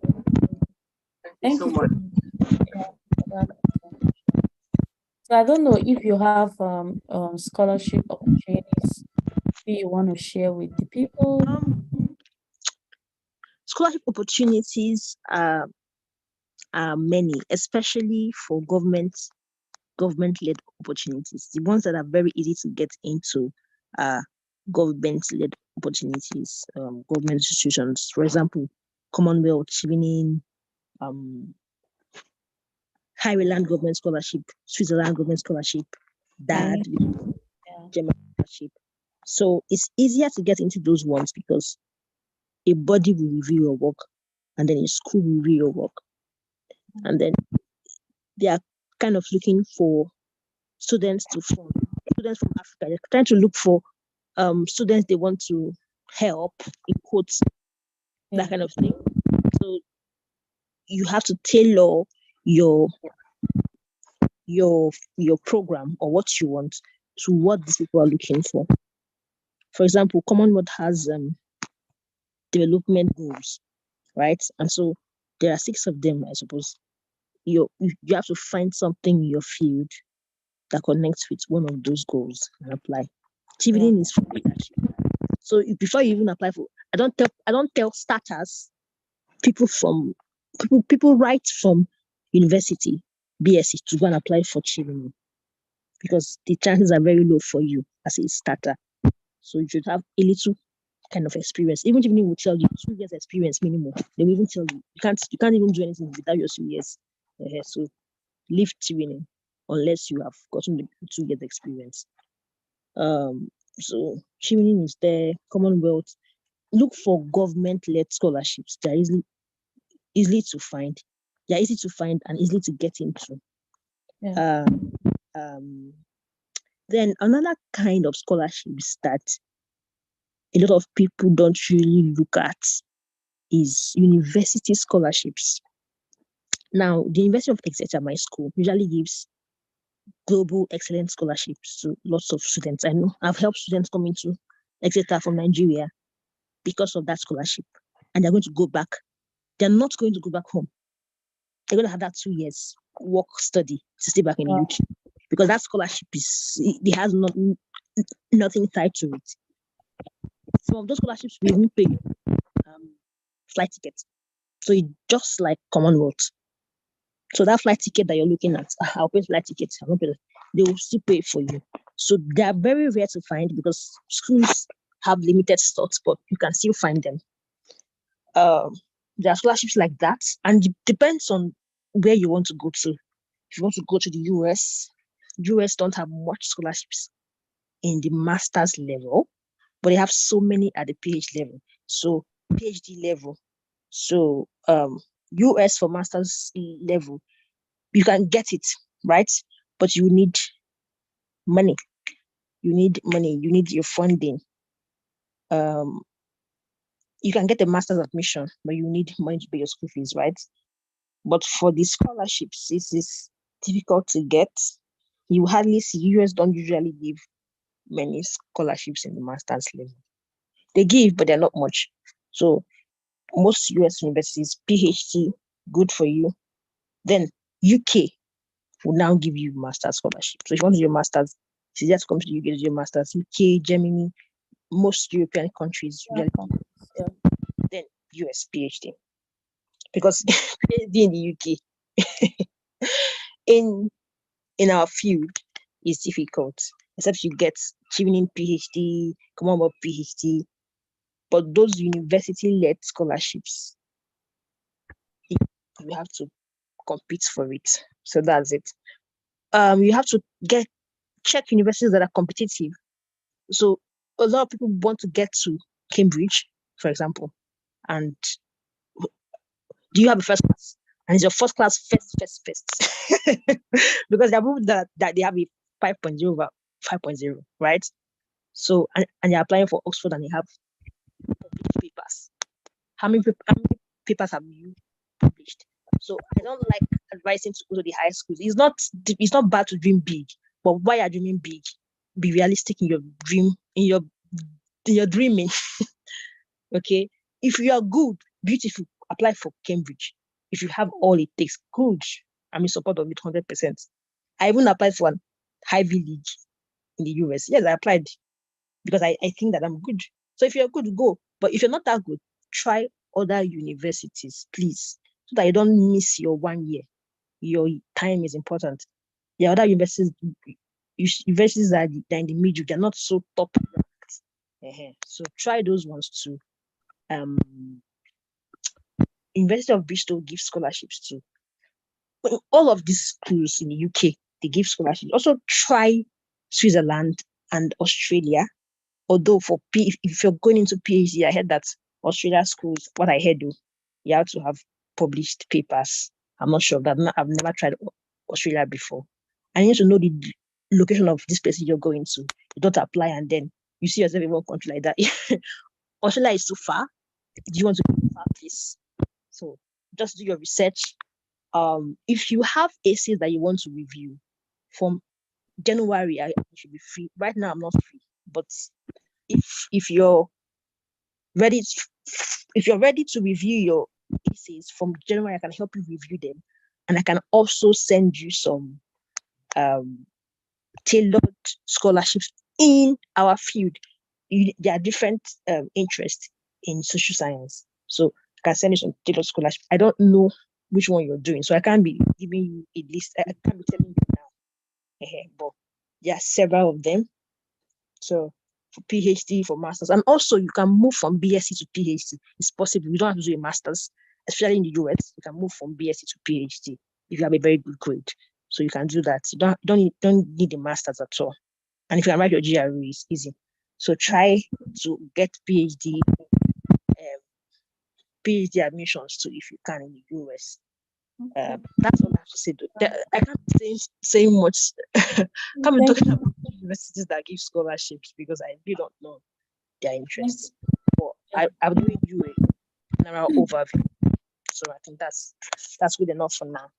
Thank you so much. Yeah, for that. So I don't know if you have scholarship opportunities you want to share with the people. Scholarship opportunities are many, especially for government-led opportunities. The ones that are very easy to get into are government-led opportunities, government institutions. For example, Commonwealth, Chevening, Highland Government Scholarship, Switzerland Government Scholarship, DAD, Yeah. German Scholarship. So it's easier to get into those ones because a body will review your work, and then a school will review your work, and then they are kind of looking for students from Africa. They're trying to look for students they want to help, in quotes, that kind of thing. So you have to tailor your program or what you want to what these people are looking for. For example, Commonwealth has development goals, right? And so there are 6 of them, I suppose. You have to find something in your field that connects with one of those goals and apply. Chevening is for leadership. So before you even apply for, I don't tell starters, people right from university, BSc, to go and apply for Chevening, because the chances are very low for you as a starter. So you should have a little kind of experience. Even Chevening will tell you 2 years experience minimum. They will even tell you you can't even do anything without your 2 years. So leave Chevening unless you have gotten the 2 years experience. So Chevening is there. Commonwealth. Look for government-led scholarships. They're easily to find. They're easy to find and easily to get into. Yeah. Then another kind of scholarships that a lot of people don't really look at is university scholarships. Now, the University of Exeter, my school, usually gives global excellence scholarships to lots of students. I know I've helped students come into Exeter from Nigeria because of that scholarship, and they're going to go back. They're not going to go back home. They're going to have that 2 years work study to stay back in the UK, because that scholarship it has nothing tied to it. Some of those scholarships we even pay flight tickets, so it's just like Commonwealth. So that flight ticket that you're looking at, I'll pay flight tickets. They will still pay for you. So they are very rare to find because schools have limited slots, but you can still find them. There are scholarships like that, and it depends on where you want to go to. If you want to go to the US don't have much scholarships in the master's level, but they have so many at the PhD level. So PhD level. So US for master's level, you can get it, right? But you need money. You need your funding. You can get a master's admission, but you need money to pay your school fees, right? But for the scholarships, this is difficult to get. You hardly see, US don't usually give many scholarships in the master's level. They give, but they're not much. So most US universities, PhD, good for you. Then UK will now give you master's scholarship. So if you want to do your master's, it's easier to come to the UK to do your master's. UK, Germany, most European countries, then US PhD. Because PhD in the UK, in our field, is difficult, except you get Chevening PhD, Commonwealth PhD. But those university-led scholarships, you have to compete for it. So that's it. You have to check universities that are competitive. So a lot of people want to get to Cambridge, for example, and do you have a first class? And it's your first class first. Because there are people that they have a 5.0 over 5.0, right? So and they're applying for Oxford and they have papers. how many papers have you published? So I don't like advising to go to the high schools. It's not bad to dream big, but while you're dreaming big, be realistic in your dream, in your dreaming. Okay. If you are good, beautiful, apply for Cambridge. If you have all it takes, good. I'm in support of it 100%. I even applied for an Ivy League in the US. Yes, I applied because I think that I'm good. So if you're good, go. But if you're not that good, try other universities, please, so that you don't miss your 1 year. Your time is important. The other universities that are in the middle, they're not so top. So try those ones too. University of Bristol gives scholarships too. All of these schools in the UK, they give scholarships. Also try Switzerland and Australia. Although if you're going into PhD, I heard that Australia schools, what I heard, you have to have published papers. I'm not sure of that. I've never tried Australia before. I need to know the location of this place you're going to. You don't apply and then you see yourself in one country like that. Australia is too far. Do you want to go to a far place? So just do your research. If you have essays that you want to review from January, I should be free. Right now, I'm not free, but if you're ready to review your essays from January, I can help you review them, and I can also send you some tailored scholarships in our field. There are different interests in social science, so I can send you some tailored scholarships. I don't know which one you're doing, so I can't be giving you a list. I can't be telling you now, but there are several of them. So for PhD, for masters, and also you can move from BSc to PhD. It's possible. You don't have to do a masters, especially in the US. You can move from BSc to PhD if you have a very good grade. So you can do that. You don't need a masters at all. And if you can write your GRE, it's easy. So try to get PhD admissions too if you can in the US. That's all I have to say. I can't be saying much. Can't be talking about universities that give scholarships because I really don't know their interests. But I'll give you a general overview. So I think that's good enough for now.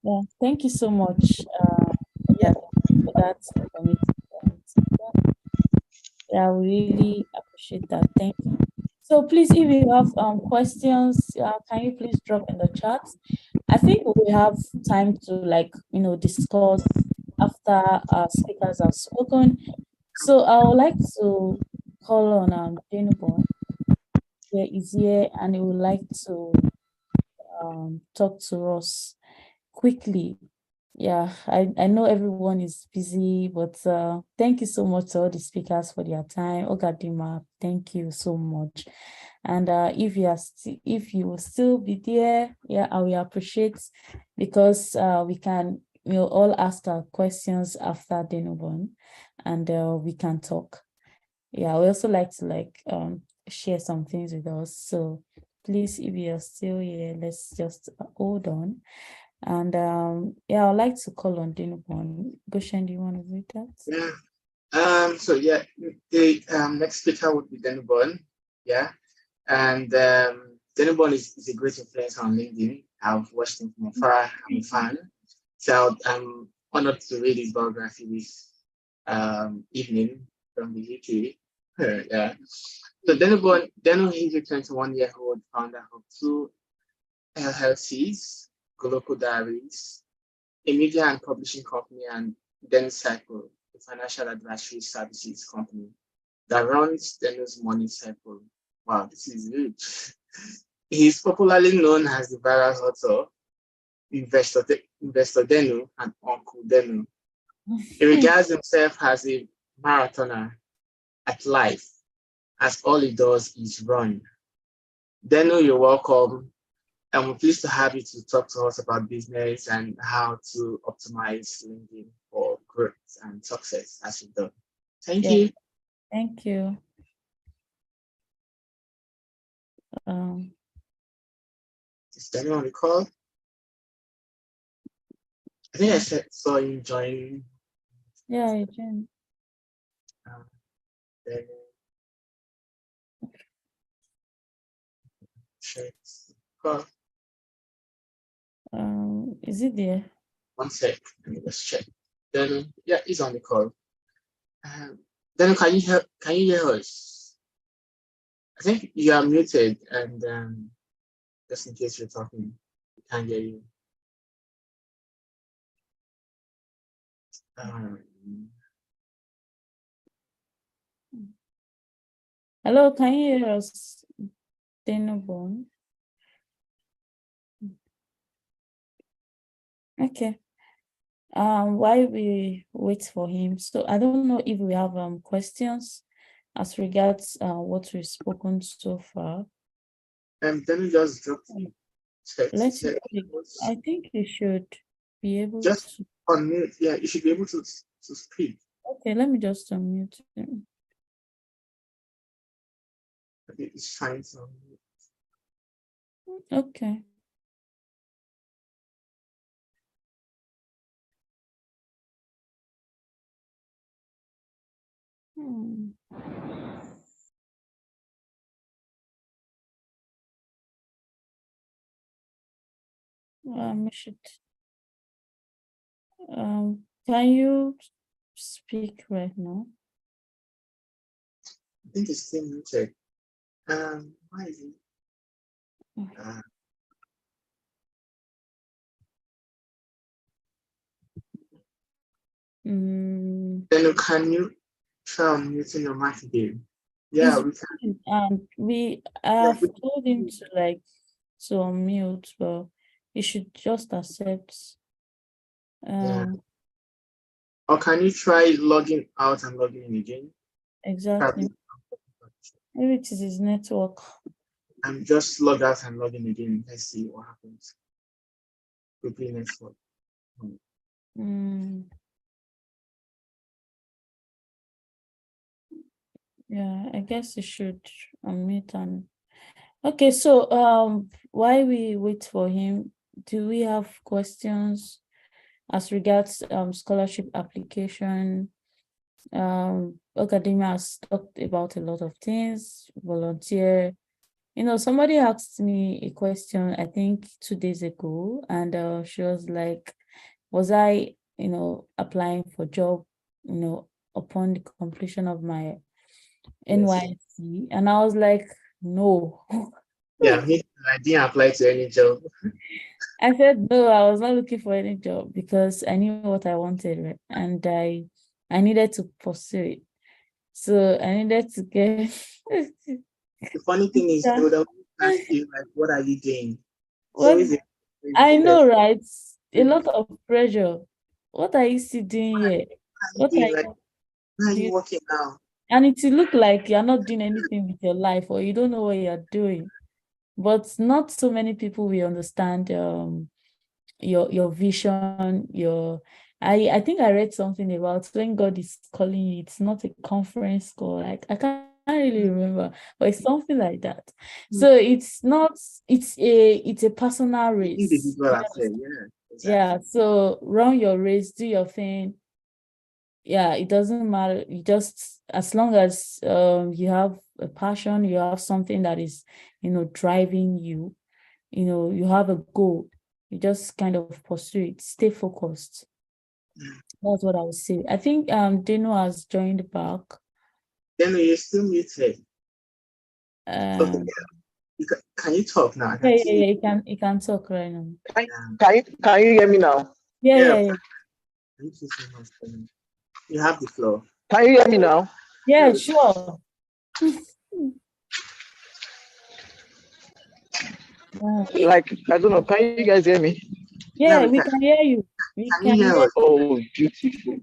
Yeah, thank you so much. For that informative. Yeah, we really appreciate that. Thank you. So please, if you have questions, can you please drop in the chat? I think we have time to discuss after our speakers have spoken. So I would like to call on Denubon. Here is here, and he would like to talk to us quickly. Yeah, I know everyone is busy, but thank you so much to all the speakers for their time. Ogadima, thank you so much. And if you will still be there, yeah, I will appreciate, because we can all ask our questions after Denubon, and we can talk. Yeah, we also like to share some things with us. So please, if you're still here, let's just hold on. And yeah, I'd like to call on Dinobon. Goshen, do you want to read that? Yeah. So yeah, the next speaker would be Dinobon. Yeah. And Dinobon is a great influence on LinkedIn. I've watched him from afar. I'm a fan. So I'm honored to read his biography this evening from the UK. Yeah. So Deno is a 21-year-old founder of two LLCs, Coloco Diaries, a media and publishing company, and Den Cycle, a financial advisory services company that runs Deno's Money Cycle. Wow, this is huge. He is popularly known as the viral author, Investor Deno and Uncle Deno. He regards himself as a marathoner at life, as all he does is run. Deno, you're welcome. And we're pleased to have you to talk to us about business and how to optimize LinkedIn for growth and success as you've done. Thank you. Thank you. Is Daniel on the call? I think I saw you join. Yeah, I joined. check. Call. Is it there? 1 sec. Let me just check. Then yeah, he's on the call. Then can you hear us? I think you are muted, and just in case you're talking, we can't hear you. Hello, can you hear us? Denobon. Okay. While we wait for him, so I don't know if we have questions as regards what we've spoken so far. Then we just drop text. Let's see. I think you should be able just to unmute. Yeah, you should be able to speak. Okay, let me just unmute him. It's fine. So. Okay. Can you speak right now? I think it's still muted. Why is it? Then can you try unmuting your mic again? Yeah, we can. And we have told him to unmute, but he should just accept. Yeah. Or can you try logging out and logging in again? Exactly. Maybe it is his network. And just log out and log in again. Let's see what happens. Quickly network. Yeah, I guess you should unmute and okay, so while we wait for him, do we have questions as regards scholarship application? Academia has talked about a lot of things, volunteer. Somebody asked me a question, I think 2 days ago, and she was like, was I, applying for job, upon the completion of my NYC? And I was like, no. Yeah, I didn't apply to any job. I said no, I was not looking for any job because I knew what I wanted, right? And I needed to pursue it. So I needed to get The funny thing is, they would ask you, like, what are you doing? What? I know, right? A lot of pressure. What are you still doing here? What are you working now? And it will look like you're not doing anything with your life, or you don't know what you're doing. But not so many people will understand your vision, I think I read something about when God is calling you, it's not a conference call. Like I can't really remember, but it's something like that. So it's not, it's a personal race. Individual affair, yeah. Exactly. Yeah. So run your race, do your thing. Yeah, it doesn't matter. You just, as long as you have a passion, you have something that is, driving you, you have a goal, you just kind of pursue it, stay focused. That's what I would say. I think Dino has joined back. Dino, you're still muted. Okay. Can you talk now? Yeah, he can talk right now. Can you hear me now? Yeah. Thank you so much. You have the floor. Can you hear me now? Yeah, sure. Like, I don't know, can you guys hear me? Yeah, we can hear you. We can hear you. Oh, beautiful.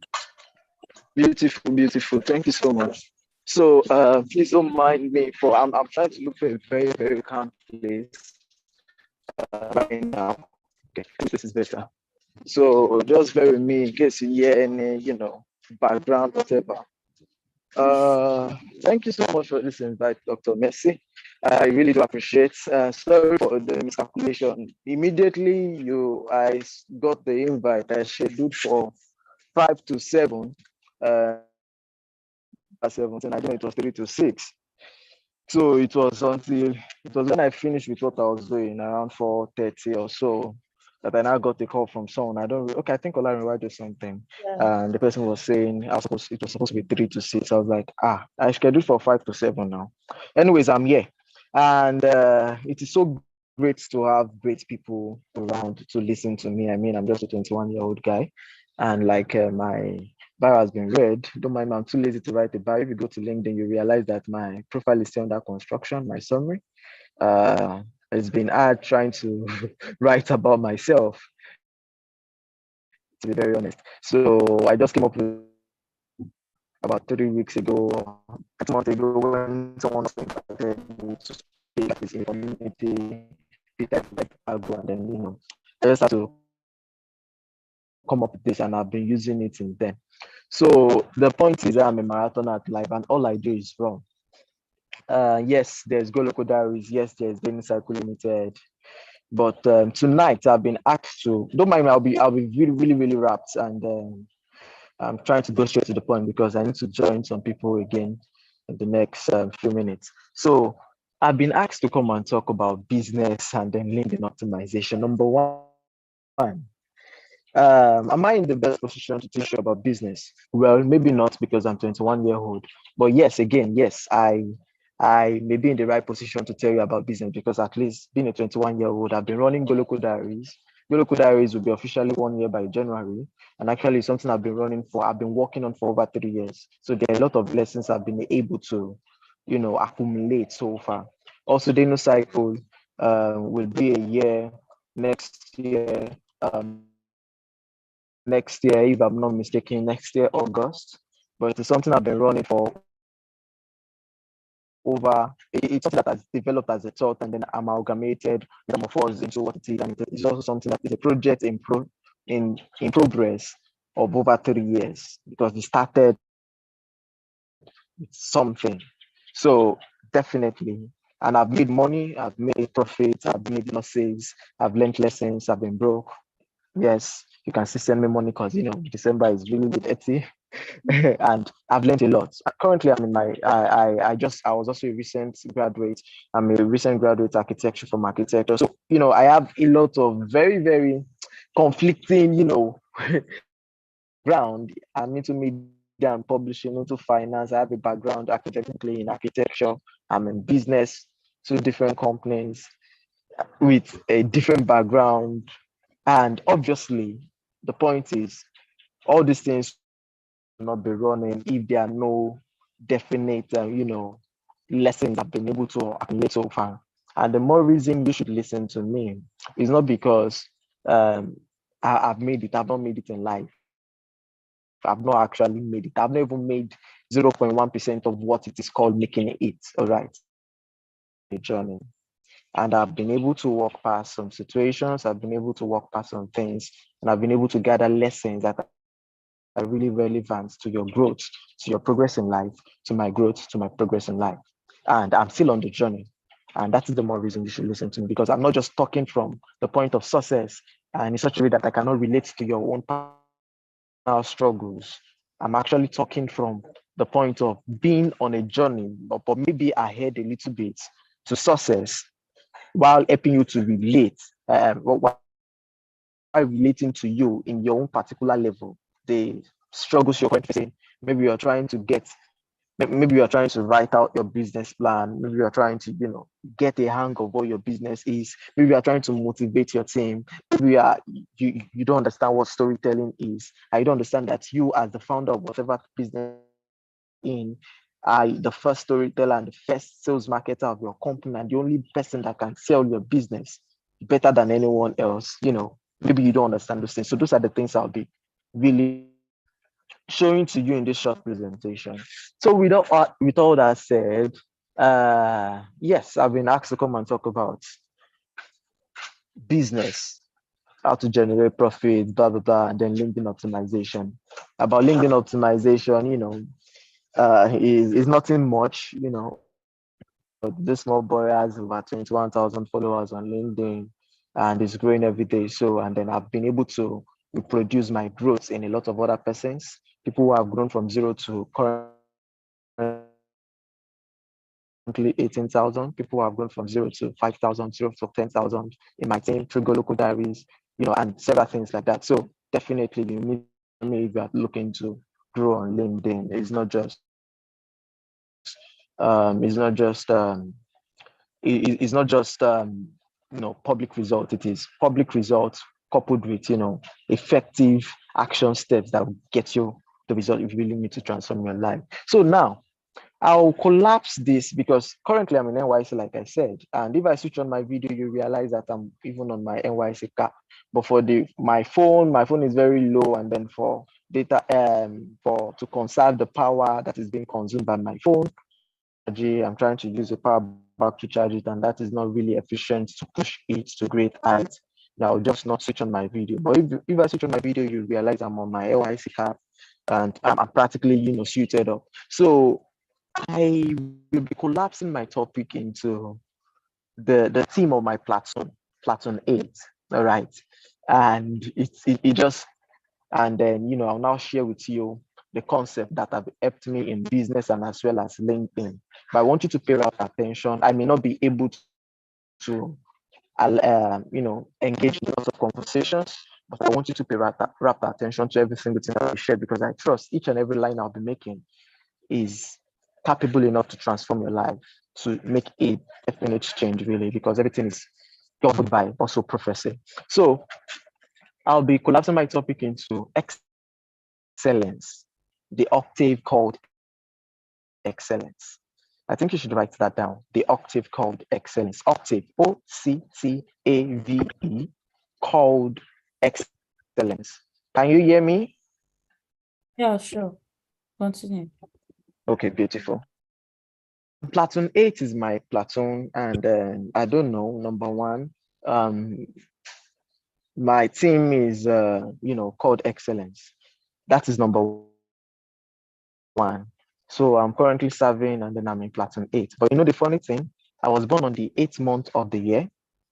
Beautiful. Thank you so much. So please don't mind me for I'm trying to look for a very, very calm place right now. Okay, this is better. So just bear with me in case you hear any, background, whatever. Thank you so much for this invite, Dr. Messi. I really do appreciate. Sorry for the miscalculation. Immediately I got the invite. I scheduled for 5 to 7. 17. I know it was 3 to 6. So it was when I finished with what I was doing around 4:30 or so that I now got a call from someone. I think Olarin did something. Yeah. And the person was saying it was supposed to be 3 to 6. I was like, I scheduled for 5 to 7 now. Anyways, I'm here. And it is so great to have great people around to listen to me. I mean, I'm just a 21-year-old guy. And like my bio has been read. Don't mind me, I'm too lazy to write a bio. If you go to LinkedIn, you realize that my profile is still under construction, my summary. It's been hard trying to write about myself, to be very honest. So I just came up with about 3 weeks ago, 6 months ago, when someone invited me to speak at his community, like Agro, and then I just had to come up with this, and I've been using it since then. So the point is, I'm a marathoner at life, and all I do is run. Yes, there's Go Local Diaries. Yes, there's Daily Cycle Limited. But tonight I've been asked to. Don't mind me. I'll be really really really wrapped, and I'm trying to go straight to the point because I need to join some people again in the next few minutes. So I've been asked to come and talk about business and then LinkedIn optimization. Number one, am I in the best position to teach you about business? Well, maybe not because I'm 21-year-old, but yes, again, yes, I may be in the right position to tell you about business because at least being a 21-year-old, I've been running Goloko Diaries. Goloko Diaries will be officially 1 year by January, and actually it's something I've been working on for over 3 years. So there are a lot of lessons I've been able to, accumulate so far. Also, Dino Cycle will be a year next year. Next year, if I'm not mistaken, next year, August. But it's something I've been running for over, it's something that has developed as a thought and then amalgamated metamorphosed into what it is. And it's also something that is a project in progress of over 3 years because it started with something. So definitely. And I've made money, I've made profits, I've made losses, I've learned lessons, I've been broke. Yes, you can still send me money because December is really dirty. And I've learned a lot. Currently, I'm in my I was also a recent graduate. I'm a recent graduate architecture from architecture. So I have a lot of very, very conflicting, ground. I'm into media and publishing, into finance. I have a background academically in architecture. I'm in business, two different companies with a different background. And obviously, the point is, all these things will not be running if there are no definite, lessons I've been able to accumulate so far. And the more reason you should listen to me is not because I've made it, I've not made it in life. I've not actually made it. I've not even made 0.1% of what it is called making it. All right. A journey. And I've been able to walk past some situations, I've been able to walk past some things, and I've been able to gather lessons that are really relevant to your growth, to your progress in life, to my growth, to my progress in life. And I'm still on the journey. And that is the more reason you should listen to me because I'm not just talking from the point of success and in such a way that I cannot relate to your own personal struggles. I'm actually talking from the point of being on a journey, but maybe ahead a little bit to success while helping you to relate, while relating to you in your own particular level, the struggles you're facing. Maybe you're trying to get, maybe you're trying to write out your business plan. Maybe you're trying to, get a hang of what your business is. Maybe you're trying to motivate your team. Maybe you don't understand what storytelling is. I don't understand that you, as the founder of whatever business in, are the first storyteller and the first sales marketer of your company and the only person that can sell your business better than anyone else. Maybe you don't understand those things. So those are the things I'll be really showing to you in this short presentation. So with all that said, yes, I've been asked to come and talk about business, how to generate profit, blah blah blah, and then LinkedIn optimization. About LinkedIn optimization, is nothing much. This small boy has over 21,000 followers on LinkedIn and is growing every day. So, and then I've been able to reproduce my growth in a lot of other persons, people who have grown from zero to current currently 18,000. People have gone from 0 to 5,000, 0 to 10,000 in my team through Go Local Diaries, and several things like that. So definitely you need me if you are looking to grow on LinkedIn. It's not just it's not just public result. It is public results coupled with effective action steps that will get you the result if you really need to transform your life. So now I'll collapse this because currently I'm in NYC, like I said, and if I switch on my video, you realize that I'm even on my NYC cap. But for my phone is very low, and then for data to conserve the power that is being consumed by my phone, I'm trying to use a power bank to charge it, and that is not really efficient to push it to great heights. Now, I'll just not switch on my video. But if I switch on my video, you realize I'm on my LIC cap, and I'm practically suited up. So I will be collapsing my topic into the theme of my platoon 8. All right, and it just and then I'll now share with you the concept that have helped me in business and as well as LinkedIn. But I want you to pay rapt attention. I may not be able to engage in lots of conversations, but I want you to pay rapt attention to every single thing I share, because I trust each and every line I'll be making is capable enough to transform your life, to make a definite change, really, because everything is governed by also prophecy. So I'll be collapsing my topic into excellence, the octave called excellence. I think you should write that down. The octave called excellence. Octave, OCTAVE, called excellence. Can you hear me? Yeah, sure. Continue. Okay, beautiful. Platoon 8 is my platoon, and I don't know, number one, my team is called excellence. That is number one. So I'm currently serving, and then I'm in platoon 8. But the funny thing, I was born on the 8th month of the year,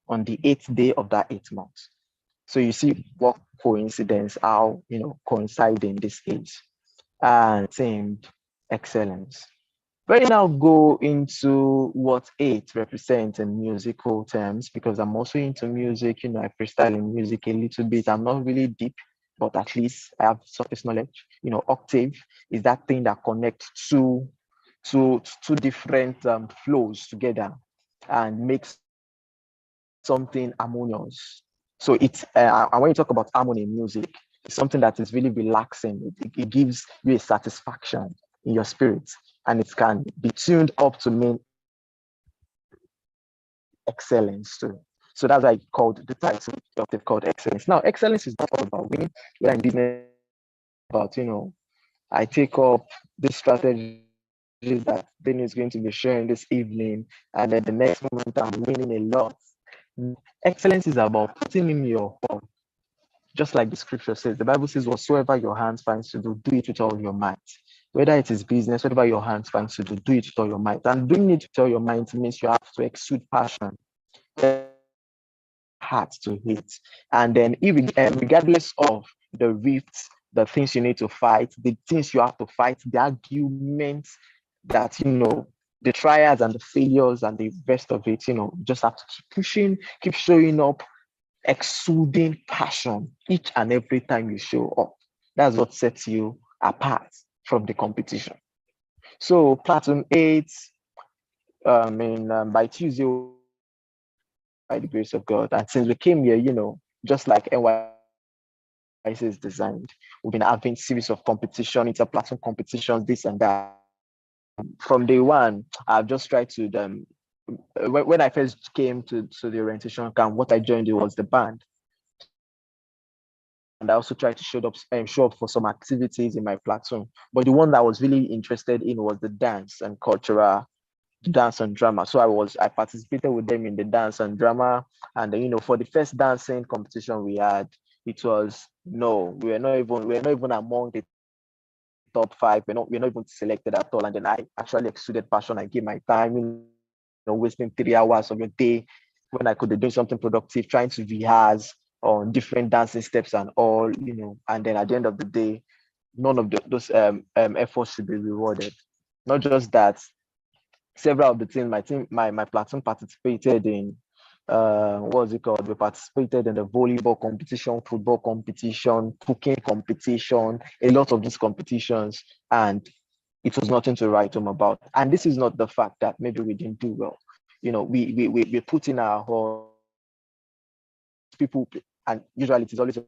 on the 8th day of that 8th month. So you see what coincidence, how coinciding this is. And team excellence. Let me now go into what 8 represents in musical terms, because I'm also into music. I freestyle in music a little bit. I'm not really deep, but at least I have surface knowledge. Octave is that thing that connects two different flows together and makes something harmonious. So it's and when you talk about harmony in music, it's something that is really relaxing. It gives you a satisfaction in your spirit, and it can be tuned up to mean excellence too. So that's why I called the title octave called excellence. Now, excellence is not all about winning. When I'm business about, I take up this strategy that Ben is going to be sharing this evening, and then the next moment I'm winning a lot. Excellence is about putting in your all. Just like the scripture says, the Bible says, whatsoever your hands finds to do, do it with all your might. Whether it is business, whatever your hands finds to do it with all your might. And doing it with all your might means you have to exude passion, heart to hit. And then regardless of the rifts, the things you need to fight, the things you have to fight, the arguments that, the trials and the failures and the rest of it, just have to keep pushing, keep showing up, exuding passion each and every time you show up. That's what sets you apart from the competition. So platoon 8, by Tuesday, by the grace of God, and since we came here, just like NYC is designed, we've been having series of competition, inter-platoon competitions, this and that. From day one, I've just tried to when I first came to the orientation camp, what I joined was the band. And I also tried to show up for some activities in my platoon. But the one that I was really interested in was the dance and dance and drama. So I participated with them in the dance and drama. And for the first dancing competition we had, it was we're not even among the top 5. We're not even selected at all. And then I actually exuded passion. I gave my time, wasting 3 hours of your day when I could be doing something productive, trying to rehearse on different dancing steps and all, and then at the end of the day, none of those efforts should be rewarded. Not just that, several of the my platoon participated in what's it called? We participated in the volleyball competition, football competition, cooking competition, a lot of these competitions, and it was nothing to write home about. And this is not the fact that maybe we didn't do well. We put in our whole people, and usually it is always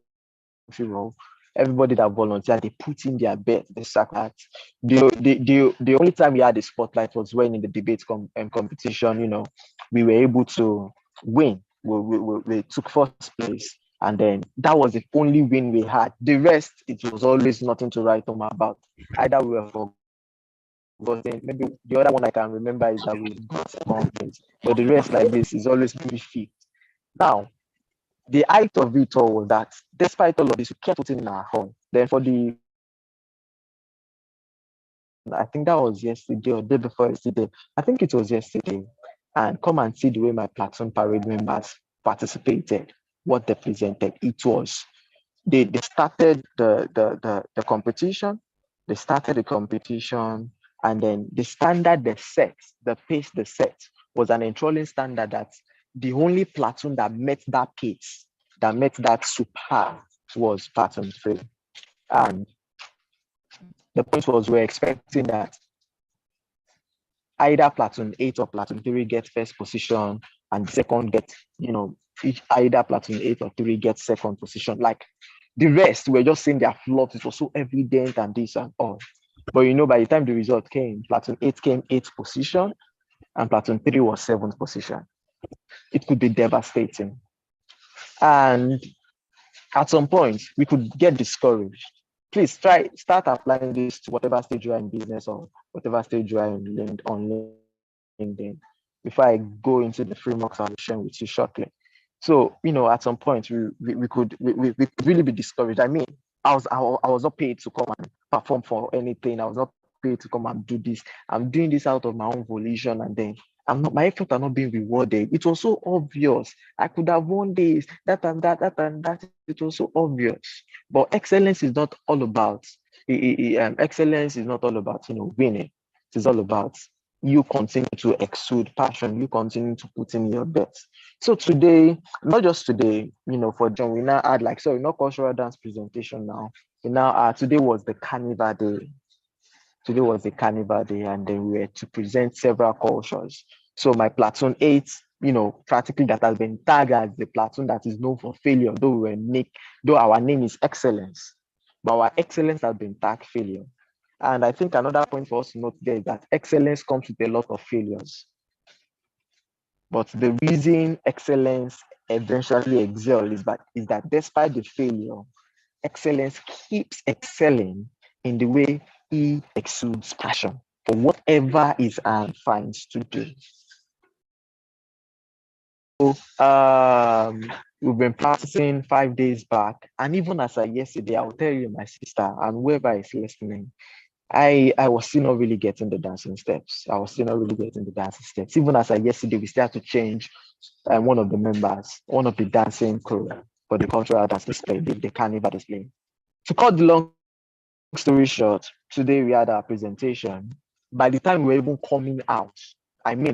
role. Everybody that volunteered, they put in their best, they sacrificed. The only time we had the spotlight was when in the debate competition, we were able to win. We took first place, and then that was the only win we had. The rest, it was always nothing to write home about. Either we were forgotten, maybe the other one I can remember is that we got second place, but the rest like this is always maybe fifth. Now, the height of it all was that despite all of this, we kept putting in our home. Then I think that was yesterday or day before yesterday. I think it was yesterday. And come and see the way my platoon parade members participated, what they presented. It was, they started the competition. They started the competition, and then the standard they set, the pace they set was an enthralling standard that the only platoon that met that pace, that met that super, was platoon 3. And the point was, we're expecting that either platoon 8 or platoon 3 get first position, and the second get, either platoon 8 or 3 get second position. Like the rest were just saying their flaws. It was so evident and this and all. But by the time the result came, platoon 8 came 8th position, and platoon 3 was 7th position. It could be devastating. And at some point, we could get discouraged. Please start applying this to whatever stage you are in business or whatever stage you are on LinkedIn, before I go into the frameworks I'll be sharing with you shortly. So, at some point, we could really be discouraged. I mean, I was not paid to come and perform for anything. I was not paid to come and do this. I'm doing this out of my own volition, and then my efforts are not being rewarded. It was so obvious. I could have won this, that and that, that and that. It was so obvious. But excellence is not all about excellence is not all about winning. It is all about you continue to exude passion. You continue to put in your best. So today, not just today, for John, we now add not cultural dance presentation now. We now today was the carnival day. Today was the carnival day, and then we were to present several cultures. So my platoon 8, practically that has been tagged as the platoon that is known for failure, though our name is excellence, but our excellence has been tagged failure. And I think another point for us to note there is that excellence comes with a lot of failures. But the reason excellence eventually excels is that despite the failure, excellence keeps excelling in the way he exudes passion for whatever his hand finds to do. So we've been practicing 5 days back, and even as of yesterday, I'll tell you, my sister, and whoever is listening, I was still not really getting the dancing steps. Even as of yesterday, we still had to change one of the members, one of the dancing crew for the cultural dance display, the carnival display. To cut the long story short, today we had our presentation. By the time we were even coming out,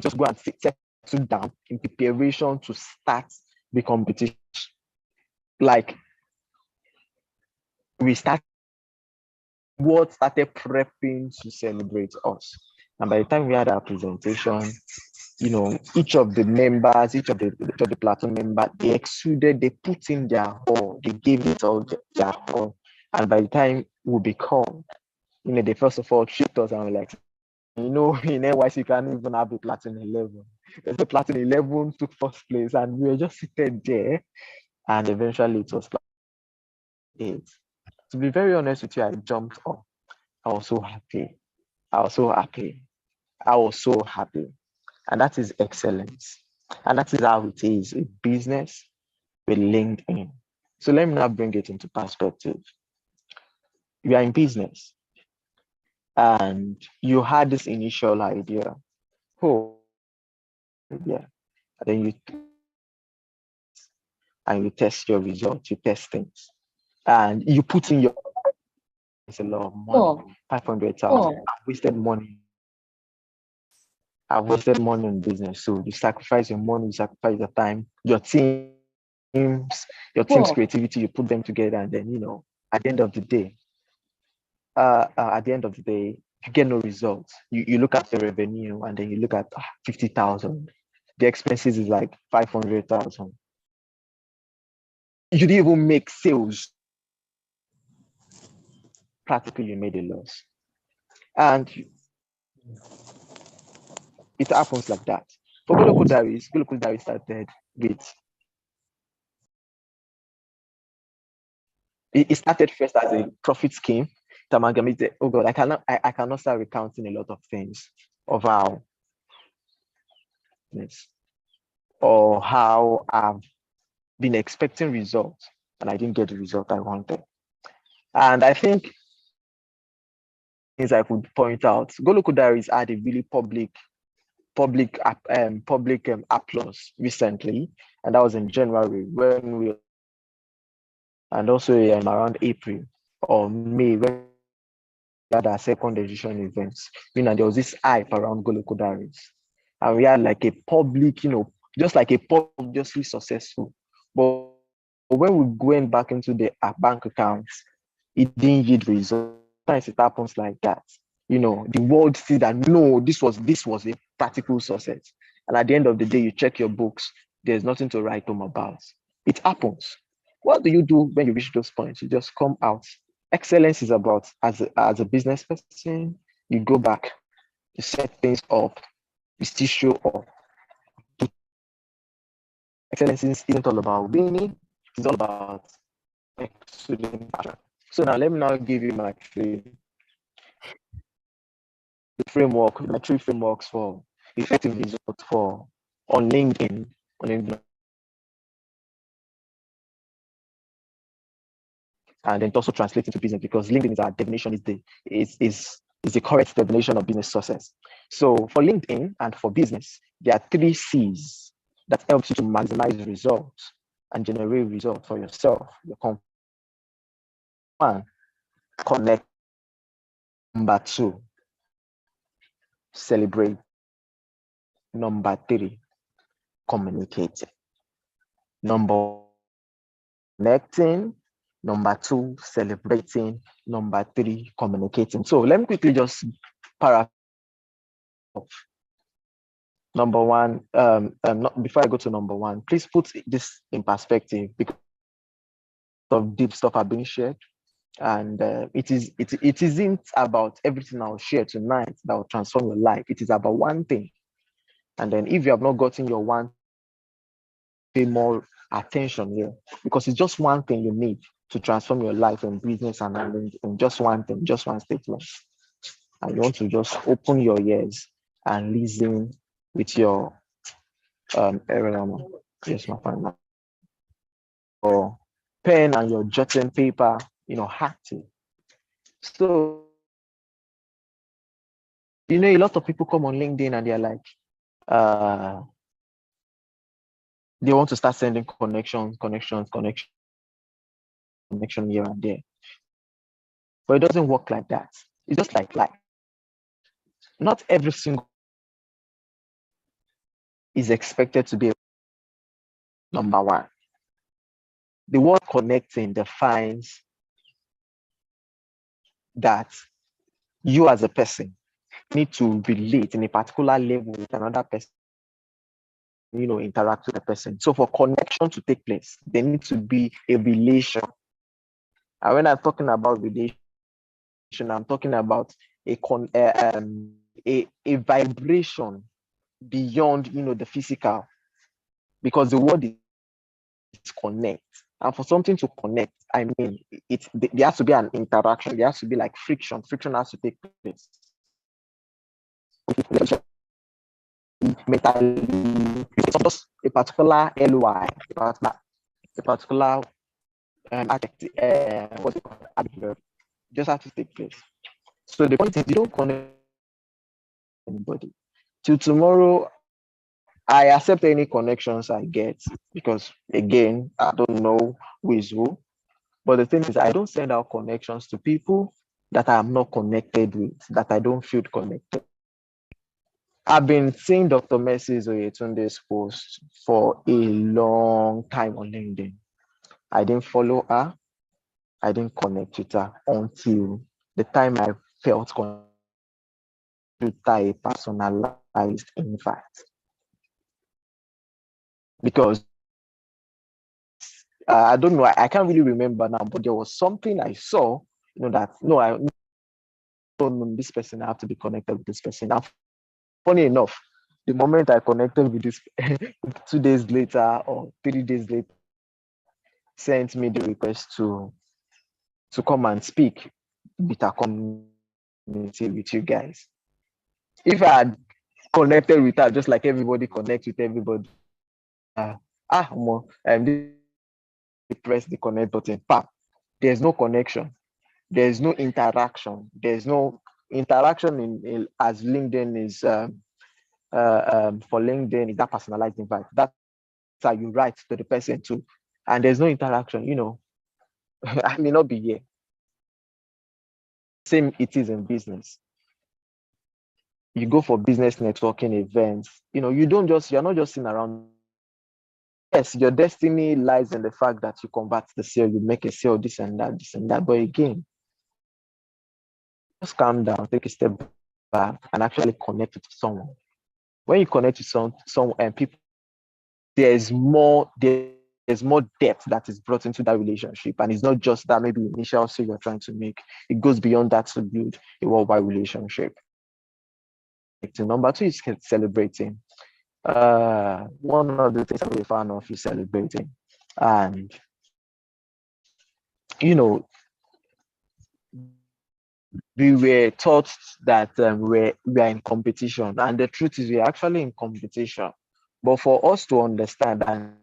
just go and settle down in preparation to start the competition. We started prepping to celebrate us. And by the time we had our presentation, each of the members, each of the platoon members, they exuded, they put in their all, they gave it all their all. And by the time we'll be called, they first of all tricked us and were like, in NYC, you can't even have a platinum 11. The platinum 11 took first place, and we were just seated there, and eventually it was platinum 8. To be very honest with you, I jumped up. I was so happy. And that is excellence. And that is how it is with business, with LinkedIn. So let me now bring it into perspective. You are in business, and you had this initial idea. And then you test your results, you test things, and you put in it's a lot of money, 500,000, wasted money. I've wasted money on business. So you sacrifice your money, you sacrifice your time, your team's Poor. creativity, you put them together, and then at the end of the day, you get no results. You look at the revenue and then you look at 50,000. The expenses is like 500,000. You didn't even make sales. Practically, you made a loss, and it happens like that. For Goloko Diaries started with. It started first as a profit scheme. It amalgamated. Oh God, I cannot start recounting a lot of things of how this or how I've been expecting results and I didn't get the result I wanted. And I think things I could point out, Goloko Diaries had a really public applause recently, and that was in January when we, and also around April or May when we had our second edition events. And there was this hype around Goloko Diaries, and we had like a public, just like a obviously successful, but when we went back into the bank accounts, it didn't yield results. Sometimes it happens like that. The world see that no, this was a practical success. And at the end of the day, you check your books, there's nothing to write home about. It happens. What do you do when you reach those points? You just come out. Excellence is about as a business person, you go back, you set things up, you still show up. Excellence isn't all about winning, it's all about excellent passion. So now let me now give you my three frameworks for effective results for on LinkedIn, and then also translate into business, because LinkedIn is our definition, is the correct definition of business success. So for LinkedIn and for business, there are 3 C's that helps you to maximize results and generate results for yourself, your company. 1, connect. Number 2, celebrate. Number 3, communicate. Number connecting. Number 2, celebrating. Number 3, communicating. So let me quickly just paraphrase. Number 1, before I go to number 1, please put this in perspective, because of deep stuff are being shared, and it isn't about everything I'll share tonight that will transform your life. It is about one thing, and then if you have not gotten your one, pay more attention here, because it's just one thing you need to transform your life and business, and in just one thing, just one statement. And you want to just open your ears and listen with your yes, my friend, or pen and your jotting paper, active. So, a lot of people come on LinkedIn and they're like, they want to start sending connection here and there. But it doesn't work like that. It's just like not every single is expected to be number 1. The word connecting defines that you as a person need to relate in a particular level with another person, interact with the person. So for connection to take place, there needs to be a relation. And when I'm talking about relation, I'm talking about a vibration beyond, the physical, because the word is connect. And for something to connect, I mean, there has to be an interaction. There has to be like friction. Friction has to take place. It's just a particular LY, a particular adverb, just has to take place. So the point is, you don't connect anybody. Till tomorrow, I accept any connections I get, because again, I don't know who is who. But the thing is, I don't send out connections to people that I am not connected with, that I don't feel connected. I've been seeing Dr. Mercy's Oyetunde's post for a long time on LinkedIn. I didn't follow her. I didn't connect with her until the time I felt connected to a personalized invite. Because I don't know, I can't really remember now, but there was something I saw, that no, I don't know this person, I have to be connected with this person. Now, funny enough, the moment I connected with this 2 days later or 3 days later, sent me the request to come and speak with a community with you guys. If I had connected with her just like everybody connects with everybody, press the connect button, pap, there's no connection, there's no interaction, there's no interaction in as LinkedIn is for LinkedIn is that personalized invite. That's how you write to the person too, and there's no interaction. I may not be here. Same it is in business. You go for business networking events. You're not just sitting around. Yes, your destiny lies in the fact that you convert the sale, you make a sale, this and that. But again, just calm down, take a step back, and actually connect with someone. When you connect with someone and people, there's more depth that is brought into that relationship, and it's not just that maybe initial sale you're trying to make. It goes beyond that to build a worldwide relationship. Number two is celebrating. One of the things I'm a fan of is celebrating, and we were taught that we are in competition, and the truth is we're actually in competition. But for us to understand, and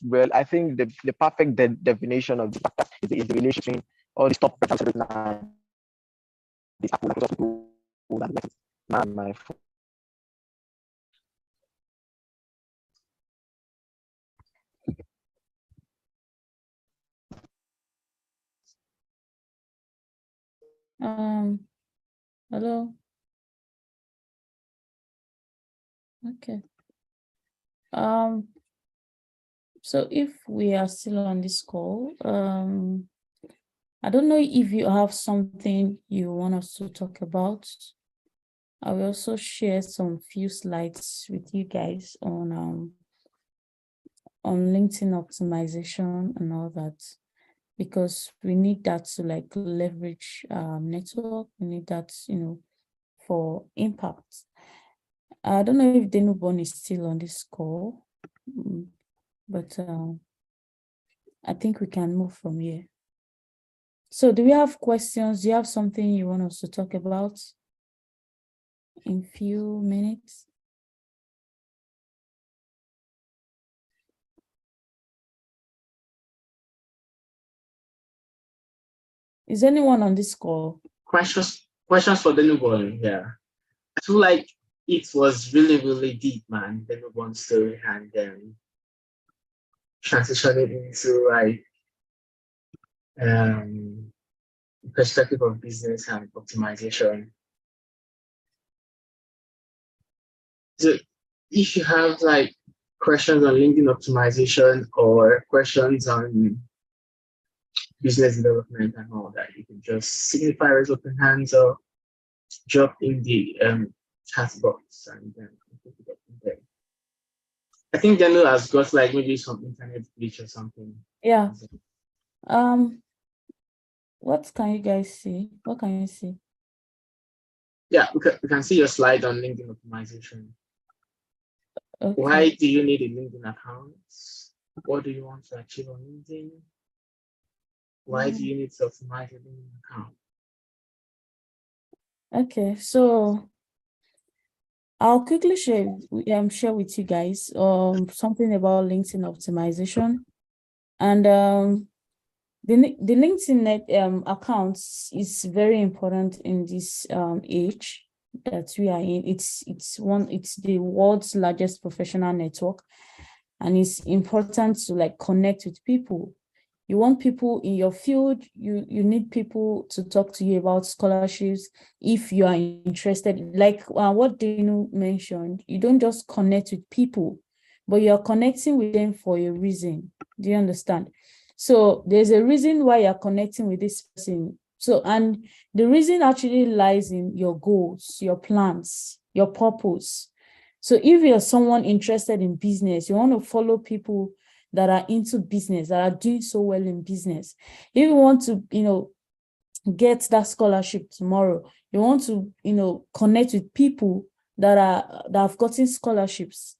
well, I think the perfect definition of is the relation between all the top and my phone. Hello. Okay. So if we are still on this call, I don't know if you have something you want us to talk about. I will also share some few slides with you guys on LinkedIn optimization and all that, because we need that to like leverage network. We need that, for impact. I don't know if Denubon is still on this call, but I think we can move from here. So do we have questions? Do you have something you want us to talk about in few minutes? Is anyone on this call? Questions for the newborn. Yeah, I feel like it was really, really deep, man. The newborn story, and transitioning into like perspective of business and optimization. So if you have like questions on LinkedIn optimization or questions on business development and all that, you can just signify raise open hands or drop in the chat box and then pick it up from there. I think Daniel has got like maybe some internet glitch or something. Yeah. What can you guys see? What can you see? Yeah, we can see your slide on LinkedIn optimization. Okay. Why do you need a LinkedIn account? What do you want to achieve on LinkedIn? Why do you need to optimize your LinkedIn account? Okay, so I'll quickly share with you guys something about LinkedIn optimization. And the LinkedIn accounts is very important in this age that we are in. It's the world's largest professional network, and it's important to like connect with people. You want people in your field, you need people to talk to you about scholarships if you are interested. Like what Dinu mentioned, you don't just connect with people, but you're connecting with them for a reason. Do you understand? So there's a reason why you're connecting with this person. So, and the reason actually lies in your goals, your plans, your purpose. So if you're someone interested in business, you want to follow people that are into business, that are doing so well in business. If you want to, get that scholarship tomorrow, you want to, connect with people that have gotten scholarships.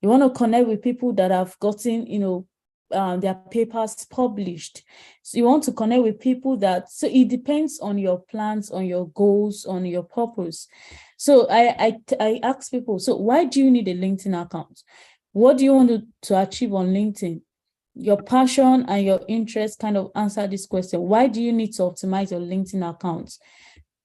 You want to connect with people that have gotten, their papers published. So you want to connect with people so it depends on your plans, on your goals, on your purpose. So I ask people, so why do you need a LinkedIn account? What do you want to achieve on LinkedIn? Your passion and your interest kind of answer this question. Why do you need to optimize your LinkedIn account?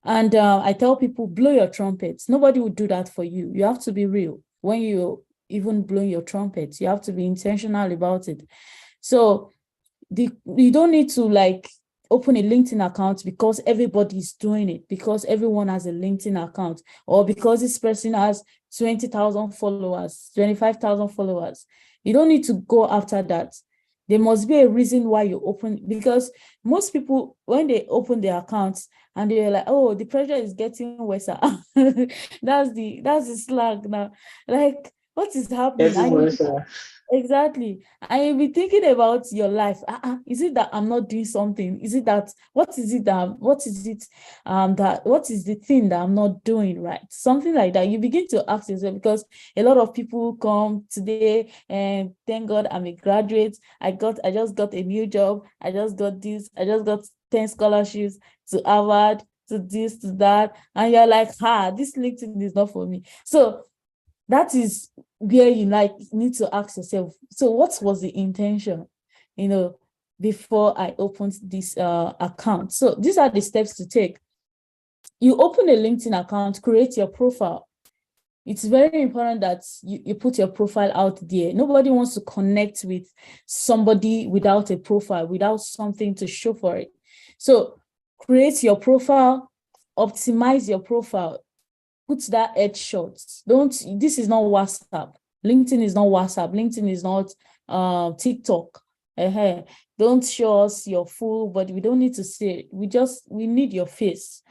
And I tell people, blow your trumpets. Nobody will do that for you. You have to be real. When you even blow your trumpets, you have to be intentional about it. So you don't need to open a LinkedIn account because everybody's doing it, because everyone has a LinkedIn account, or because this person has 20,000 followers, 25,000 followers. You don't need to go after that. There must be a reason why you open, because most people, when they open their accounts and they're like, oh, the pressure is getting worse. That's the slang now. Like, what is happening? Exactly. And you'll be thinking about your life. Is it that I'm not doing something? Is it that, what is the thing that I'm not doing right? Something like that. You begin to ask yourself, because a lot of people come today and thank God I'm a graduate. I just got a new job. I just got this. I just got 10 scholarships to Harvard, to this, to that. And you're like, this LinkedIn is not for me. So that is where you need to ask yourself, so what was the intention, before I opened this account? So these are the steps to take. You open a LinkedIn account, create your profile. It's very important that you put your profile out there. Nobody wants to connect with somebody without a profile, without something to show for it. So create your profile, optimize your profile. Put that headshot. This is not WhatsApp. LinkedIn is not WhatsApp. LinkedIn is not TikTok. Don't show us your full body. We don't need to see it. We need your face.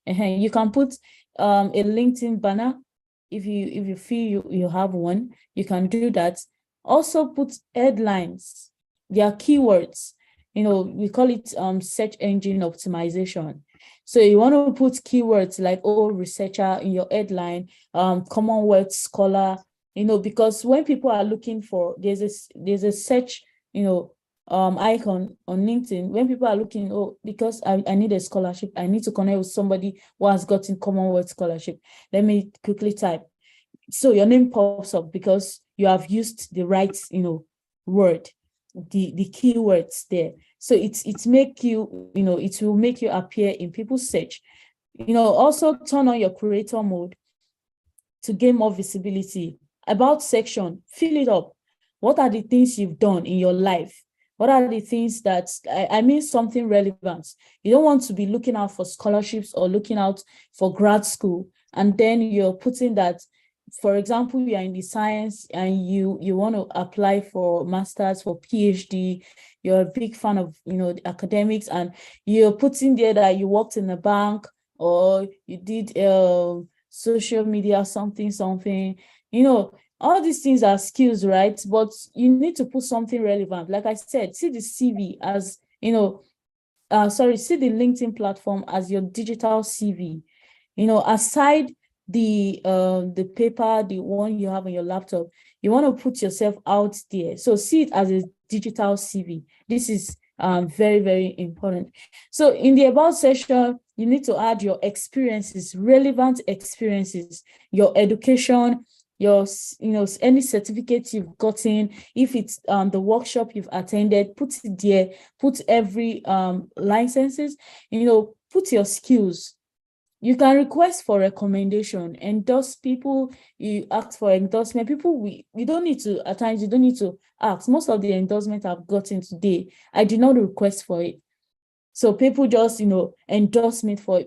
You can put a LinkedIn banner if you feel you have one. You can do that. Also put headlines. There are keywords. We call it search engine optimization. So you want to put keywords like, researcher in your headline, Commonwealth scholar, because when people are looking for, there's a search, icon on LinkedIn. When people are looking, because I need a scholarship, I need to connect with somebody who has gotten Commonwealth scholarship. Let me quickly type. So your name pops up because you have used the right, word, the keywords there. So it will make you appear in people's search. Also turn on your creator mode to gain more visibility. About section, fill it up. What are the things you've done in your life? What are the things that, I mean something relevant. You don't want to be looking out for scholarships or looking out for grad school, and then you're putting that, for example, you are in the science and you want to apply for masters, for PhD, you're a big fan of, the academics, and you're putting there that you worked in a bank or you did social media, something. All these things are skills, right? But you need to put something relevant. Like I said, see the CV as, see the LinkedIn platform as your digital CV. Aside the paper, the one you have on your laptop, you want to put yourself out there. So see it as a digital CV. This is very, very important. So in the about section, you need to add your experiences, relevant experiences, your education, your any certificates you've gotten. If it's the workshop you've attended, put it there. Put every licenses, put your skills. You can request for recommendation, endorse people. You ask for endorsement. People, you don't need to, at times, you don't need to ask. Most of the endorsement I've gotten today, I did not request for it. So people just, endorse me for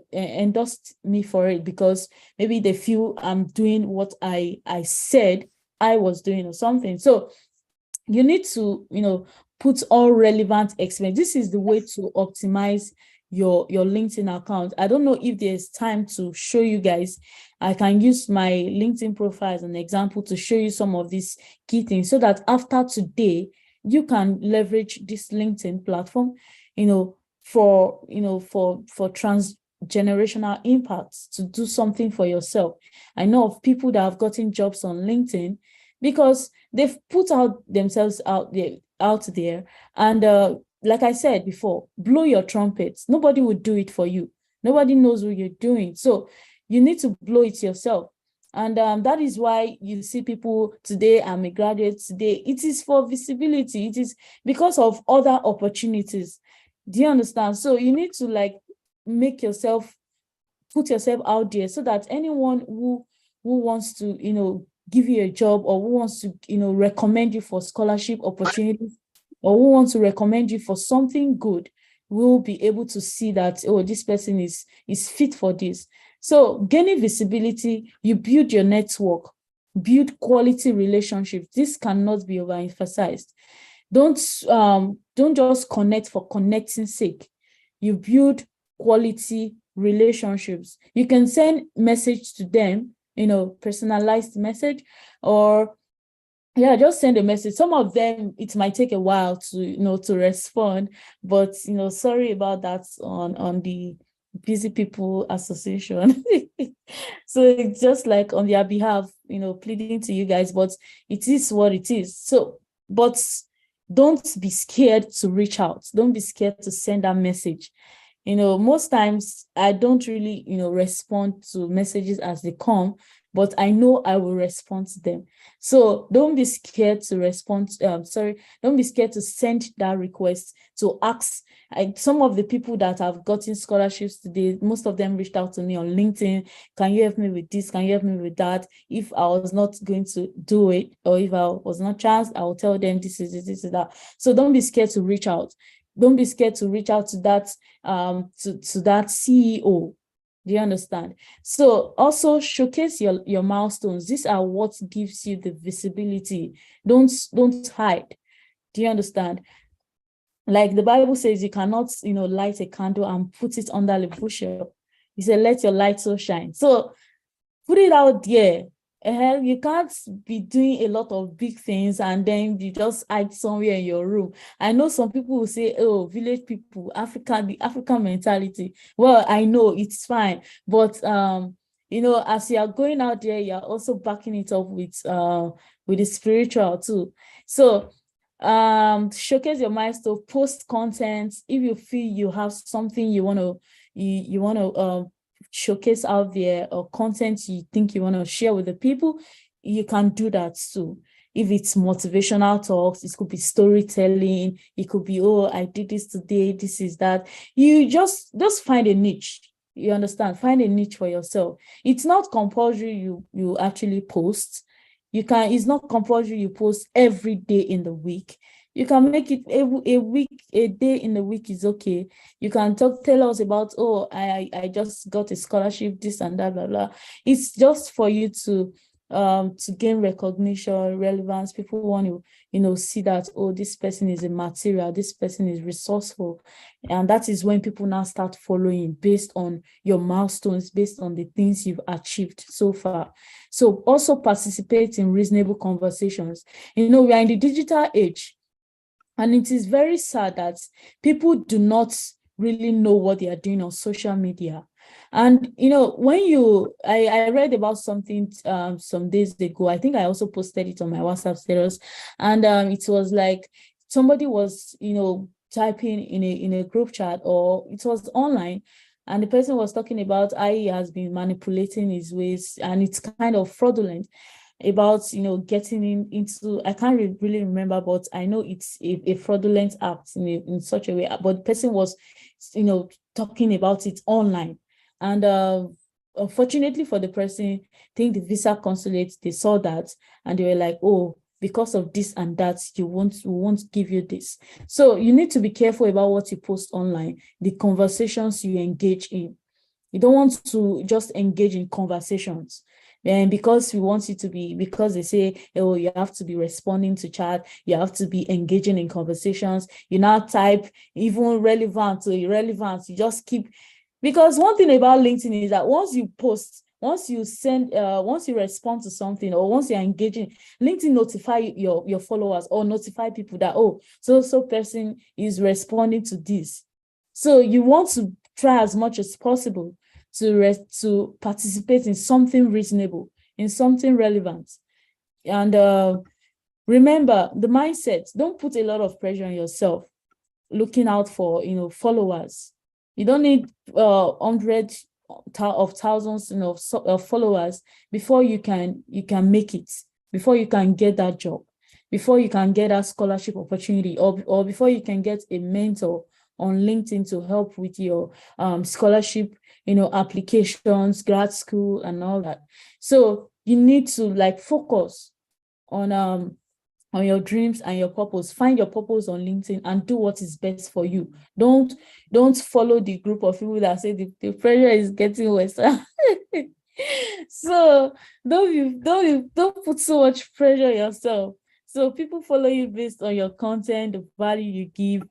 it because maybe they feel I'm doing what I said I was doing or something. So you need to, put all relevant experience. This is the way to optimize your LinkedIn account. I don't know if there's time to show you guys. I can use my LinkedIn profile as an example to show you some of these key things so that after today, you can leverage this LinkedIn platform, for transgenerational impacts, to do something for yourself. I know of people that have gotten jobs on LinkedIn because they've put out themselves out there. And like I said before, blow your trumpets. Nobody would do it for you. Nobody knows what you're doing. So you need to blow it yourself. And that is why you see people today, I'm a graduate today. It is for visibility. It is because of other opportunities. Do you understand? So you need to put yourself out there so that anyone who wants to, give you a job, or who wants to, recommend you for scholarship opportunities, or who wants to recommend you for something good, will be able to see that, oh, this person is fit for this. So gaining visibility, you build your network, build quality relationships. This cannot be overemphasized. Don't just connect for connecting sake. You build quality relationships. You can send message to them, personalized message, or just send a message. Some of them, it might take a while to respond, but sorry about that on the Busy People Association. So it's just like on their behalf, pleading to you guys, but it is what it is. So, but don't be scared to reach out. Don't be scared to send that message. Most times I don't really, respond to messages as they come, but I know I will respond to them. So don't be scared to respond. Don't be scared to send that request, to ask. Some of the people that have gotten scholarships today, most of them reached out to me on LinkedIn. Can you help me with this? Can you help me with that? If I was not going to do it, or if I was not chanced, I will tell them this is that. So don't be scared to reach out. Don't be scared to reach out to that to that CEO. Do you understand? So also showcase your milestones. These are what gives you the visibility. Don't hide. Do you understand? Like the Bible says, you cannot, light a candle and put it under the bushel. He said, let your light so shine. So put it out there. You can't be doing a lot of big things and then you just hide somewhere in your room. I know some people will say, oh, village people, the African mentality. Well, I know it's fine, but as you are going out there, you're also backing it up with the spiritual too. So showcase your milestone, post content. If you feel you have something you want to showcase out there, or content you think you want to share with the people, you can do that too. If it's motivational talks, it could be storytelling, it could be, oh, I did this today, this is that. You just find a niche. You understand? Find a niche for yourself. It's not compulsory you actually post. It's not compulsory you post every day in the week. You can make it a day in the week is okay. You can tell us about, oh, I just got a scholarship, this and that, blah, blah. It's just for you to gain recognition, relevance. People want to, see that, oh, this person is a material, this person is resourceful. And that is when people now start following based on your milestones, based on the things you've achieved so far. So also participate in reasonable conversations. We are in the digital age. And it is very sad that people do not really know what they are doing on social media. And, when I read about something some days ago, I think I also posted it on my WhatsApp status. And it was like somebody was, typing in a group chat, or it was online. And the person was talking about how he has been manipulating his ways, and it's kind of fraudulent, about getting into, I can't really remember, but I know it's a fraudulent act in such a way. But the person was talking about it online, and unfortunately for the person, I think the visa consulate, they saw that and they were like, oh, because of this and that, we won't give you this. So you need to be careful about what you post online, the conversations you engage in. You don't want to just engage in conversations. And because we want you to be, because they say, oh, you have to be responding to chat, you have to be engaging in conversations, you now type even relevant or irrelevant, you just keep, because one thing about LinkedIn is that once you post, once you send, once you respond to something, or once you're engaging, LinkedIn notify your followers or notify people that, oh, so person is responding to this. So you want to try as much as possible to participate in something reasonable, in something relevant. And remember the mindset, don't put a lot of pressure on yourself, looking out for, followers. You don't need hundreds of thousands of followers before you can make it, before you can get that job, before you can get a scholarship opportunity, or before you can get a mentor on LinkedIn to help with your scholarship, applications, grad school, and all that. So you need to focus on your dreams and your purpose. Find your purpose on LinkedIn and do what is best for you. Don't follow the group of people that say the pressure is getting worse. So don't put so much pressure on yourself. So people follow you based on your content, the value you give,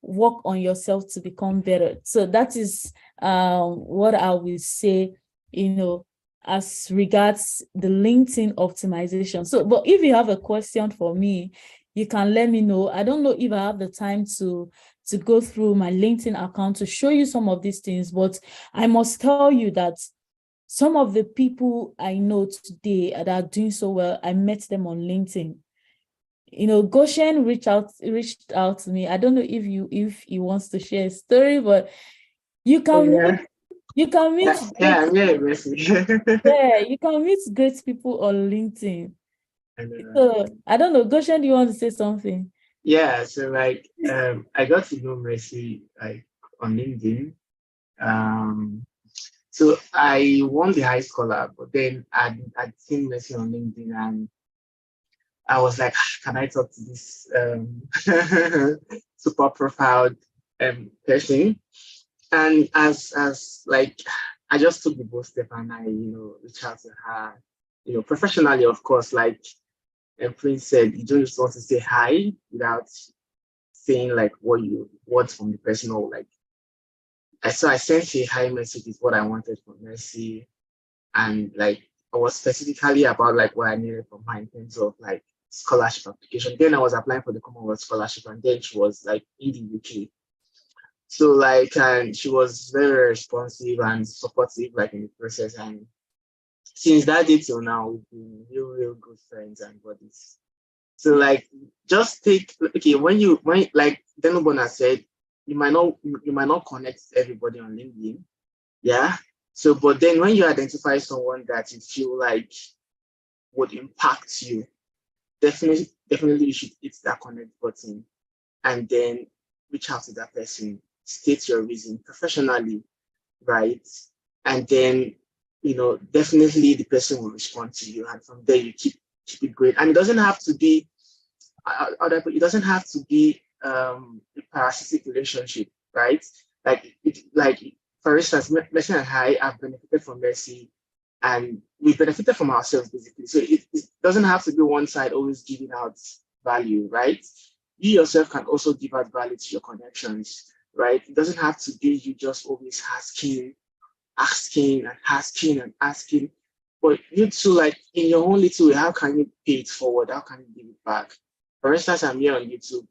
work on yourself to become better. So that is what I will say, as regards the LinkedIn optimization. So, but if you have a question for me, you can let me know. I don't know if I have the time to go through my LinkedIn account to show you some of these things, but I must tell you that some of the people I know today that are doing so well, I met them on LinkedIn. Goshen reached out to me. I don't know if he wants to share a story, but you can you can meet yeah, you can meet great people on LinkedIn. So I don't know, Goshen, do you want to say something? Yeah, so I got to know Mercy on LinkedIn. So I won the high scholar, but then I'd seen Mercy on LinkedIn and I was like, can I talk to this super profound person? And as I just took the bold step and I, reached out to her, professionally, of course, like Prince said, you don't just want to say hi without saying what you want from the person, or so I sent a hi message is what I wanted from Mercy, and I was specifically about what I needed from her in terms of scholarship application. Then I was applying for the Commonwealth scholarship, and then she was in the UK. So and she was very responsive and supportive in the process. And since that day till now, we've been real good friends and buddies. So just take when Denobona said, you might not connect everybody on LinkedIn. Yeah. So but then when you identify someone that you feel would impact you, definitely you should hit that connect button and then reach out to that person, state your reason professionally, right? And then definitely the person will respond to you, and from there you keep it going. And it doesn't have to be it doesn't have to be a parasitic relationship, right? For instance, Mercy and I have benefited from Mercy, and we benefited from ourselves basically. So it doesn't have to be one side always giving out value, right? You yourself can also give out value to your connections, right? It doesn't have to be you just always asking, but you too, in your own little way, how can you pay it forward? How can you give it back? For instance, I'm here on YouTube.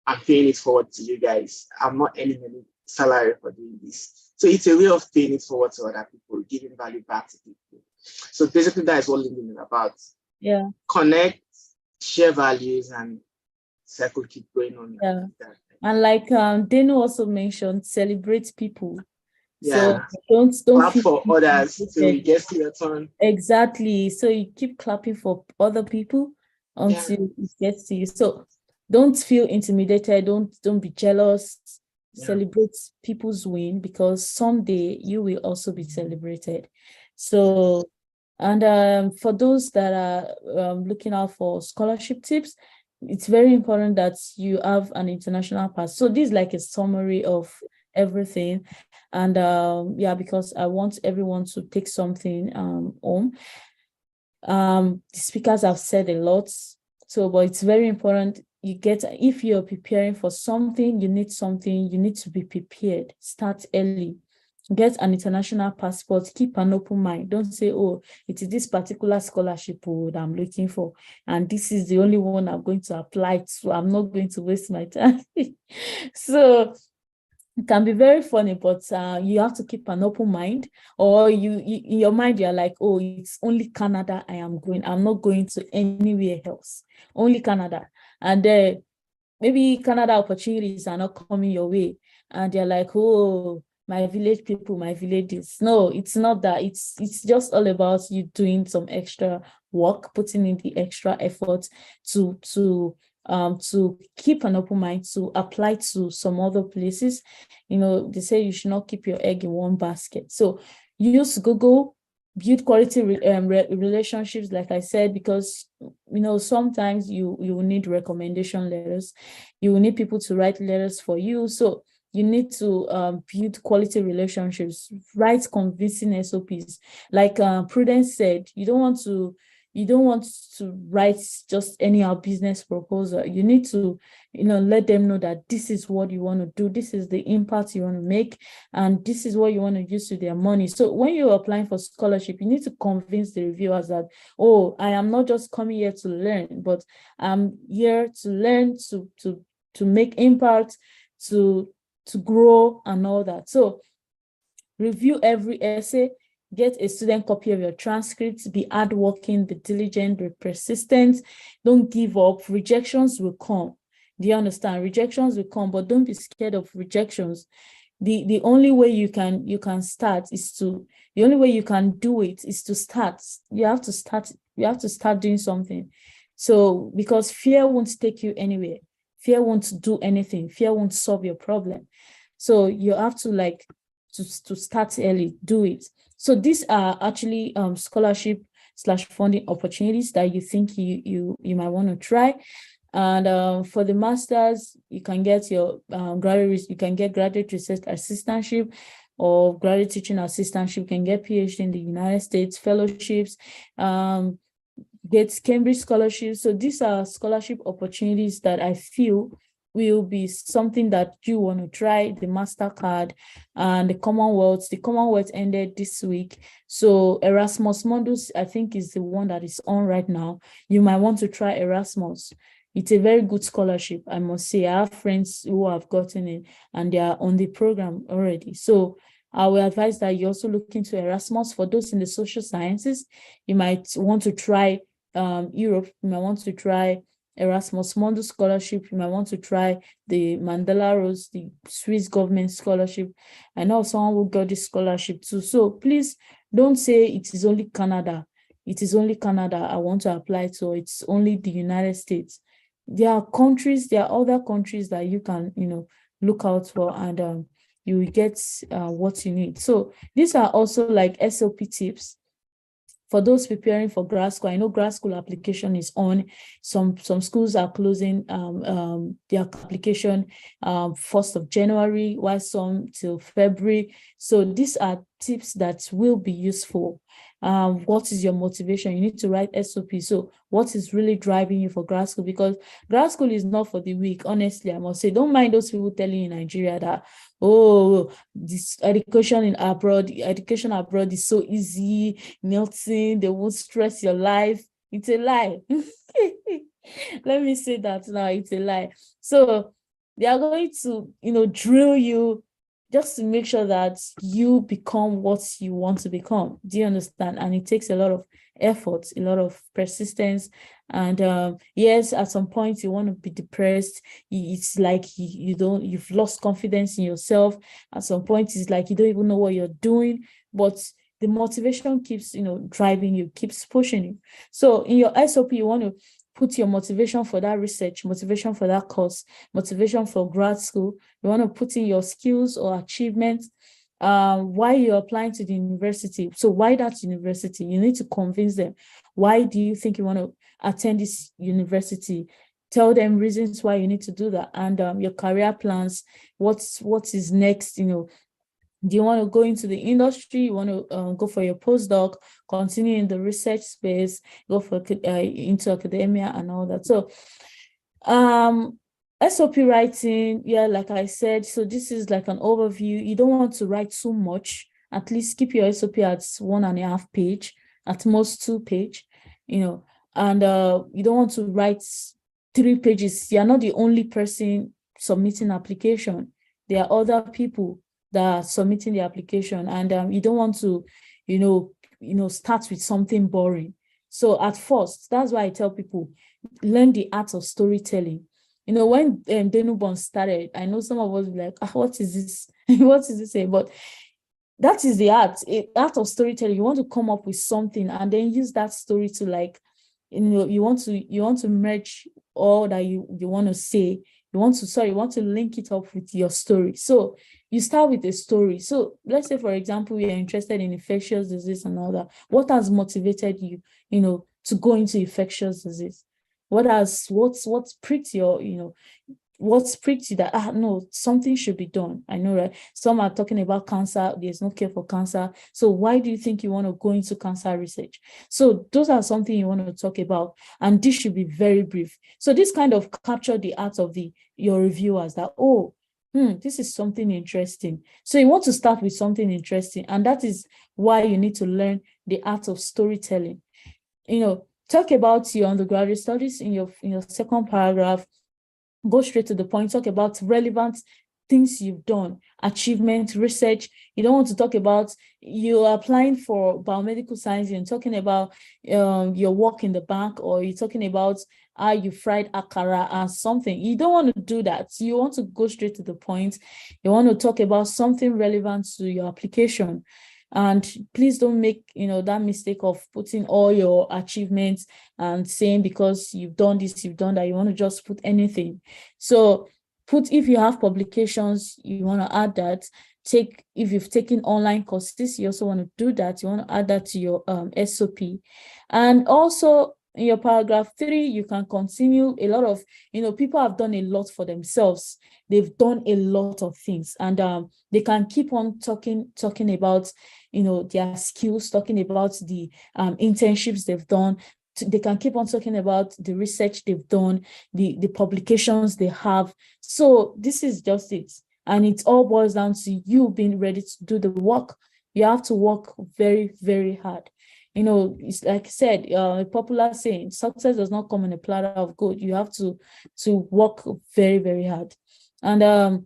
I'm paying it forward to you guys. I'm not earning any salary for doing this. So it's a way of paying it forward to other people, giving value back to people. So basically, that is what LinkedIn is about. Yeah. Connect, share values, and cycle keep going on. Yeah. And Dano also mentioned, celebrate people. Yeah. So don't clap for others till you get to your turn. Exactly. So you keep clapping for other people until it gets to you. So don't feel intimidated. Don't be jealous. celebrate people's win, because someday you will also be celebrated. So, and for those that are looking out for scholarship tips, it's very important that you have an international pass. So this is like a summary of everything. And yeah, because I want everyone to take something home. The speakers have said a lot, so but it's very important you get, if you're preparing for something, you need to be prepared. Start early. Get an international passport. Keep an open mind. Don't say, oh, it is this particular scholarship that I'm looking for, and this is the only one I'm going to apply to. I'm not going to waste my time. So it can be very funny, but you have to keep an open mind, or you in your mind you're like, oh, it's only Canada I am going. I'm not going to anywhere else. Only Canada. And then maybe Canada opportunities are not coming your way, and they're like, oh, my village people, my villages. No, it's not that. It's just all about you doing some extra work, putting in the extra effort to keep an open mind, to apply to some other places. They say you should not keep your egg in one basket. So use Google, build quality relationships, like I said, because sometimes you will need recommendation letters. You will need people to write letters for you. So you need to build quality relationships, write convincing SOPs. Like Prudence said, you don't want to write just anyhow business proposal. You need to let them know that this is what you want to do, this is the impact you want to make, and this is what you want to use with their money. So when you're applying for scholarship, you need to convince the reviewers that, oh, I am not just coming here to learn, but I'm here to learn, to make impact, to grow and all that. So review every essay, get a student copy of your transcripts, be hardworking, be diligent, be persistent, don't give up. Rejections will come. Do you understand? Rejections will come, but don't be scared of rejections. The only way you can start is to, the only way you can do it is to start. You have to start doing something. So, because fear won't take you anywhere. Fear won't do anything. Fear won't solve your problem. So you have to to start early, do it. So these are actually scholarship/funding opportunities that you think you might want to try. And for the masters, you can get your graduate research assistantship or graduate teaching assistantship. You can get PhD in the United States, fellowships, get Cambridge scholarships. So these are scholarship opportunities that I feel will be something that you want to try. The MasterCard and the Commonwealth. The Commonwealth ended this week. So Erasmus Mundus, I think, is the one that is on right now. You might want to try Erasmus. It's a very good scholarship, I must say. I have friends who have gotten it and they are on the program already. So I will advise that you also look into Erasmus. For those in the social sciences, you might want to try Europe. You might want to try Erasmus Mundus scholarship. You might want to try the Mandela Rose, the Swiss government scholarship. I know someone who got this scholarship too. So please don't say it is only Canada. It is only Canada I want to apply to. It's only the United States. There are other countries that you can, look out for, and you will get what you need. So these are also like SOP tips for those preparing for grad school. I know grad school application is on. Some schools are closing their application 1st of January, while some till February. So these are tips that will be useful. What is your motivation? You need to write SOP. So what is really driving you for grad school? Because grad school is not for the weak. Honestly, I must say, don't mind those people telling you in Nigeria that, oh, this education abroad is so easy, nothing, they won't stress your life. It's a lie. Let me say that now, it's a lie. So they are going to, drill you just to make sure that you become what you want to become. Do you understand? And it takes a lot of effort, a lot of persistence. And yes, at some point you want to be depressed. It's like you've lost confidence in yourself. At some point, it's like you don't even know what you're doing, but the motivation keeps, driving you, keeps pushing you. So in your SOP, you want to put your motivation for that research, motivation for that course, motivation for grad school. You want to put in your skills or achievements, why you're applying to the university. So why that university? You need to convince them. Why do you think you want to attend this university? Tell them reasons why you need to do that, and your career plans. What is next? Do you want to go into the industry? You want to go for your postdoc, continue in the research space, go for into academia and all that. So SOP writing, like I said, so this is like an overview. You don't want to write too much. At least keep your SOP at 1.5 page, at most 2 page, and you don't want to write 3 pages. You're not the only person submitting application. There are other people that are submitting the application, and you don't want to, start with something boring. So at first, that's why I tell people, learn the art of storytelling. When Denubon started, I know some of us were like, what is this? What is this? But that is the art of storytelling. You want to come up with something and then use that story to you want to merge all that you want to say. You want to link it up with your story. So you start with a story. So let's say, for example, you're interested in infectious disease and all that. What has motivated you, to go into infectious disease? What's pricked your, what's pricked you that, no, something should be done? I know, right? Some are talking about cancer. There's no cure for cancer. So why do you think you want to go into cancer research? So those are something you want to talk about. And this should be very brief. So this kind of capture the art of your reviewers that, this is something interesting. So you want to start with something interesting. And that is why you need to learn the art of storytelling. Talk about your undergraduate studies in your second paragraph. Go straight to the point. Talk about relevant things you've done, achievement, research. You don't want to talk about you're applying for biomedical science and talking about your work in the bank, or you're talking about how you fried akara or something. You don't want to do that. You want to go straight to the point. You want to talk about something relevant to your application. And please don't make that mistake of putting all your achievements and saying because you've done this, you've done that, you want to just put anything. So if you have publications, you want to add that. If you've taken online courses, you also want to do that. You want to add that to your SOP. And also in your paragraph 3, you can continue. A lot of people have done a lot for themselves. They've done a lot of things, and they can keep on talking about their skills, talking about the internships they've done. They can keep on talking about the research they've done, the publications they have. So this is just it. And it all boils down to you being ready to do the work. You have to work very, very hard. It's like I said, a popular saying, success does not come on a platter of gold. You have to work very, very hard. And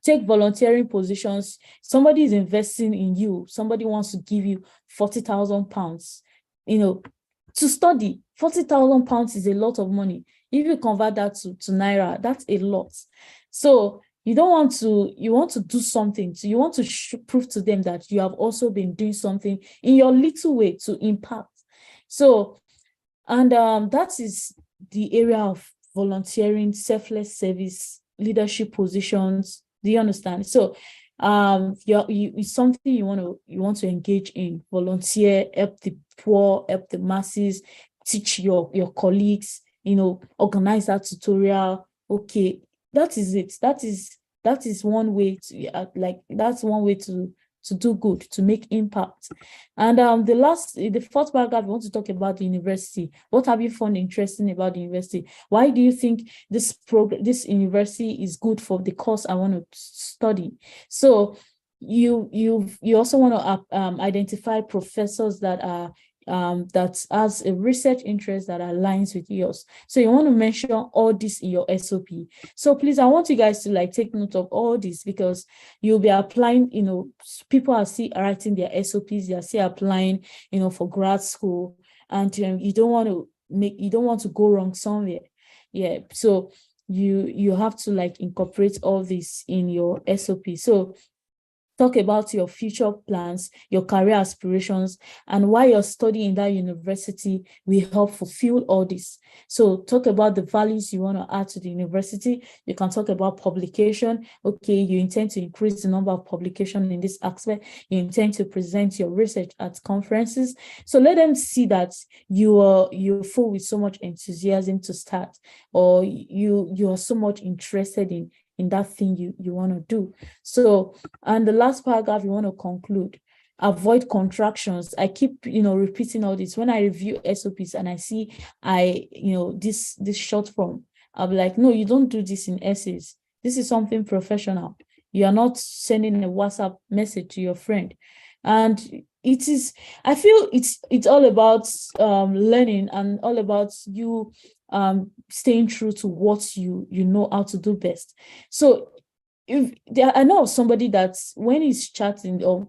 take volunteering positions. Somebody is investing in you. Somebody wants to give you 40,000 pounds, to study. 40,000 pounds is a lot of money. If you convert that to Naira, that's a lot. So you want to do something. So you want to prove to them that you have also been doing something in your little way to impact. So, and that is the area of volunteering, selfless service, leadership positions. Do you understand? So it's something you want to engage in. Volunteer, help the poor, help the masses, teach your colleagues, organize that tutorial. Okay, that is it. That is one way to that's one way to do good, to make impact. And the fourth paragraph, we want to talk about the university. What have you found interesting about the university? Why do you think this university is good for the course I want to study? So you also want to identify professors that are that has a research interest that aligns with yours. So you want to mention all this in your SOP. So please, I want you guys to take note of all this, because you'll be applying, people are still writing their SOPs, they are still applying, for grad school, and you don't want to go wrong somewhere. Yeah. So you have to incorporate all this in your SOP. So Talk about your future plans, your career aspirations, and why you're studying in that university will help fulfill all this. So talk about the values you want to add to the university. You can talk about publication. Okay, you intend to increase the number of publication in this aspect. You intend to present your research at conferences. So let them see that you're full with so much enthusiasm to start, or you are so much interested in that thing you want to do. So, and the last paragraph, you want to conclude. Avoid contractions. I keep, repeating all this. When I review SOPs and I see this short form, I'll be like, no, you don't do this in essays. This is something professional. You are not sending a WhatsApp message to your friend. And I feel it's all about learning, and all about you staying true to what you know how to do best. So I know somebody that when he's chatting, or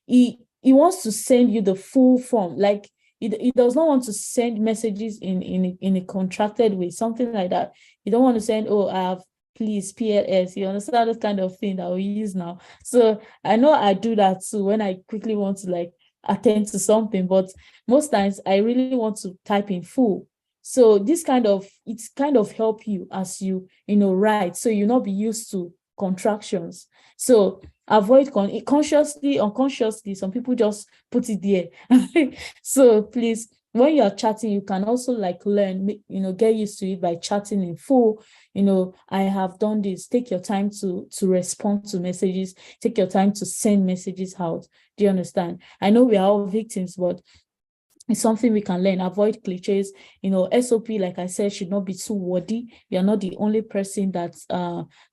he wants to send you the full form, like he does not want to send messages in a contracted way, something like that. You don't want to send, oh, I have please PLS, you understand, this kind of thing that we use now. So I know I do that too when I quickly want to like attend to something, but most times I really want to type in full. So it's kind of help you as you write, so you'll not be used to contractions. So avoid consciously, unconsciously, some people just put it there. So please, when you're chatting, you can also like learn, get used to it by chatting in full. I have done this. Take your time to respond to messages. Take your time to send messages out. Do you understand? I know we are all victims, but it's something we can learn. Avoid cliches. SOP, like I said, should not be too wordy. You're not the only person that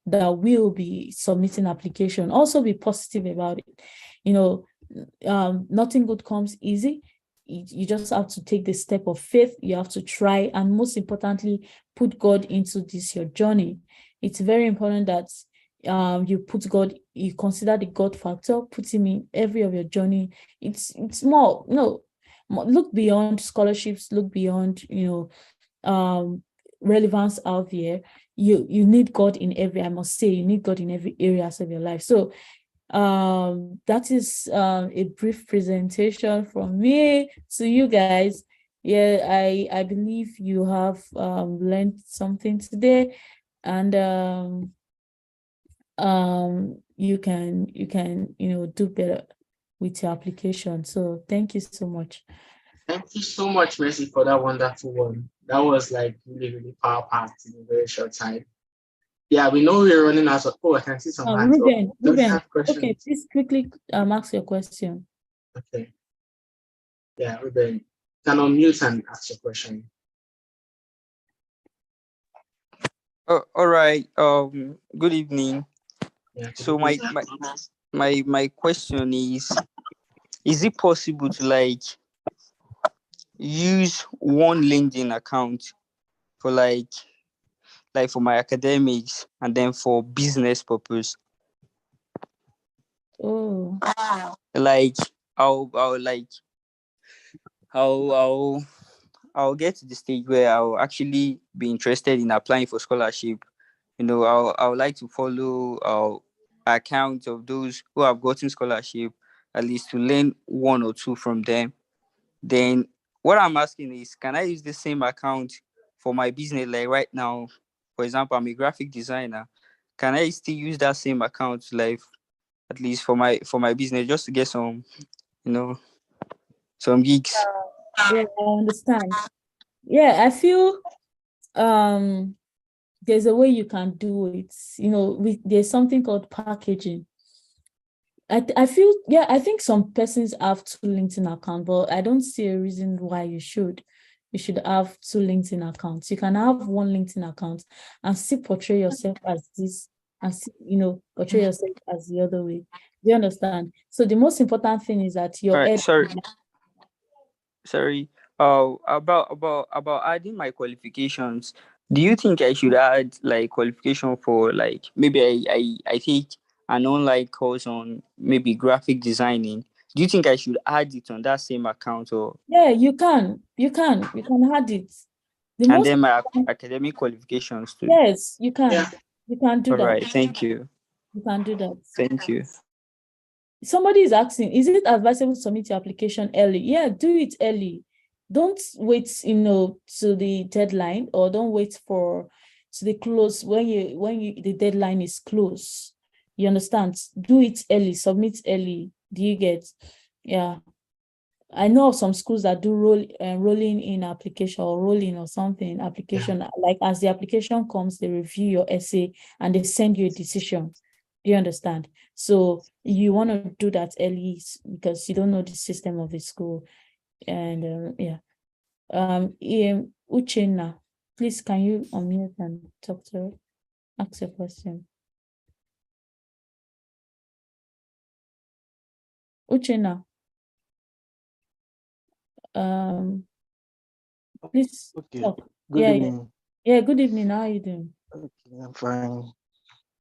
will be submitting application. Also be positive about it. Nothing good comes easy. You just have to take the step of faith. You have to try, and most importantly, put God into your journey. It's very important that you put God, you consider the God factor, put him in every of your journey. It's more, look beyond scholarships, look beyond relevance out there. You need God in every, I must say, you need God in every areas of your life. So that is a brief presentation from me to you guys. Yeah, I believe you have learned something today, and you can do better with your application. So thank you so much. Thank you so much, Mercy, for that wonderful one. That was like really, really power packed in a very short time. Yeah, we know we're running out of. Oh, I can see some hands. Ruben, Don't you have questions? okay, please quickly ask your question. Okay. Yeah, Ruben, can unmute and ask your question. All right. Good evening. Yeah, so my question is it possible to like use one LinkedIn account for like for my academics and then for business purpose? Oh. Like I'll get to the stage where I'll actually be interested in applying for scholarship. I would like to follow accounts of those who have gotten scholarship, at least to learn one or two from them. Then what I'm asking is, can I use the same account for my business? Like right now, for example, I'm a graphic designer. Can I still use that same account, like at least for my business, just to get some, some gigs? Yeah, I understand. Yeah, I feel there's a way you can do it. There's something called packaging. I feel, yeah, I think some persons have two LinkedIn accounts, but I don't see a reason why you should have two LinkedIn accounts. You can have one LinkedIn account and still portray yourself as this, and still, portray yourself as the other way. Do you understand? So the most important thing is that your Right, sorry. About adding my qualifications. Do you think I should add like qualification for like maybe I take an online course on maybe graphic designing? Do you think I should add it on that same account, or? Yeah, you can add it. And then my academic qualifications too. Yes, you can. Yeah. You can do All that. right, thank you. You can do that. Thank you. somebody is asking, is it advisable to submit your application early? Yeah, do it early. Don't wait, to the deadline, or don't wait for to the close when the deadline is close. You understand? Do it early, submit early. Do you get? Yeah. I know of some schools that do rolling in application, or rolling or something application. Like as the application comes, they review your essay and they send you a decision. Do you understand? So you want to do that early because you don't know the system of the school. And yeah. Uchenna, please can you unmute and talk to her? Ask a question. Uchenna. Please Okay. talk. Good evening. Yeah, good evening. How are you doing? Okay, I'm fine.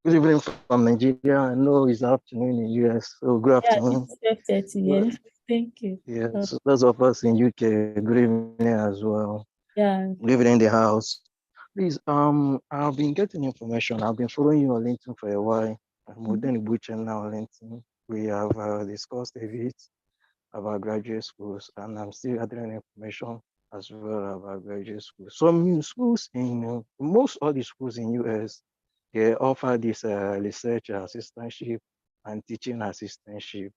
Good evening from Nigeria. I know it's afternoon in US, so good Yeah, afternoon. it's 12:30. Yeah, thank you. Yeah, so those of us in UK, good evening as well. Yeah. Good evening in the house. Please, I've been getting information. I've been following you on LinkedIn for a while. I'm within the butcher now on LinkedIn. We have discussed a bit about graduate schools, and I'm still gathering information as well about graduate schools. Some new schools in most all the schools in US, they offer this research assistantship and teaching assistantship.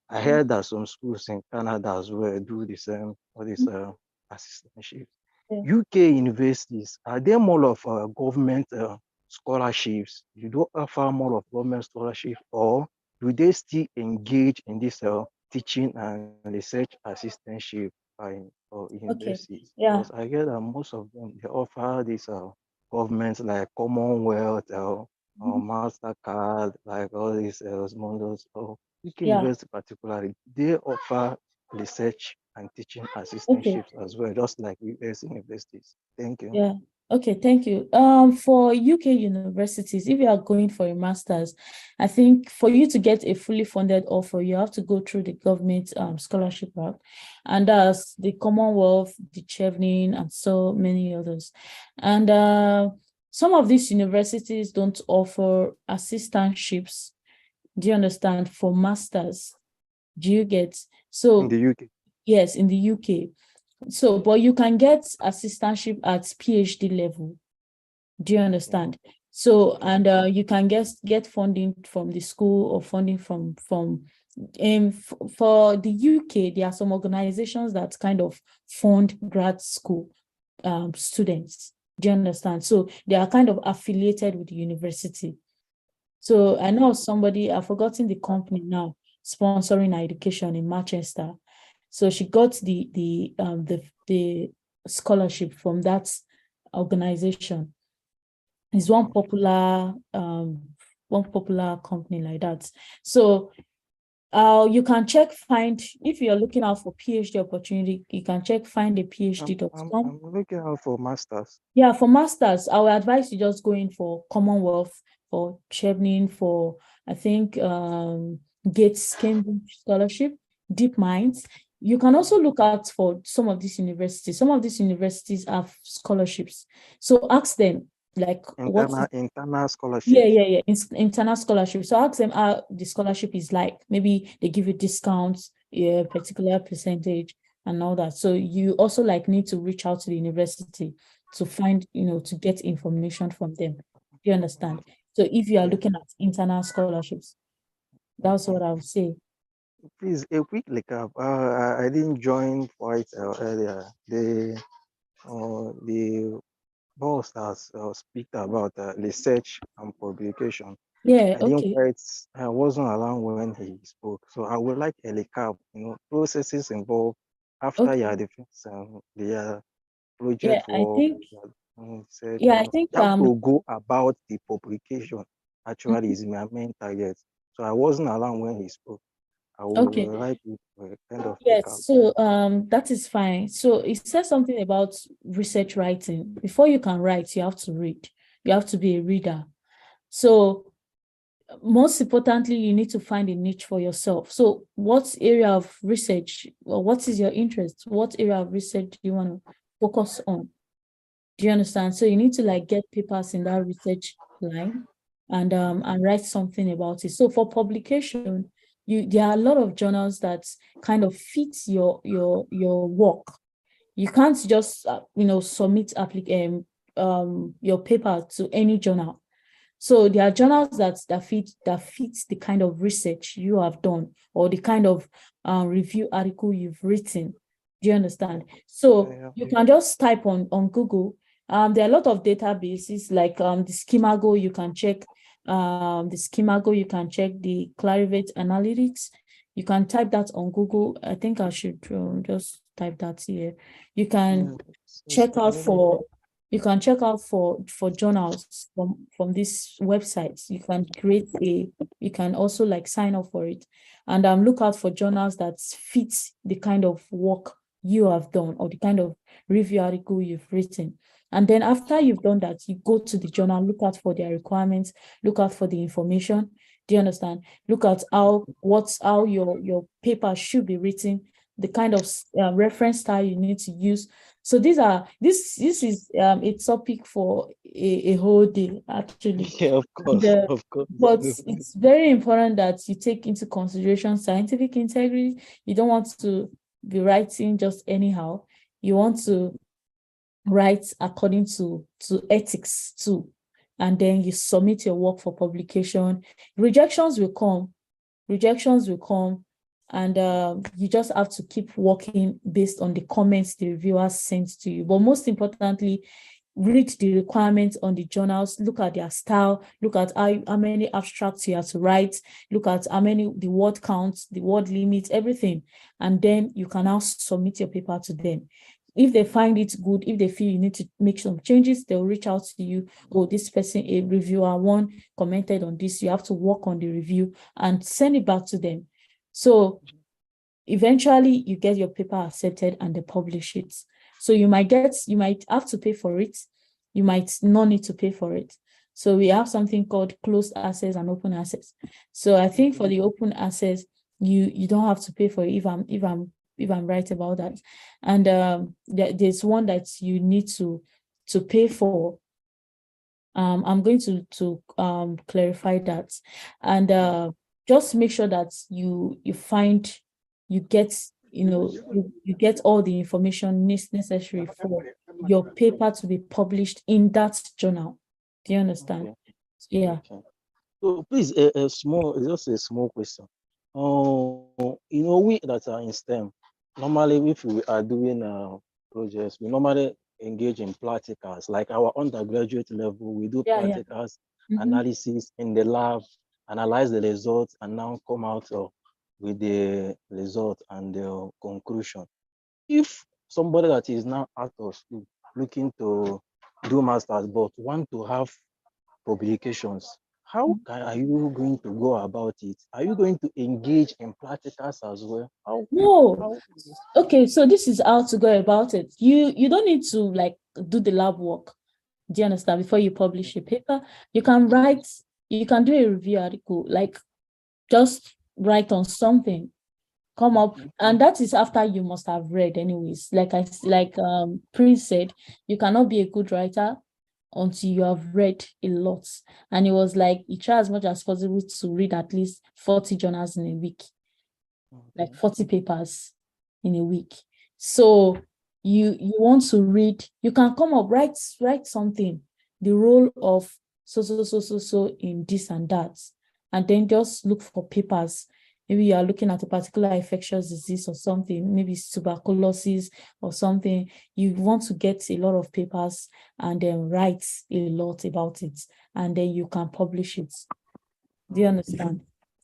I heard that some schools in Canada as well do the same, all this assistantship. Yeah. UK universities, are they more of government scholarships? You don't offer more of government scholarship, or do they still engage in this teaching and research assistantship or Okay. universities? Yeah. Because I hear that most of them, they offer this governments like Commonwealth or MasterCard, like all these models. Or UK Yeah. University particularly, they offer research and teaching Okay. assistantships as well, just like US universities. Thank you. Yeah. Okay, thank you. For UK universities, if you are going for a master's, I think for you to get a fully funded offer, you have to go through the government scholarship route, and that's the Commonwealth, the Chevening, and so many others. And some of these universities don't offer assistantships. Do you understand? For masters, do you get? In So the UK. yes, in the UK. So, but you can get assistantship at PhD level. Do you understand? So, and you can get funding from the school or funding from for the UK, there are some organizations that kind of fund grad school students. Do you understand? So they are kind of affiliated with the university. So I know somebody, I've forgotten the company now, sponsoring her education in Manchester. So she got the scholarship from that organization. It's one popular company like that. So you can find if you're looking out for PhD opportunity, you can find a phd.com. I'm looking out for masters. Yeah, for masters, I would advise you just go in for Commonwealth, for Chevening, for I think Gates Cambridge Scholarship, Deep Minds. You can also look out for some of these universities. Some of these universities have scholarships. So ask them, like, internal scholarships. Yeah. Internal scholarship. So ask them how the scholarship is like. Maybe they give you discounts, a particular percentage and all that. So you also need to reach out to the university to find, to get information from them. Do you understand? So if you are looking at internal scholarships, that's what I would say. Please, a quick recap. I didn't join quite earlier. The boss has speak about research and publication. Yeah, I wasn't around when he spoke. So I would like a recap, processes involved after your defense the project work. You have to go about the publication. Actually, is my main target. So I wasn't around when he spoke. I would like it kind of recap. So that is fine. So it says something about research writing. Before you can write, you have to read. You have to be a reader. So most importantly, you need to find a niche for yourself. So what area of research, or what is your interest? What area of research do you want to focus on? Do you understand? So you need to get papers in that research line and write something about it. So for publication, there are a lot of journals that kind of fit your work. You can't just submit your paper to any journal. So there are journals that fit the kind of research you have done, or the kind of review article you've written. Do you understand? So you can just type on Google. There are a lot of databases like the Schemago. You can check the Schemago. You can check the Clarivate Analytics. You can type that on Google. I think I should just type that here. You can check out for journals from these websites. You can also like sign up for it, and look out for journals that fit the kind of work you have done, or the kind of review article you've written. And then after you've done that, you go to the journal, look out for their requirements, look out for the information. Do you understand? Look at how your paper should be written, the kind of reference style you need to use. So this is a topic for a whole day, actually. Yeah, of course, of course. But it's very important that you take into consideration scientific integrity. You don't want to be writing just anyhow. You want to write according to ethics too. And then you submit your work for publication. Rejections will come. And you just have to keep working based on the comments the reviewers sent to you. But most importantly, read the requirements on the journals, look at their style, look at how many abstracts you have to write, look at how many, the word counts, the word limit, everything. And then you can now submit your paper to them. If they find it good, if they feel you need to make some changes, they'll reach out to you. Oh, this person, a reviewer one, commented on this. You have to work on the review and send it back to them. So eventually you get your paper accepted and they publish it. So you might have to pay for it. You might not need to pay for it. So we have something called closed access and open access. So I think for the open access, you don't have to pay for it if I'm right about that. And there's one that you need to pay for. I'm going to clarify that. And just make sure that you get you get all the information necessary for your paper to be published in that journal. Do you understand? Okay. Yeah. Okay. So please, just a small question. We that are in STEM, normally if we are doing projects, we normally engage in practicals. Like our undergraduate level, we do practicals, analysis in the lab, analyze the results, and now come out with the result and the conclusion. If somebody that is now out of school looking to do masters but want to have publications, how are you going to go about it? Are you going to engage in practicals as well? No. Okay, so this is how to go about it. You don't need to like do the lab work. Do you understand? Before you publish a paper, you can do a review article, like just write on something, come up, and that is after you must have read anyways. Like Prince said, you cannot be a good writer until you have read a lot. And it was like, you try as much as possible to read at least 40 journals in a week, like 40 papers in a week. So you want to read, you can come up, write something, the role of so in this and that, and then just look for papers. Maybe you are looking at a particular infectious disease or something, maybe it's tuberculosis or something. You want to get a lot of papers and then write a lot about it, and then you can publish it. Do you understand?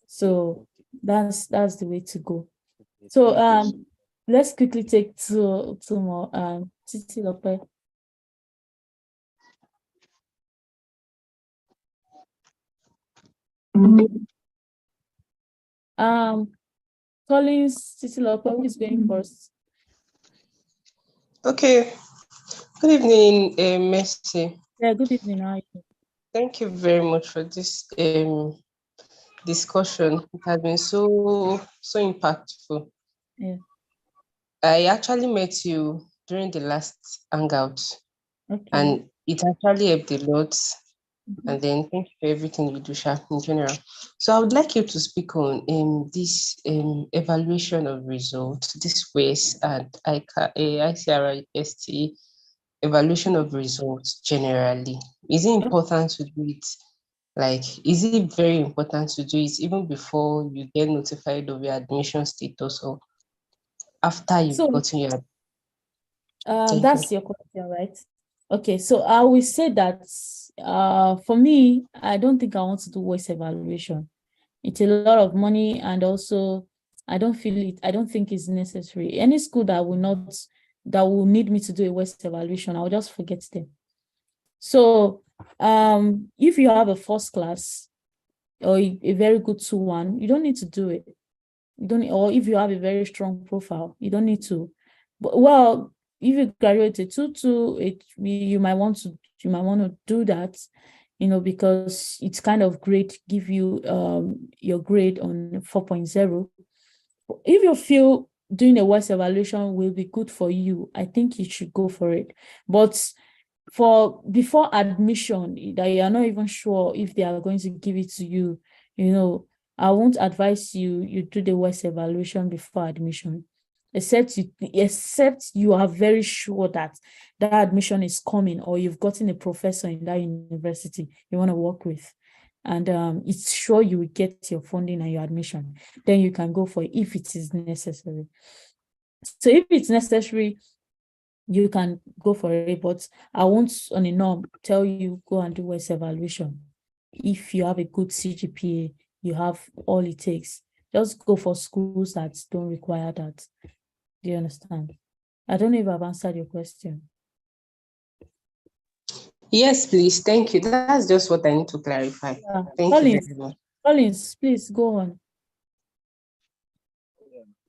So that's the way to go. So let's quickly take two more. Titi Lope. Collins, Titi Lope, who is going first? Okay. Good evening, Mercy. Yeah, good evening. How are you? Thank you very much for this discussion. It has been so impactful. Yeah. I actually met you during the last Hangout, Okay. and it actually helped a lot. And then thank you for everything you do, Sha, in general. So I would like you to speak on this evaluation of results, this WASE and ICRIST evaluation of results generally. Is it important to do it? Like, is it very important to do it even before you get notified of your admission status or after you've So gotten your? Thank you. that's your question, right? Okay, so I will say that for me, I don't think I want to do voice evaluation. It's a lot of money, and also I don't think it's necessary. Any school that will need me to do a voice evaluation, I'll just forget them. So if you have a first class or a very good 2-1, you don't need to do it. You don't, or if you have a very strong profile, you don't need to. But, well, if you graduate a 2-2, you might want to do that, because it's kind of great, give you your grade on 4.0. If you feel doing a voice evaluation will be good for you, I think you should go for it. But for before admission, that you are not even sure if they are going to give it to you, I won't advise you do the voice evaluation before admission, except you are very sure that admission is coming, or you've gotten a professor in that university you want to work with, and it's sure you will get your funding and your admission. Then you can go for it if it is necessary. So if it's necessary, you can go for it, but I won't on a norm tell you go and do voice evaluation. If you have a good CGPA, you have all it takes. Just go for schools that don't require that. Do you understand? I don't know if I've answered your question. Yes, please. Thank you. That's just what I need to clarify. Yeah. Thank you very much. Collins, please go on.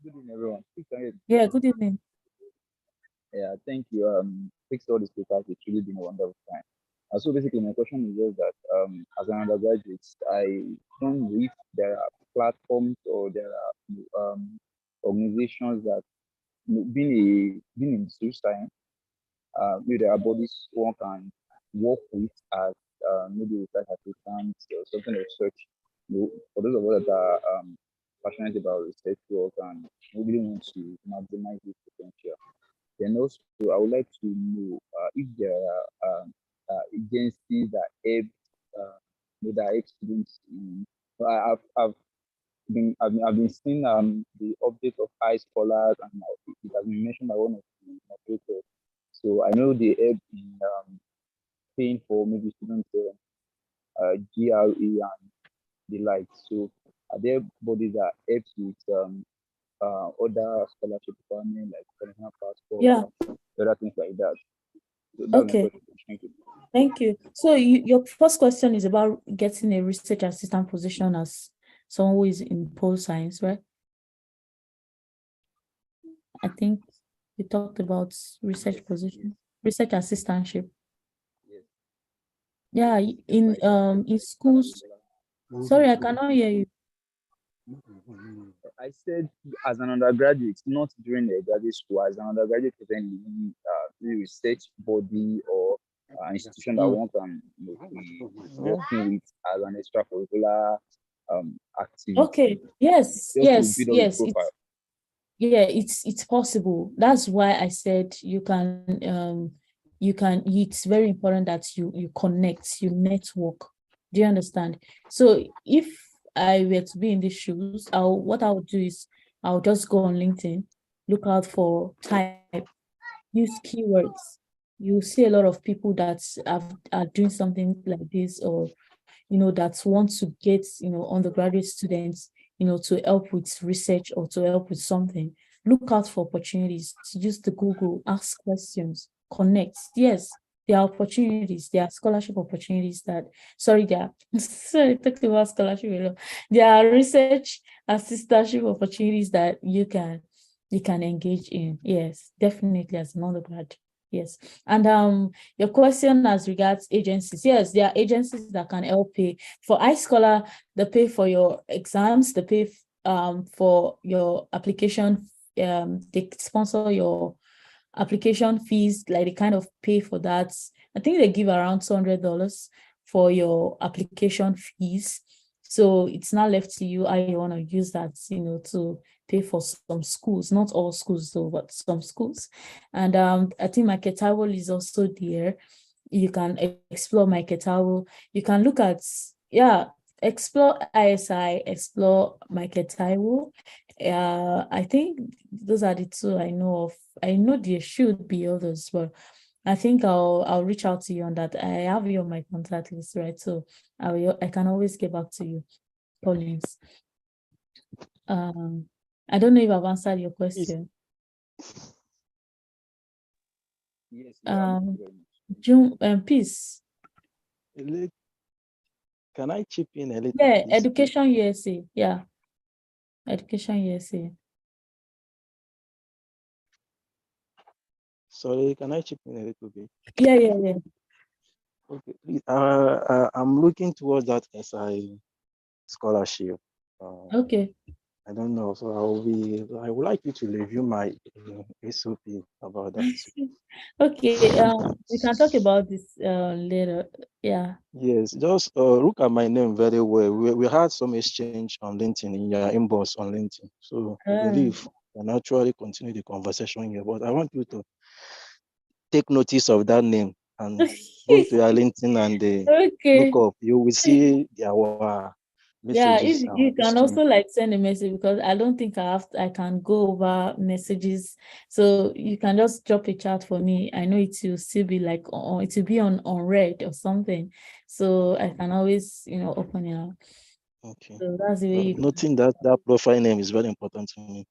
Good evening, everyone. Yeah, good evening. Yeah, thank you. Fixed all these papers. It's really been a wonderful time. So basically, my question is just that as an undergraduate, I don't know if there are platforms or there are organizations that, being in social science, maybe there are bodies one can work with as maybe research assistants or something of such. For those of us that are passionate about research work and really want to maximize this potential. Then also, I would like to know if there are agencies that help students in. I've been seeing the update of high scholars, and it has been mentioned by one of the moderators. So I know they help in paying for maybe students GRE and the like. So are there bodies that help with other scholarship requirements like international passport, other things like that? So that's my Okay. question. Thank you. Thank you. So your first question is about getting a research assistant position as someone who is in pole science, right? I think you talked about research position, research assistantship. Yeah, in schools. Sorry, I cannot hear you. I said as an undergraduate, not during the graduate school, as an undergraduate, then the research body or institution that one can be working with as an extracurricular activity. Okay. Yes. Just to build up the profile. It's possible. That's why I said you can it's very important that you connect, you network. Do you understand? So if I were to be in these shoes, what I would do is I'll just go on LinkedIn, look out for type, use keywords. You see a lot of people that are doing something like this, or that want to get undergraduate students to help with research or to help with something. Look out for opportunities. Use the Google, ask questions, connect. Yes, there are opportunities. There are scholarship opportunities sorry, talking about scholarship. There are research assistantship opportunities that you can engage in. Yes, definitely as an undergrad. Yes. And your question as regards agencies, yes, there are agencies that can help pay. For iScholar, they pay for your exams, they pay for your application, they sponsor your application fees, like they kind of pay for that. I think they give around $200 for your application fees. So it's not left to you how you want to use that, to pay for some schools, not all schools though, but some schools. And I think Market Towel is also there. You can explore Market Towel. You can look at, explore ISI, explore Market Towel. I think those are the two I know of. I know there should be others, but I think I'll reach out to you on that. I have you on my contact list, right? So I can always get back to you, Collins. I don't know if I've answered your question. Yes, yeah. June, peace. Can I chip in a little? Yeah, please? Education USA. Yeah, Education USA. Sorry, can I chip in a little bit? Yeah. Okay, please. I'm looking towards that SI scholarship. Okay. I don't know, so I would like you to review my SOP about that. Okay. We can talk about this later. Yeah. Yes, just look at my name very well. We had some exchange on LinkedIn in your inbox on LinkedIn, so I believe we can actually continue the conversation here. But I want you to take notice of that name and go to your LinkedIn and Okay. look up. You will see our Yeah, messages. you can also like send a message, because I don't think I can go over messages. So you can just drop a chat for me. I know it will still be like it will be on read or something. So I can always, open it up. Okay. So that's the way you Noting that profile name is very important to me.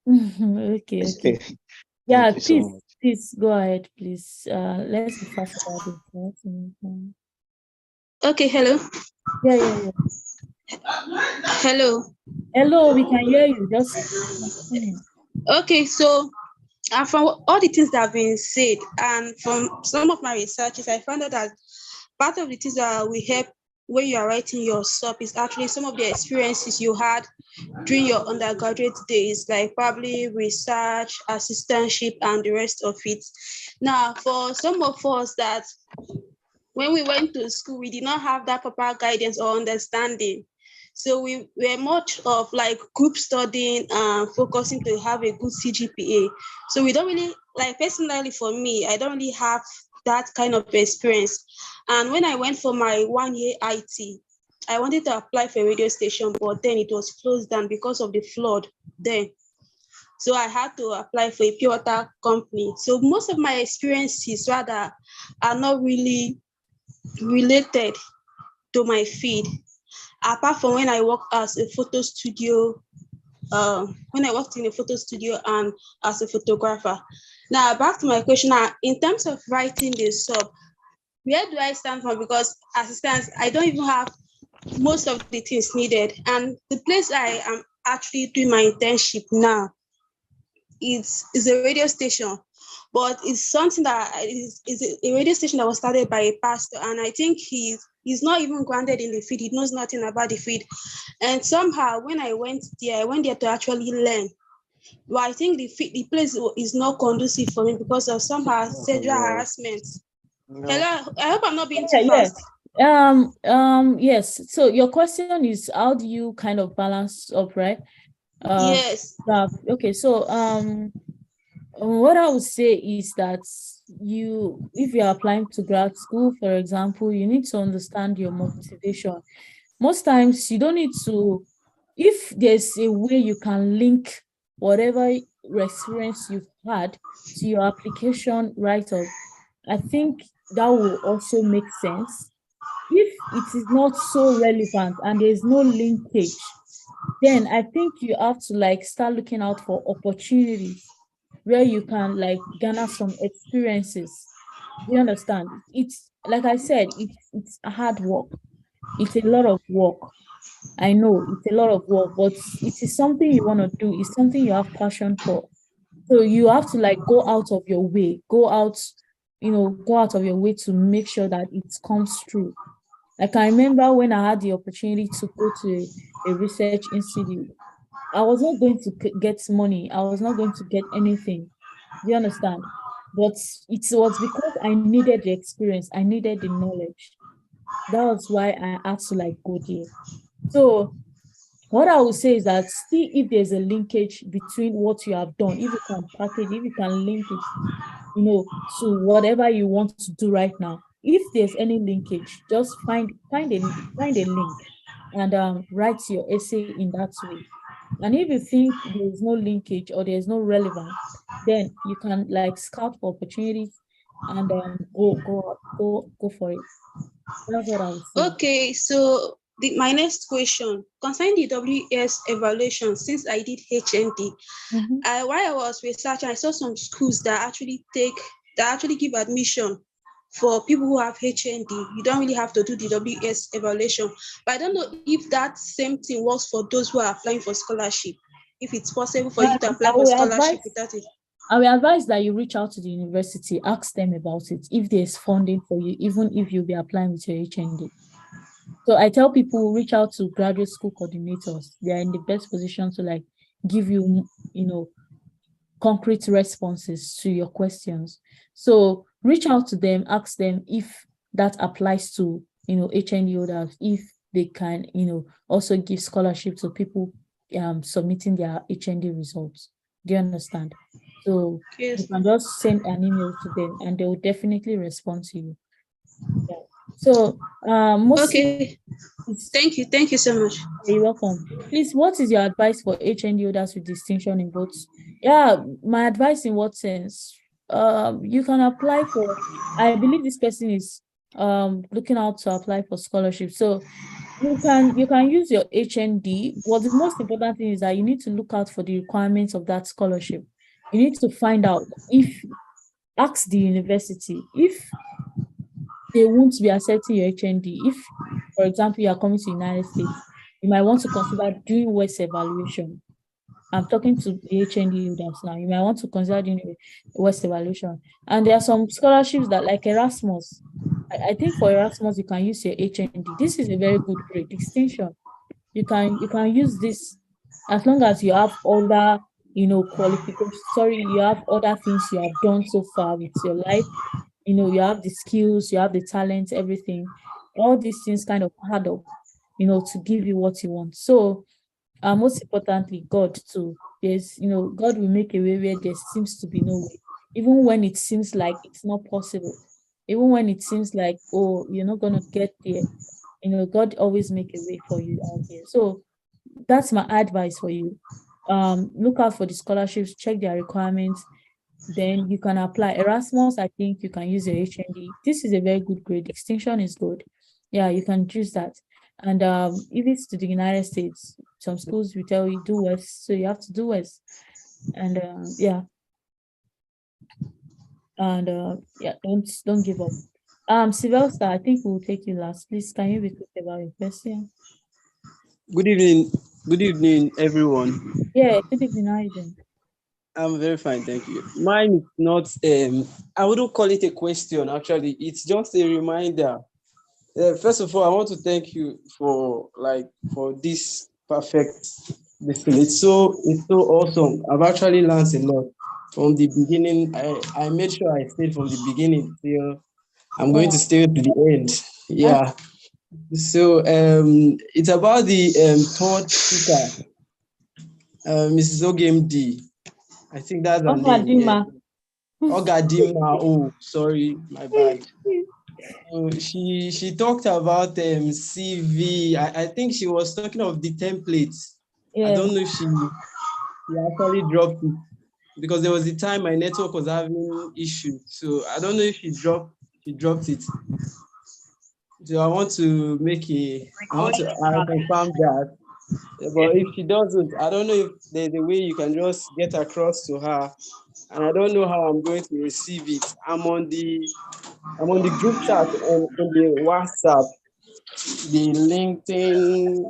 Okay. Yeah, Thank you so much. please go ahead, please. Let's be fast about this. Right? Okay, hello. Yeah. Hello. Hello, we can hear you. Just continue. Okay, so from all the things that have been said, and from some of my researches, I found out that part of the things that will help when you are writing your SOP is actually some of the experiences you had during your undergraduate days, like probably research, assistantship, and the rest of it. Now, for some of us that when we went to school, we did not have that proper guidance or understanding. So we were much of like group studying and focusing to have a good CGPA. So we don't really, like personally for me, I don't really have that kind of experience. And when I went for my 1 year IT, I wanted to apply for a radio station, but then it was closed down because of the flood then. So I had to apply for a pure water company. So most of my experiences rather are not really related to my field, apart from when I worked as a photo studio, when I worked in a photo studio and as a photographer. Now back to my question. Now, in terms of writing this up, where do I stand from? Because as it stands, I don't even have most of the things needed. And the place I am actually doing my internship now is a radio station, but it's something that is a radio station that was started by a pastor, and I think he's not even grounded in the field. He knows nothing about the field, and somehow when I went there to actually learn. But I think the place is not conducive for me because of somehow sexual harassment. Hello, I hope I'm not being too fast. Yes. So your question is, how do you kind of balance up, right? Yes. Okay. So what I would say is that if you're applying to grad school, for example, you need to understand your motivation. Most times you don't need to, if there's a way you can link whatever experience you've had to your application write-up, I think that will also make sense. If it is not so relevant and there's no linkage, then I think you have to like start looking out for opportunities where you can like garner some experiences. Do you understand? It's like I said, it's hard work. It's a lot of work. I know it's a lot of work, but it is something you want to do. It's something you have passion for. So you have to like go out of your way, go out of your way to make sure that it comes true. Like I remember when I had the opportunity to go to a research institute, I was not going to get money. I was not going to get anything. Do you understand? But it was because I needed the experience. I needed the knowledge. That was why I had to like go there. So what I would say is that see if there's a linkage between what you have done, if you can package, if you can link it, to whatever you want to do right now. If there's any linkage, just find a link and write your essay in that way. And if you think there is no linkage or there's no relevance, then you can like scout for opportunities and go for it. That's what I would say. Okay, so my next question concerning the WS evaluation, since I did HND, while I was researching, I saw some schools that actually give admission for people who have HND. You don't really have to do the WS evaluation. But I don't know if that same thing works for those who are applying for scholarship. If it's possible for you to apply for scholarship without it. I will advise that you reach out to the university, ask them about it, if there's funding for you, even if you'll be applying with your HND. So I tell people, reach out to graduate school coordinators. They are in the best position to like give you, concrete responses to your questions. So reach out to them, ask them if that applies to, HND holders, if they can, also give scholarship to people submitting their HND results. Do you understand? So yes, you can just send an email to them and they will definitely respond to you. Yeah. So okay. Thank you so much. You're welcome. Please, what is your advice for HND holders with distinction in both? Yeah, my advice in what sense? You can apply for, I believe this person is looking out to apply for scholarship. So you can use your HND. What the most important thing is that you need to look out for the requirements of that scholarship. You need to find out ask the university if they won't be accepting your HND. If, for example, you are coming to the United States, you might want to consider doing WES evaluation. I'm talking to the HND holders now. You might want to consider doing WES evaluation. And there are some scholarships that, like Erasmus. I think for Erasmus, you can use your HND. This is a very good grade distinction. You can use this as long as you have other, qualifications. Sorry, you have other things you have done so far with your life. You have the skills, you have the talent, everything. All these things kind of add up, to give you what you want. So, most importantly, God too. There's, God will make a way where there seems to be no way, even when it seems like it's not possible, even when it seems like, oh, you're not gonna get there. God always make a way for you out there. So that's my advice for you. Look out for the scholarships, check their requirements, then you can apply. Erasmus, I think you can use your HND. This is a very good grade. Distinction is good. Yeah, you can choose that. And if it's to the United States, some schools will tell you do WES, so you have to do WES. And yeah. And yeah, don't give up. Sylvester, I think we'll take you last. Please, can you be quick about your question? Good evening. Good evening, everyone. Yeah, good evening. How are you doing? I'm very fine, thank you. Mine is not, I wouldn't call it a question, actually. It's just a reminder. First of all, I want to thank you for this perfect listening. It's so awesome. I've actually learned a lot from the beginning. I made sure I stayed from the beginning till I'm going to stay to the end. Yeah. So it's about the third speaker, Mrs. Ogemdi. I think that's her name. Yeah. Ogadima. Oh, sorry, my bad. So she talked about CV. I think she was talking of the templates. Yeah. I don't know if she actually dropped it because there was a time my network was having issues. So I don't know if she dropped it. So I want to confirm that. But if she doesn't, I don't know if there's a way you can just get across to her. And I don't know how I'm going to receive it. I'm on the group chat on the WhatsApp, the LinkedIn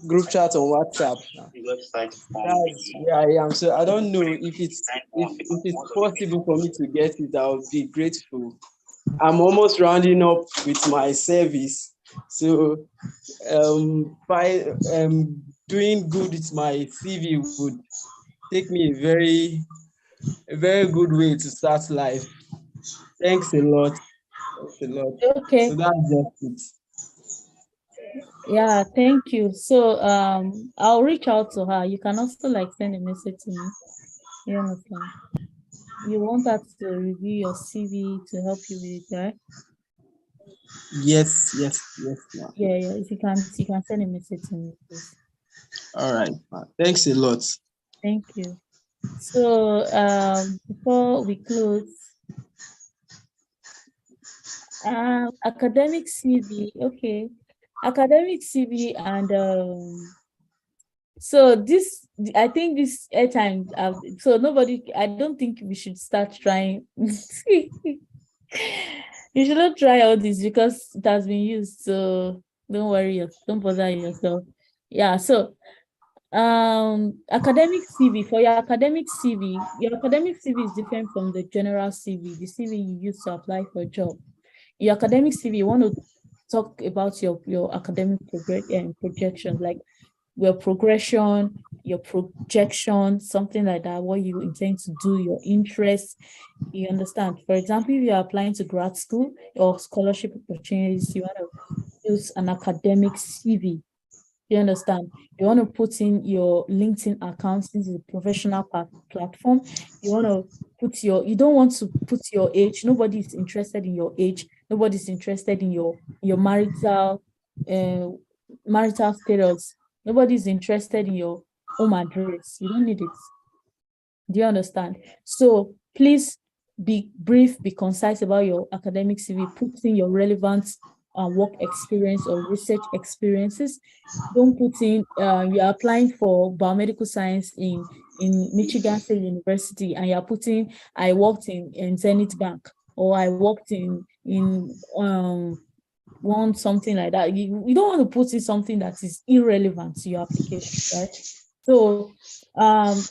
group chat on WhatsApp. That's where I am. So I don't know if it's possible for me to get it. I would be grateful. I'm almost rounding up with my service. So by doing good with my CV would take me a very good way to start life. Thanks a lot. Okay. So that's just it. Yeah, thank you. So I'll reach out to her. You can also like send a message to me. You understand? You want her to review your CV to help you with it, right? Yes, ma'am. Yeah. If you can send a message to me, please. All right, thanks a lot. Thank you. So before we close, academic CV, okay. Academic CV and so this, I think this airtime, so nobody, I don't think we should start trying. You should not try all this because it has been used. So don't worry, don't bother yourself. Yeah, so academic CV, for your academic CV is different from the general CV, the CV you use to apply for a job. Your academic CV, you want to talk about your academic projection, like your progression, your projection, something like that, what you intend to do, your interests. You understand? For example, if you're applying to grad school or scholarship opportunities, you want to use an academic CV. You understand? You want to put in your LinkedIn account, since it's a professional platform. You want to put you don't want to put your age. Nobody's interested in your age. Nobody's interested in your marital status. Nobody's interested in your home address. You don't need it. Do you understand? So please be brief, be concise about your academic CV. Put in your relevant work experience or research experiences. Don't put in you're applying for biomedical science in Michigan State University, and you're putting I worked in Zenith Bank, or I worked in one something like that. You don't want to put in something that is irrelevant to your application, right? So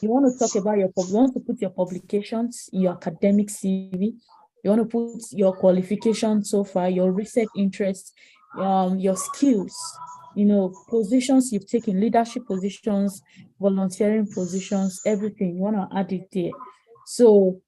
you want to talk about you want to put your publications in your academic CV. You want to put your qualifications so far, your research interests, your skills, positions you've taken, leadership positions, volunteering positions, everything. You want to add it there. So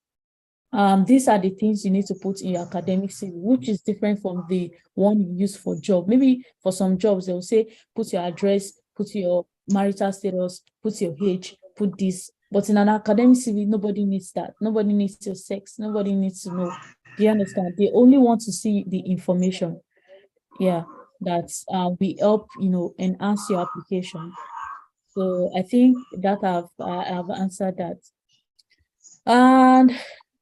these are the things you need to put in your academic CV, which is different from the one you use for job. Maybe for some jobs, they'll say, put your address, put your marital status, put your age, put this. But in an academic CV, nobody needs that. Nobody needs your sex. Nobody needs to know. Do you understand? They only want to see the information. Yeah, that we help, enhance your application. So I think that I've answered that. And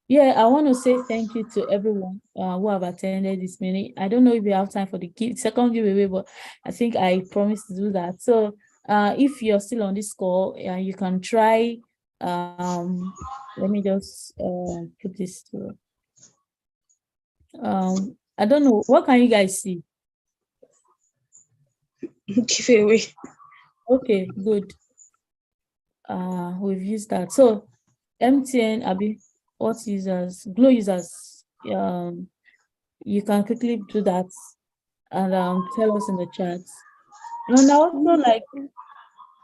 yeah, I want to say thank you to everyone who have attended this meeting. I don't know if you have time for the second giveaway, but I think I promised to do that. So if you're still on this call, you can try. Let me just put this through. I don't know. What can you guys see? Giveaway. Okay, good. We've used that. So MTN, Abi, what users, Glow users, you can quickly do that and tell us in the chat. And I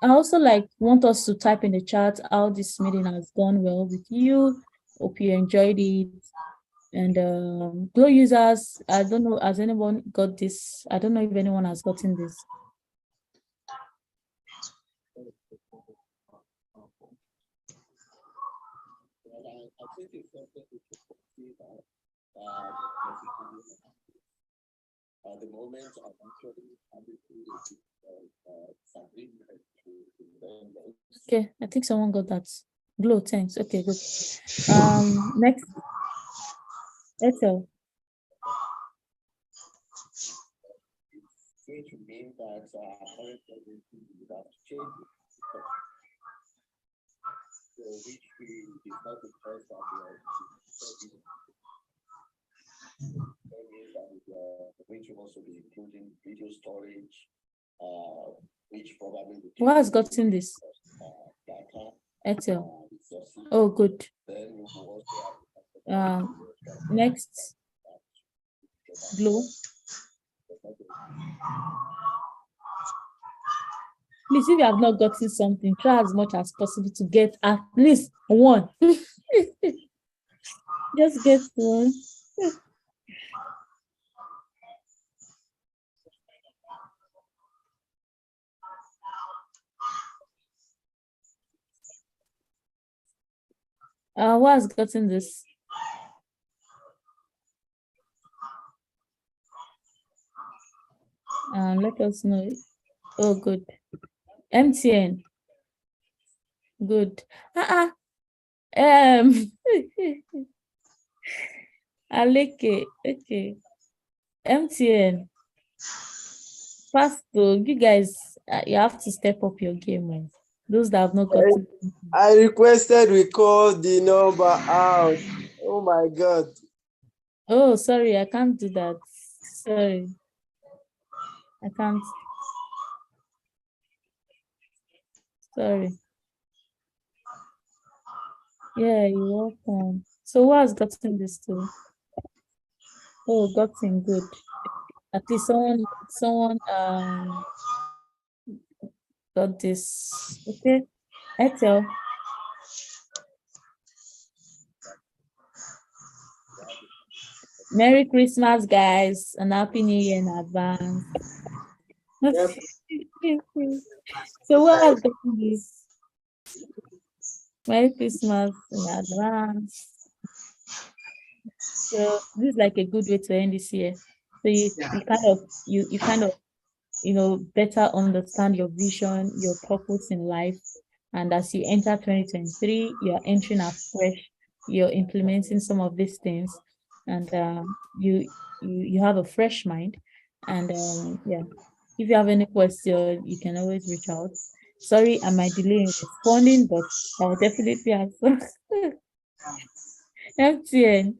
also want us to type in the chat how this meeting has gone well with you. Hope you enjoyed it. And Glow users, I don't know, has anyone got this? I don't know if anyone has gotten this. At the moment, I'm actually Okay, I think someone got that. Glow, thanks. Okay, good. Next, Ethel. It's going to mean that current pregnancy will have to change. So which is not the first that we are which will also be including video storage, which probably Who has gotten this? Ethel. Oh, good. Next, Glow. Please, if you have not gotten something, try as much as possible to get at least one. Just get one. Who has gotten this? Let us know. Oh, good. MTN. Good. Aleke. Okay. MTN. Pastor, you guys, you have to step up your game. Man. Those that have not gotten. I requested we call the number out. Oh my God. Oh, sorry, I can't do that. Sorry. I can't. Sorry. Yeah, you're welcome. So who has gotten this too? Oh, gotten, good. At least someone got this. Okay. Ethel. Merry Christmas, guys, and Happy New Year in advance. Yep. So who has gotten this? Merry Christmas in advance. So this is like a good way to end this year. So you kind of better understand your vision, your purpose in life. And as you enter 2023, you're entering afresh, you're implementing some of these things, and you have a fresh mind. And yeah, if you have any question, you can always reach out. Sorry, I might delay in responding, but I'll definitely answer. MTN.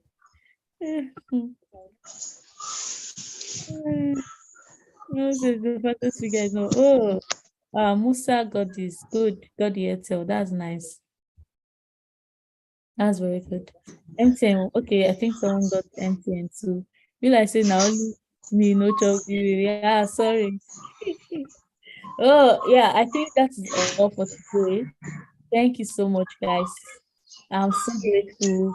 No, says the fattest you guys know. Oh, Musa got this. Good. Got the Airtel. That's nice. That's very good. MTN. Okay, I think someone got MTN too. Will I say now only me no chop you? Yeah, sorry. Oh, yeah, I think that is all for today. Thank you so much, guys. I'm so grateful,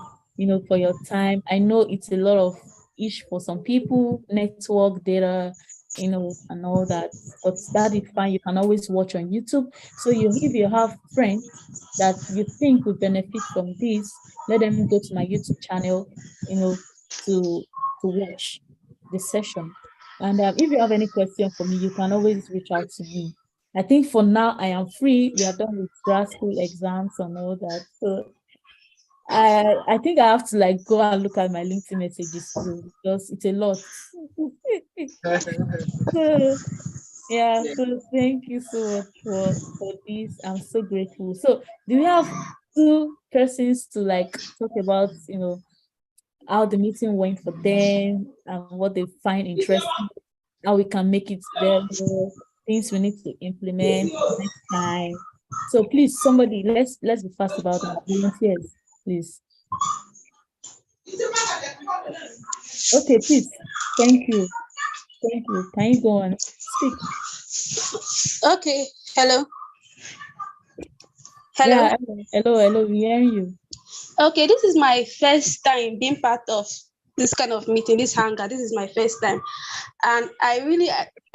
for your time. I know it's a lot of ish for some people, network data, and all that. But that is fine. You can always watch on YouTube. So if you have friends that you think would benefit from this, let them go to my YouTube channel, to watch the session. And if you have any question for me, you can always reach out to me. I think for now I am free. We are done with grad school exams and all that. So I think I have to like go and look at my LinkedIn messages too, because it's a lot. So yeah, so thank you so much for this. I'm so grateful. So do we have two persons to like talk about, how the meeting went for them and what they find interesting, how we can make it better, things we need to implement next time. So please, somebody, let's be fast about it. Volunteers, please. Okay, please. Thank you. Thank you. Can you go on? Speak. Okay. Hello. Hello. Yeah. Hello. We hear you. Okay, this is my first time being part of this kind of meeting, this hangout. This is my first time, and I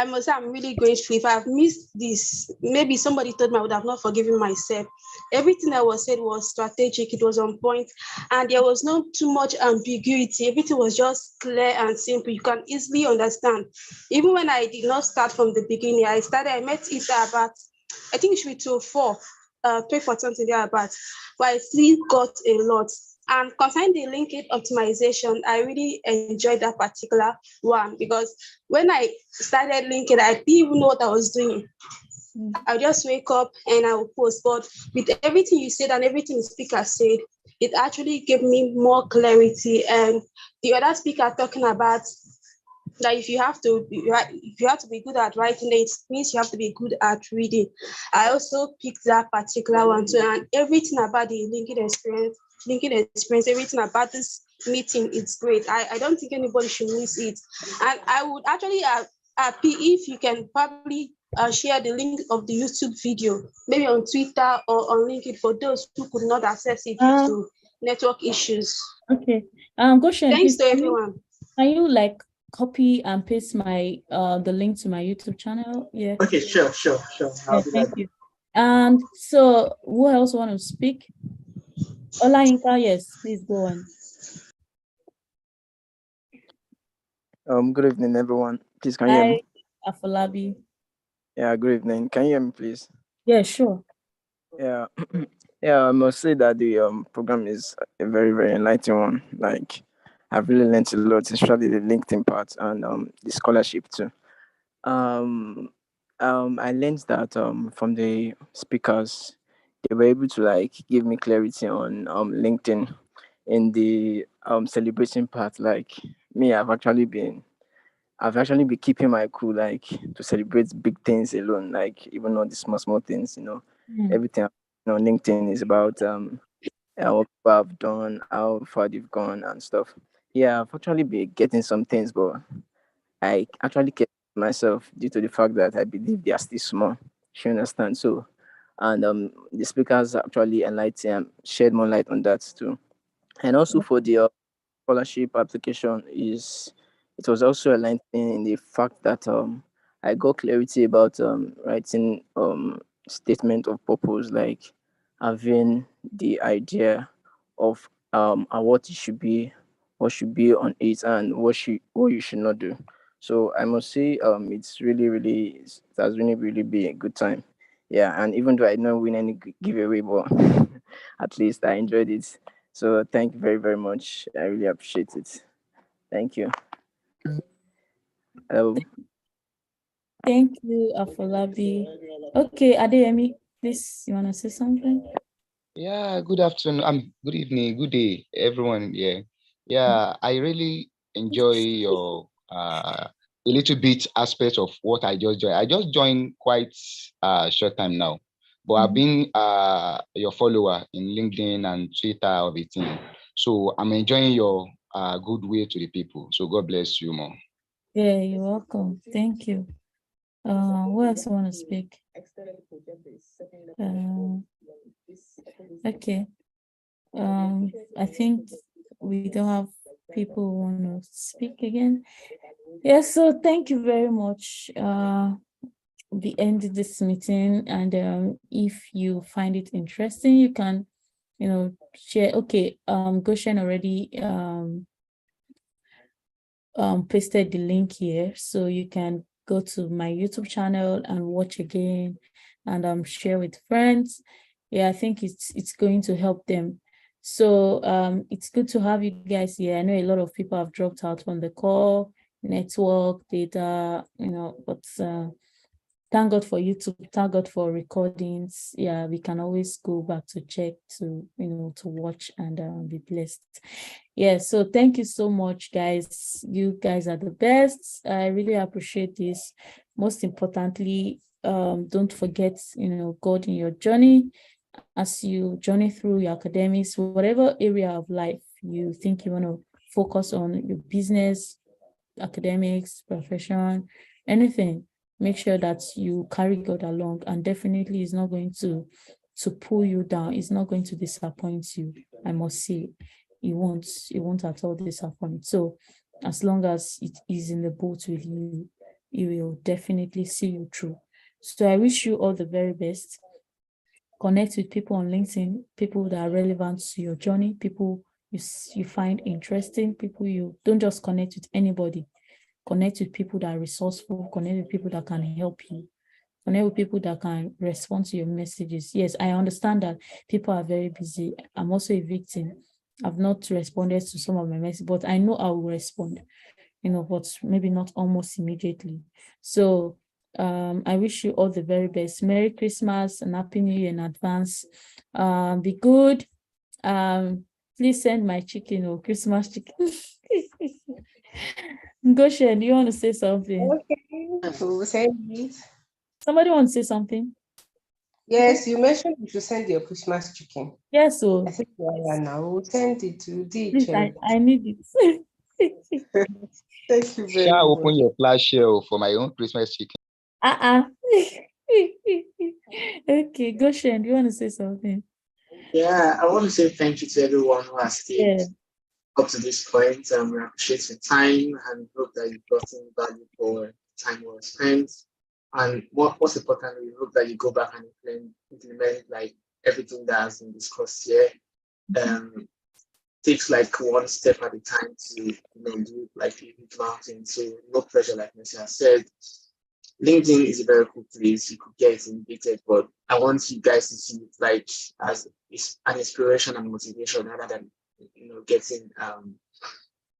must say I'm really grateful. If I've missed this, maybe somebody told me, I would have not forgiven myself. Everything that was said was strategic. It was on point, and there was not too much ambiguity. Everything was just clear and simple. You can easily understand. Even when I did not start from the beginning, I met it about, I think it should be 204. 3 for something there about, but I still got a lot. And concerning the linkage optimization, I really enjoyed that particular one, because when I started linking, I didn't even know what I was doing. I'll just wake up and I will post. But with everything you said and everything the speaker said, it actually gave me more clarity. And the other speaker talking about that if you have to be good at writing, it means you have to be good at reading. I also picked that particular one too, and everything about the LinkedIn experience, everything about this meeting, it's great. I don't think anybody should miss it. And I would actually happy if you can probably share the link of the YouTube video, maybe on Twitter or on LinkedIn, for those who could not access it due to network issues. Okay. Goshen, Thanks please, to everyone. Can you like copy and paste my the link to my YouTube channel? Yeah. Okay, sure. Yeah, thank you. And so who else want to speak? Olayinka, yes, please go on. Good evening, everyone. Please, can you hear Hi, me? Afolabi. Yeah, good evening. Can you hear me, please? Yeah, sure. Yeah, yeah. I must say that the program is a very, very enlightening one. Like, I've really learned a lot, especially the LinkedIn part and the scholarship too. Um, I learned that from the speakers, they were able to like give me clarity on LinkedIn in the celebration part. Like me, I've actually been keeping my cool, like to celebrate big things alone, like even all the small, small things, Mm. everything on LinkedIn is about what people have done, how far they've gone and stuff. Yeah, I've actually been getting some things, but I actually kept myself due to the fact that I believe they are still small. You understand? So, and the speakers actually enlightened, shed more light on that too. And also for the scholarship application is it was also aligned in the fact that I got clarity about writing statement of purpose, like having the idea of and what it should be, what should be on it, and what you should not do. So I must say it's it has really been a good time. Yeah, and even though I didn't win any giveaway, but at least I enjoyed it. So thank you very, very much. I really appreciate it. Thank you. Hello. Thank you, Afolabi. Okay, Adeyemi, please, you want to say something? Yeah, good afternoon. Good evening, good day, everyone. Yeah. I really enjoy your a little bit aspect of what I just joined. I just joined quite short time now, but I've been your follower in LinkedIn and Twitter of the team. So I'm enjoying your good way to the people. So God bless you more. Yeah, you're welcome. Thank you. Who else want to speak? Okay. I think we don't have people who want to speak again. Yeah, so thank you very much. We ended this meeting, and if you find it interesting, you can, share. Okay, Goshen already pasted the link here, so you can go to my YouTube channel and watch again, and share with friends. Yeah, I think it's going to help them. So it's good to have you guys here. I know a lot of people have dropped out on the call, network, data, but thank God for YouTube, thank God for recordings. Yeah, we can always go back to check, to to watch and be blessed. Yeah, so thank you so much, guys. You guys are the best. I really appreciate this. Most importantly, don't forget, God in your journey. As you journey through your academics, whatever area of life you think you want to focus on, your business, academics, profession, anything, make sure that you carry God along, and definitely is not going to pull you down. It's not going to disappoint you. I must say, it won't at all disappoint. So as long as it is in the boat with you, it will definitely see you through. So I wish you all the very best. Connect with people on LinkedIn, people that are relevant to your journey, people you find interesting, people you don't just connect with anybody. Connect with people that are resourceful, connect with people that can help you, connect with people that can respond to your messages. Yes, I understand that people are very busy. I'm also a victim. I've not responded to some of my messages, but I know I will respond, but maybe not almost immediately. So I wish you all the very best. Merry Christmas and Happy New Year in advance. Be good. Please send my chicken or Christmas chicken. Goshen, do you want to say something? Okay, we'll send it. Somebody want to say something? Yes, you mentioned you should send your Christmas chicken. Yes, so I think now we'll send it to please, DHL. I need it. Thank you very Shall much. open your flash sale for my own Christmas chicken. Okay, Goshen, do you want to say something? Yeah, I want to say thank you to everyone who has stayed Yeah. up to this point. We appreciate your time and hope that you've gotten value for the time well spent. And most importantly, we hope that you go back and implement like everything that has been discussed here. um, takes like one step at a time to do like a big mountain. So no pressure, like Messi has said. LinkedIn is a very cool place. You could get intimidated, but I want you guys to see it like as an inspiration and motivation rather than getting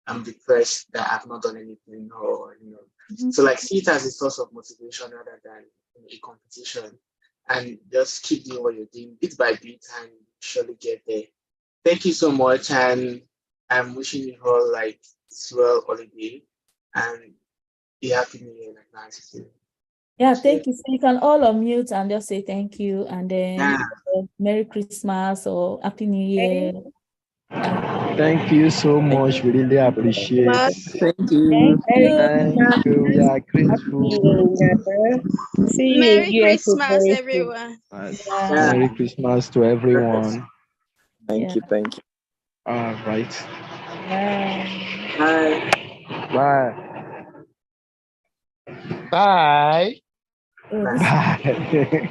I'm depressed that I've not done anything or so like see it as a source of motivation rather than a competition, and just keep doing what you're doing bit by bit and surely get there. Thank you so much, and I'm wishing you all like swell holiday and be happy new year in advance. Yeah, thank you. So you can all unmute and just say thank you, and then Yeah. Merry Christmas or Happy New Year. Thank you so much. We really appreciate. Thank you. Thank you. We are grateful. See you Merry in US Christmas, very soon. everyone. Merry Christmas to everyone. Thank you. Thank you. All right. Bye. Bye. Bye. Oh, Bye.